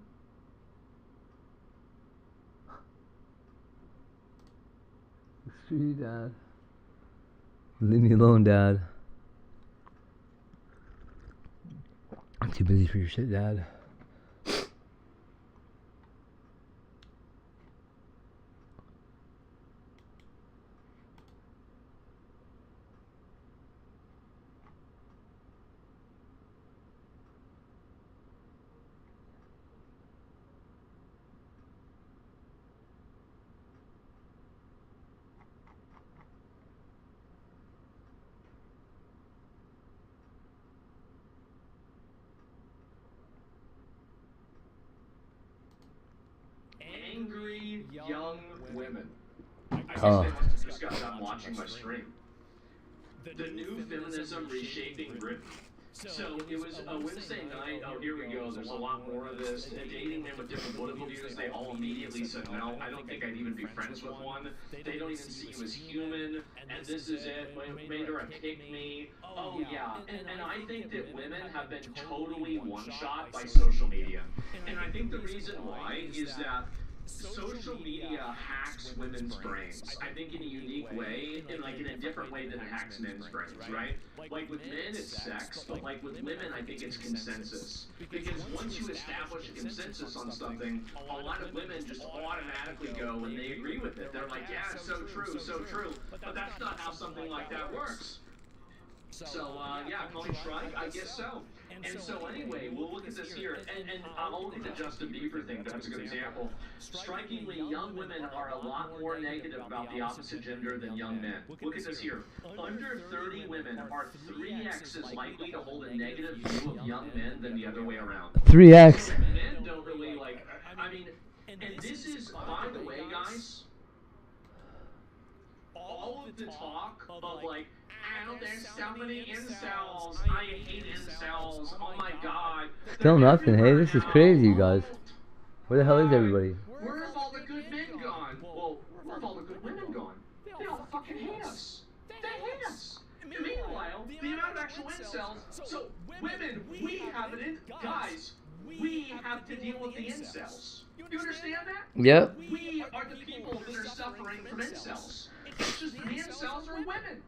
Screw you, Dad. Leave me alone, Dad. I'm too busy for your shit, Dad. Angry young women. I guess Oh. they must have just got done watching my stream. The new feminism reshaping Britain. So it was a Wednesday night. Oh, here we go. There's a lot more of this. Dating men with different political views. They all immediately said no. I don't think I'd even be friends with one. They don't even see you as human. And this is it. Made her a pick me. Oh yeah. And I think that women have been totally one shot by social media. And I think the reason why is that social media hacks women's brains. I think in a unique way, and like in a different way than it hacks men's brains, right? Like with men, it's sex, but like with women, I think it's consensus. Because once you establish a consensus on something, a lot of women just automatically go and they agree with it. They're like, yeah, it's so true, so true. But that's not how something like that works. So, yeah, Colin Shrike, I guess so. And so anyway, we'll look at this here, and I'll look at the Justin Bieber thing, that's a good example. Strikingly, young women are a lot more negative about the opposite gender than young men. Look at this here. Under 30 women are 3x as likely to hold a negative view of young men than the other way around. 3x. So men don't really like, I mean, and this is, by the way, guys, all of the talk of like, oh, there's so many incels. I hate incels. Oh my god. Still nothing. Hey, this is crazy, you guys. Where the hell is everybody? Where have all the good men gone? Well, where have all the good women gone? They all fucking hate us. They hate us. Meanwhile, the amount of actual incels. So, women, we have it in. Guys, we have to deal with the incels. You understand that? Yep. We are the people that are suffering from incels. It's just the incels are women.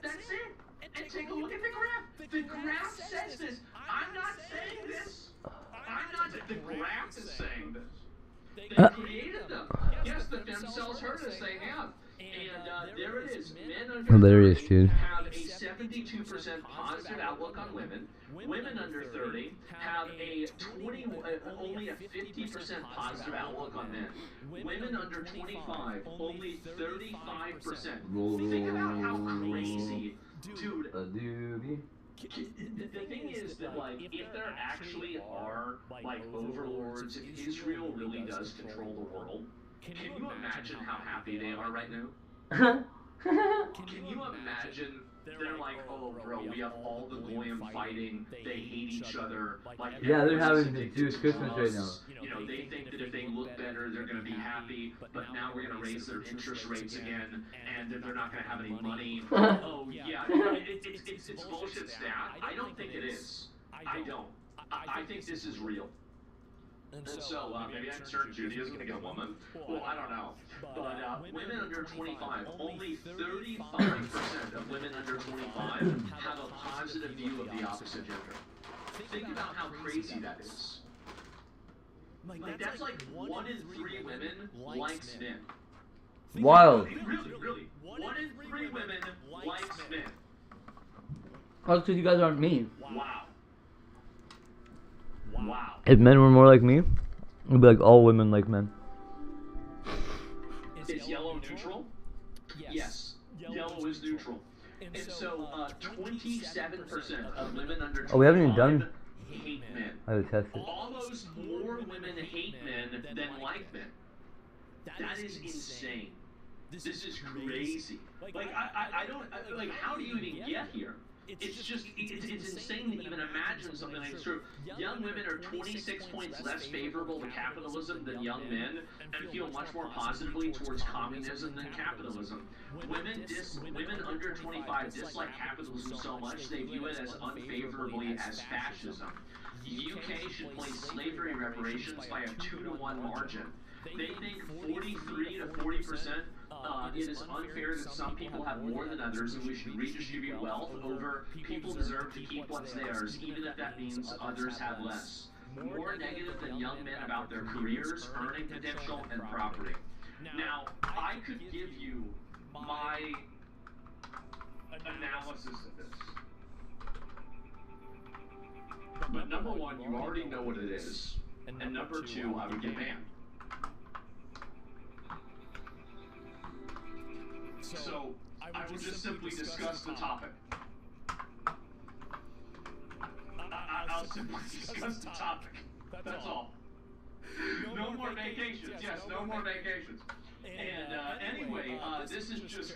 That's it. And take a look at the graph. The graph says this. I'm not saying this. I'm not. The graph is saying this. They created them. Yes, the femcells heard us. They have. And there it is. Men under Hilarious, 30 dude. have a 72% positive outlook on women. Women under 30 have a only a 50% positive outlook on men. Women under 25, only 35%. Think about how crazy, dude. The thing is that, like, if there actually are, like, overlords, if Israel really does control the world, Can you imagine how happy they are right now? Can you imagine? They're like, oh, bro, we have all the goyim fighting. They hate each other. Like, Yeah, they're having everyone's the addicted Jewish to Christmas right us. You know, they think that if they look better, they're going to be happy. But now we're going to raise their interest rates again, and they're not going to have any money. Oh, yeah, it's bullshit stat. I don't think it is. I don't. I think this is real. And so, maybe I'm certain Judy is going to get a woman. Well, I don't know. But women under 25, only 35% of women under 25 have a positive view of the opposite gender. Think about how crazy that is. Like, that's like 1 in 3 women likes men. Wild. Really. 1 in 3 women likes men. That's because you guys aren't me. Wow. If men were more like me, it'd be like all women like men. Is yellow neutral? Yes. Yellow is neutral. And so, 27% of women under 25 Oh, we haven't even done. hate men. I would test it. Almost more women hate men than like men. That is insane. This is crazy. Like, I don't, like, how do you even get here? It's just, it's insane to even imagine something like this. Young women are 26 points less favorable to capitalism than young men and feel much more positively towards communism than capitalism. Women under 25 dislike capitalism so much they view it as unfavorably as fascism. The UK should place slavery reparations by a 2-to-1 margin. They think 43 to 40%. It is unfair that some people have more than others, and we should redistribute wealth over people deserve to keep what's theirs, even if that means others have less. More negative than young men about their careers, earning potential, and property. Now, I could give you my analysis of this. But number one, you already know what it is. And number two, I would get banned. So, I will just simply discuss the topic. I'll simply discuss the topic. That's all. No more vacations. Yes, no more vacations. And anyway, this is just...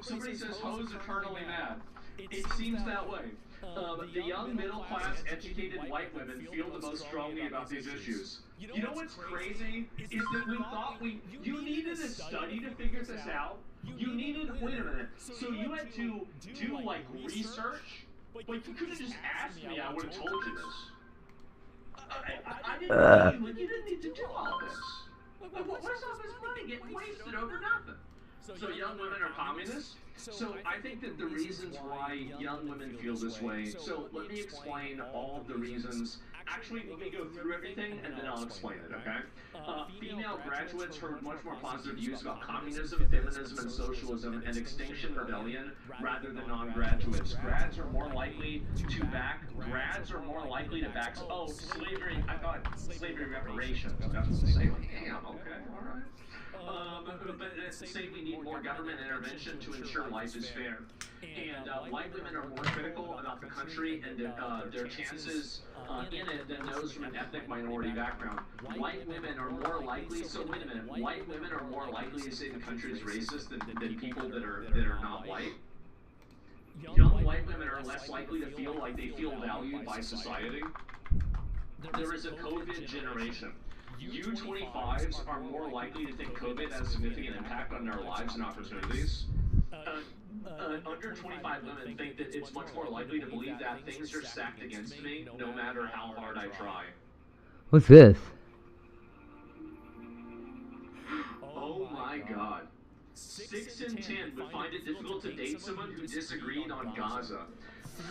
Somebody says, hoes eternally mad. It seems that way. The young, middle-class, educated white women feel the most strongly about these issues. You know what's crazy? Is that we thought you needed a study to figure this out. You needed, wait a minute, so you had to do, like, research? Like, you could have just asked me, I would have told you this. I didn't need, you didn't need to do all this. What's all this money getting wasted over nothing? So young women are communists? So I think that the reasons why young women feel this way, so let me explain all of the reasons. Actually, let me go through everything and then I'll explain it, okay? Female graduates heard much more positive views about communism, feminism, and socialism, and Extinction Rebellion rather than non-graduates. Grads are more likely to back, oh, slavery, I thought slavery reparations, that's what they say. Damn, okay, alright. But it's to say we need more government intervention to ensure life is fair. And white women are more critical about the country and their chances in it than those from an ethnic minority background. White women are more likely, so wait a minute, white women are more likely to say the country is racist than people that are not white. Young white women are less likely to feel like they feel valued by society. There is a COVID generation. U-25s are more likely to think COVID has a significant impact on their lives and opportunities. Under 25 women think that it's much more likely to believe that things are stacked against me, no matter how hard I try. What's this? Oh my god. 6 in 10 would find it difficult to date someone who disagreed on Gaza.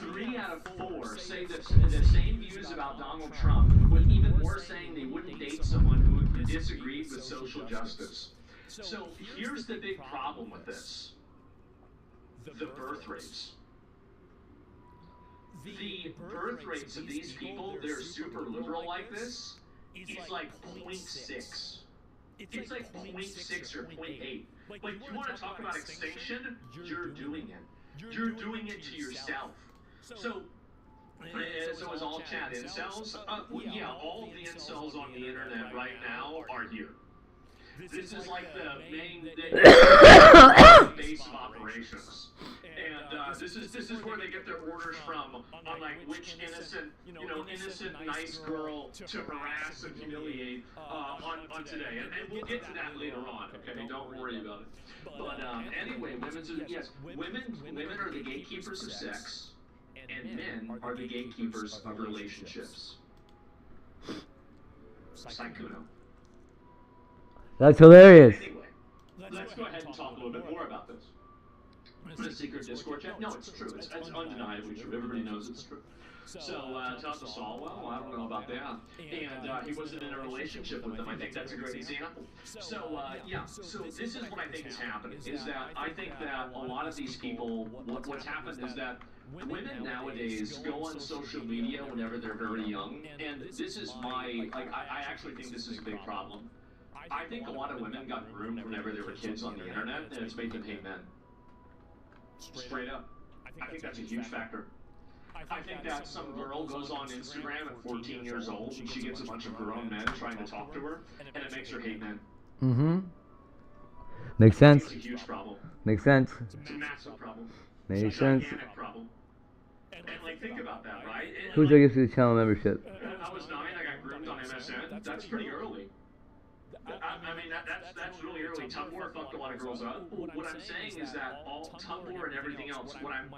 3 out of 4 say the same views about Donald Trump, with even more saying they wouldn't date someone who disagreed with social justice. So here's the big problem with this. The birth rates. The birth rates of these people, they're super liberal like this, it's like 0.6. It's like 0.6 or 0.8. Like, you want to talk about extinction? You're doing it. You're doing it to yourself. So is all chat incels? Yeah, all of the incels on the internet right now are here. This is like the main base of operations. And this is where they get their orders from on like which innocent nice girl to harass and humiliate on today. And we'll get to that later on. Okay, don't worry about it. But anyway, women are the gatekeepers of sex, and men are the gatekeepers of relationships. Saikuno. That's hilarious. Anyway, let's go ahead and talk a little bit more about this. The secret Discord chat? No, it's true. It's undeniably true. Everybody knows it's true. So, Tucker Saul, well, I don't know about that. And he wasn't in a relationship with them. I think that's a great example. So, yeah. So this is what I think is happening, is that I think that a lot of these people, what's happened is that women nowadays go on social media whenever they're very young. And this is I actually think this is a big problem. I think a lot of women got groomed whenever they were kids on the internet, and it's made them hate men. Straight up. I think that's a huge factor. I think that some girl goes on Instagram at 14 years old, and she gets a bunch of grown men trying to talk to her, and it makes her hate men. Mm-hmm. Makes sense. It's a huge problem. Makes sense. It's a massive problem. Makes sense. It's a gigantic problem. And like, think about that, right? Who's I give to the channel membership? I was 9, I got groomed on MSN. That's pretty early. I mean, that's really early. Tumblr fucked a lot of girls up. What I'm saying is that all Tumblr and everything else,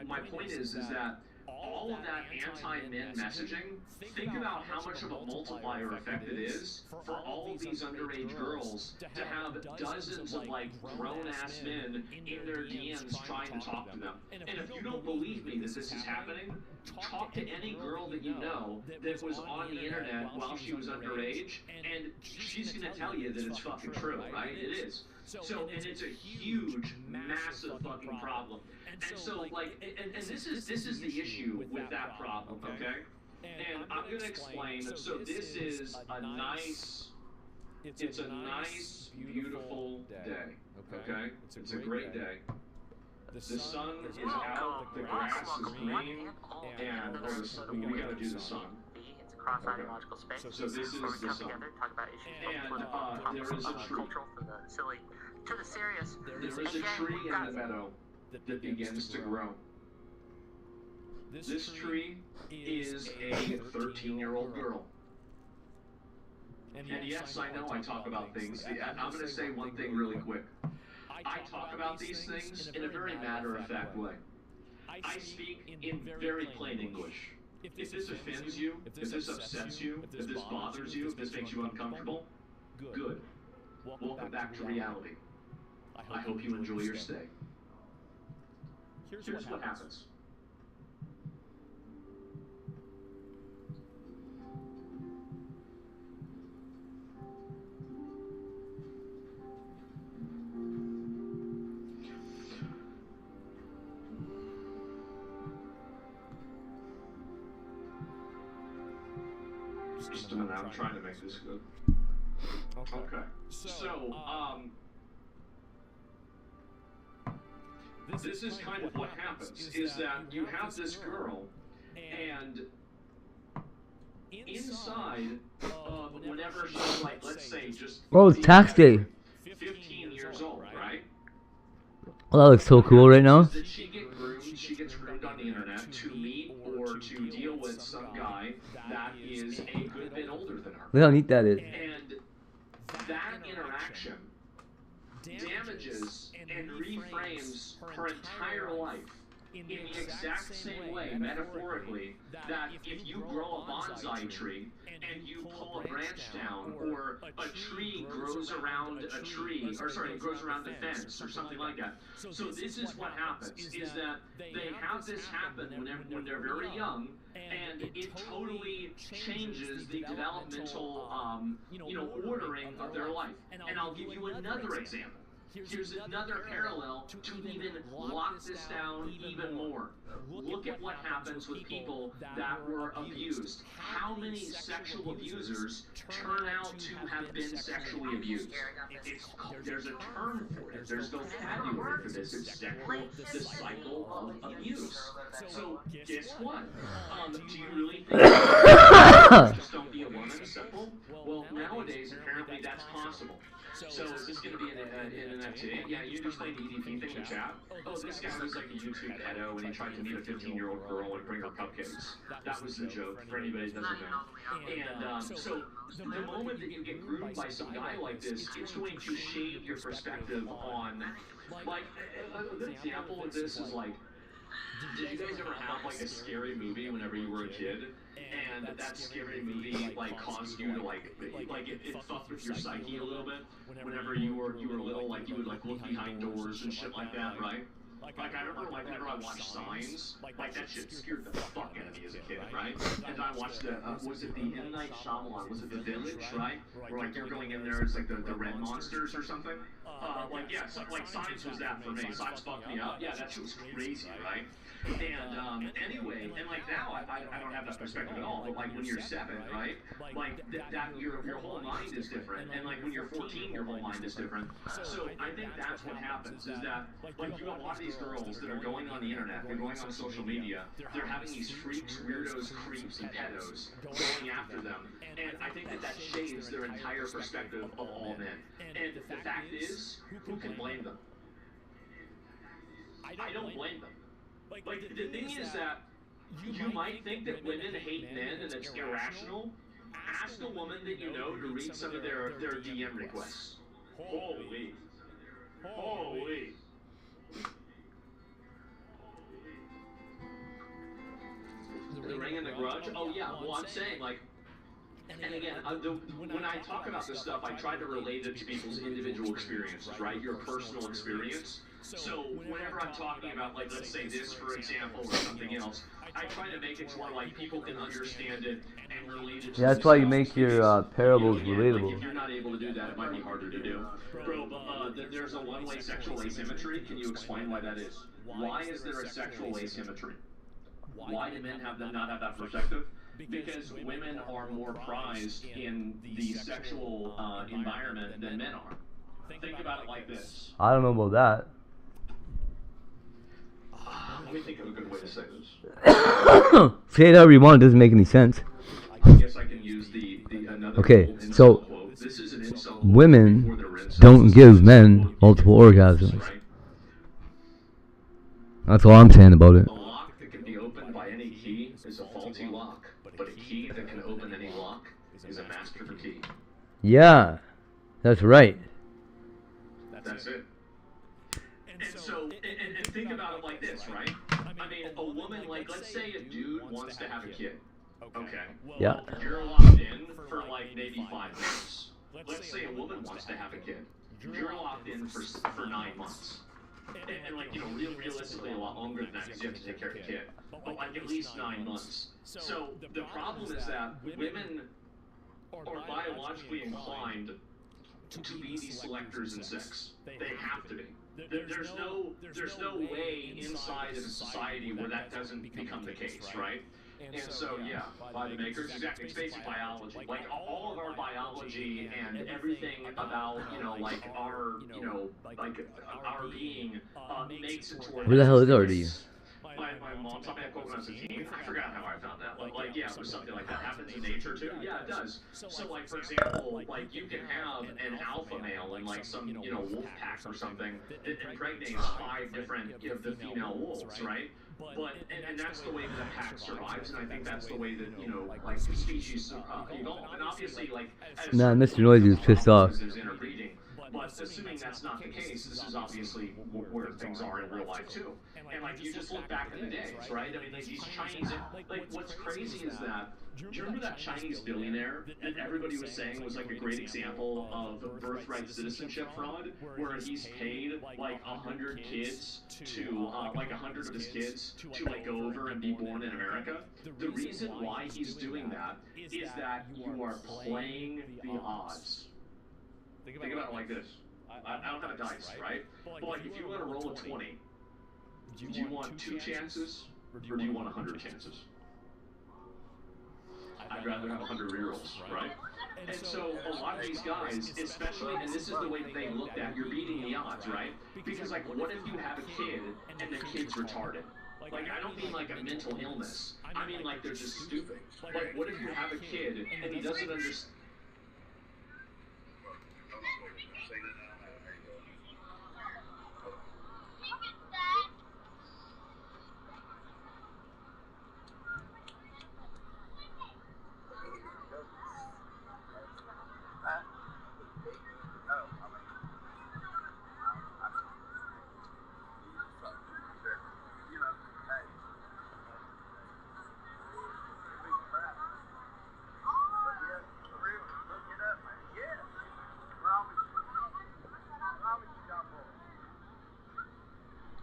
my point is that all of that anti-men messaging, think about how much of a multiplier effect it is for all of these underage girls to have dozens of like grown-ass men in their DMs trying to talk to them. And if you don't believe me that this is happening, talk to any girl that you know that was on the internet while she was underage, and she's gonna tell you that it's fucking true, right? It is. So, and it's a huge, massive fucking problem. And so, like, and this is the issue with that problem, okay? And I'm gonna explain. So this is a nice, it's a nice, beautiful day, okay? It's a great day. The sun is out, the grass is green, and we gotta do the sun. Cross ideological space. So this is where we the come sun. together, talk about issues And there is a tree. cultural from the silly to the serious. There is a tree in the meadow that begins to grow. This tree is a 13-year-old girl. And yes, I know I talk about things. I'm going to say one thing really quick. I talk about these things in a very matter-of-fact way. I speak in very plain English. If this offends you, if this upsets you, if this bothers you, if this makes you uncomfortable, good. Welcome back to reality. I hope you enjoy your stay. Here's what happens. Just a minute, I'm trying to make this good. Okay. So, this is kind of what happens, is that you have this girl, and inside of whenever she's like, let's say, just... Oh, it's tax day. 15 years old, right? Oh, that looks so cool right now. She gets groomed on the internet to meet or to deal with some guy that is a good bit older than her. Look how neat that is. And that interaction damages and reframes her entire life in the exact same way, metaphorically, that if you grow a bonsai tree and you pull a branch down, or a tree grows around a tree, or sorry, it grows around a fence, or something like that. So this is what happens, is that they have this happen when they're very young, and it totally changes the developmental, ordering of their life. And I'll give you another example. Here's another parallel to even lock this down even more. Look at what happens with people that were abused. How many sexual abusers turn out to have been sexually abused? There's a term for it. There's no vocabulary for this. It's the cycle of abuse. So guess what? Do you really think just don't be a woman? Simple? Well, nowadays apparently that's possible. So is this going to be an NFT? Yeah, you just played the EDP thing in chat. Oh, this guy was like a YouTube pedo and he tried to meet a 15-year-old girl and bring her cupcakes. That was the joke, for anybody that doesn't know. And so the moment that you get groomed by some guy like this, it's going to shade your perspective on, like, a good example of this is like, did you guys ever have like a scary movie whenever you were a kid, and that scary movie like caused you to like it fucked with your psyche a little bit? Whenever you were little, like you would like look behind doors and shit like that, right? Like I remember like whenever I watched Signs, like that shit scared the fuck out of me as a kid, right? And I watched the was it the M. Night Shyamalan? Was it The Village, right? Where like you're going in there, it's like the red monsters or something. Like yeah, so, like Signs was that for me. Signs fucked me up. Yeah, that shit was crazy, right? And anyway, and like now I don't have that perspective at all. But like when you're 7, right? Like that your whole mind is different. And like when you're 14, your whole mind is different. So I think that's what happens is that like you got a lot of these girls that are going on the internet, they're going on social media, they're having these freaks, weirdos, creeps, and pedos going after them. And I think that shades their entire perspective of all men. And the fact is, who can blame them? I don't blame them. Like the thing is that you might think that women hate men and it's irrational. Ask a woman that you know to read some of their DM requests. Holy. The Ring and the Grudge? Oh yeah, well I'm saying like, and again, when I talk about this stuff, I try to relate it to people's individual experiences, right? Your personal experience. So whenever I'm talking about, like, let's say this, for example, or something else, I try to make it to where, like, people can understand it and relate it to Yeah, that's why you make your parables relatable. Like, if you're not able to do that, it might be harder to do. Bro, there's a one-way sexual asymmetry. Can you explain why that is? Why is there a sexual asymmetry? Why do men not have that perspective? Because women are more prized in the sexual environment than men are. Think about it like this. I don't know about that. Let me think of a good way to say this. Say it however you want, it doesn't make any sense. I guess I can use another Okay, so quote. This is an insult women don't give men multiple orgasms. That's all I'm saying about it. A lock that can be opened by any key is a faulty lock, but a key that can open any lock is a master key. Yeah, that's right. That's it. And so, and think about it like this, right? I mean, a woman, like, let's say a dude wants to have a kid. Okay. Yeah. You're locked in for like maybe 5 minutes. Let's say a woman wants to have a kid. You're locked in for 9 months. And like, you know, realistically a lot longer than that because you have to take care of the kid. But like at least 9 months. So the problem is that women are biologically inclined to be these selectors in sex. They have to be. There's no way inside of a society where that doesn't become the case, right? And so, yeah, by the makers, exactly, it's basic biology. Like, all of our biology and everything about, you know, like, our, you know, like, our being makes it to where... Who the hell is RD? My mom taught me that quote when I was a teen. I forgot how I found that. Like, yeah, it was something like that. Happens in nature, too? Yeah, it does. So, like, for example, like, you can have an alpha male in, like, some, you know, wolf pack or something that impregnates 5 different, you know, the female wolves, right? But, and that's the way that the pack survives, and I think that's the way that, you know, like, the species evolve. And obviously, like... Nah, Mr. Noisy was pissed off. Interbreeding. But assuming that's not the case, this is obviously where things are in real life, too. And, like, you just look back in the days, right? I mean, like, these Chinese... Like, what's crazy is that... Do you remember that Chinese billionaire that everybody was saying was, like, a great example of birthright citizenship fraud? Where he's paid, like, 100 kids to... like, 100 of his kids to, like, go over and be born in America? The reason why he's doing that is that you are playing the odds. Think about it like this. I don't have a dice, right? But like, if you want to roll a 20, do you want 2 chances, or do you want 100 chances? I'd rather have 100 rerolls, right? And so a lot of these guys, especially, and this is the way that they looked at, you're beating the odds, right? Because like, what if you have a kid and the kid's retarded? Like, I don't mean like a mental illness. I mean like they're just stupid. Like, what if you have a kid and he doesn't understand?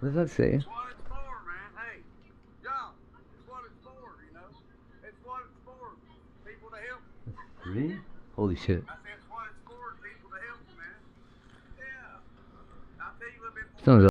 What does that say? It's what it's for, man. Hey, y'all, it's what it's for, you know? It's what it's for. People to help. 3? Holy shit. I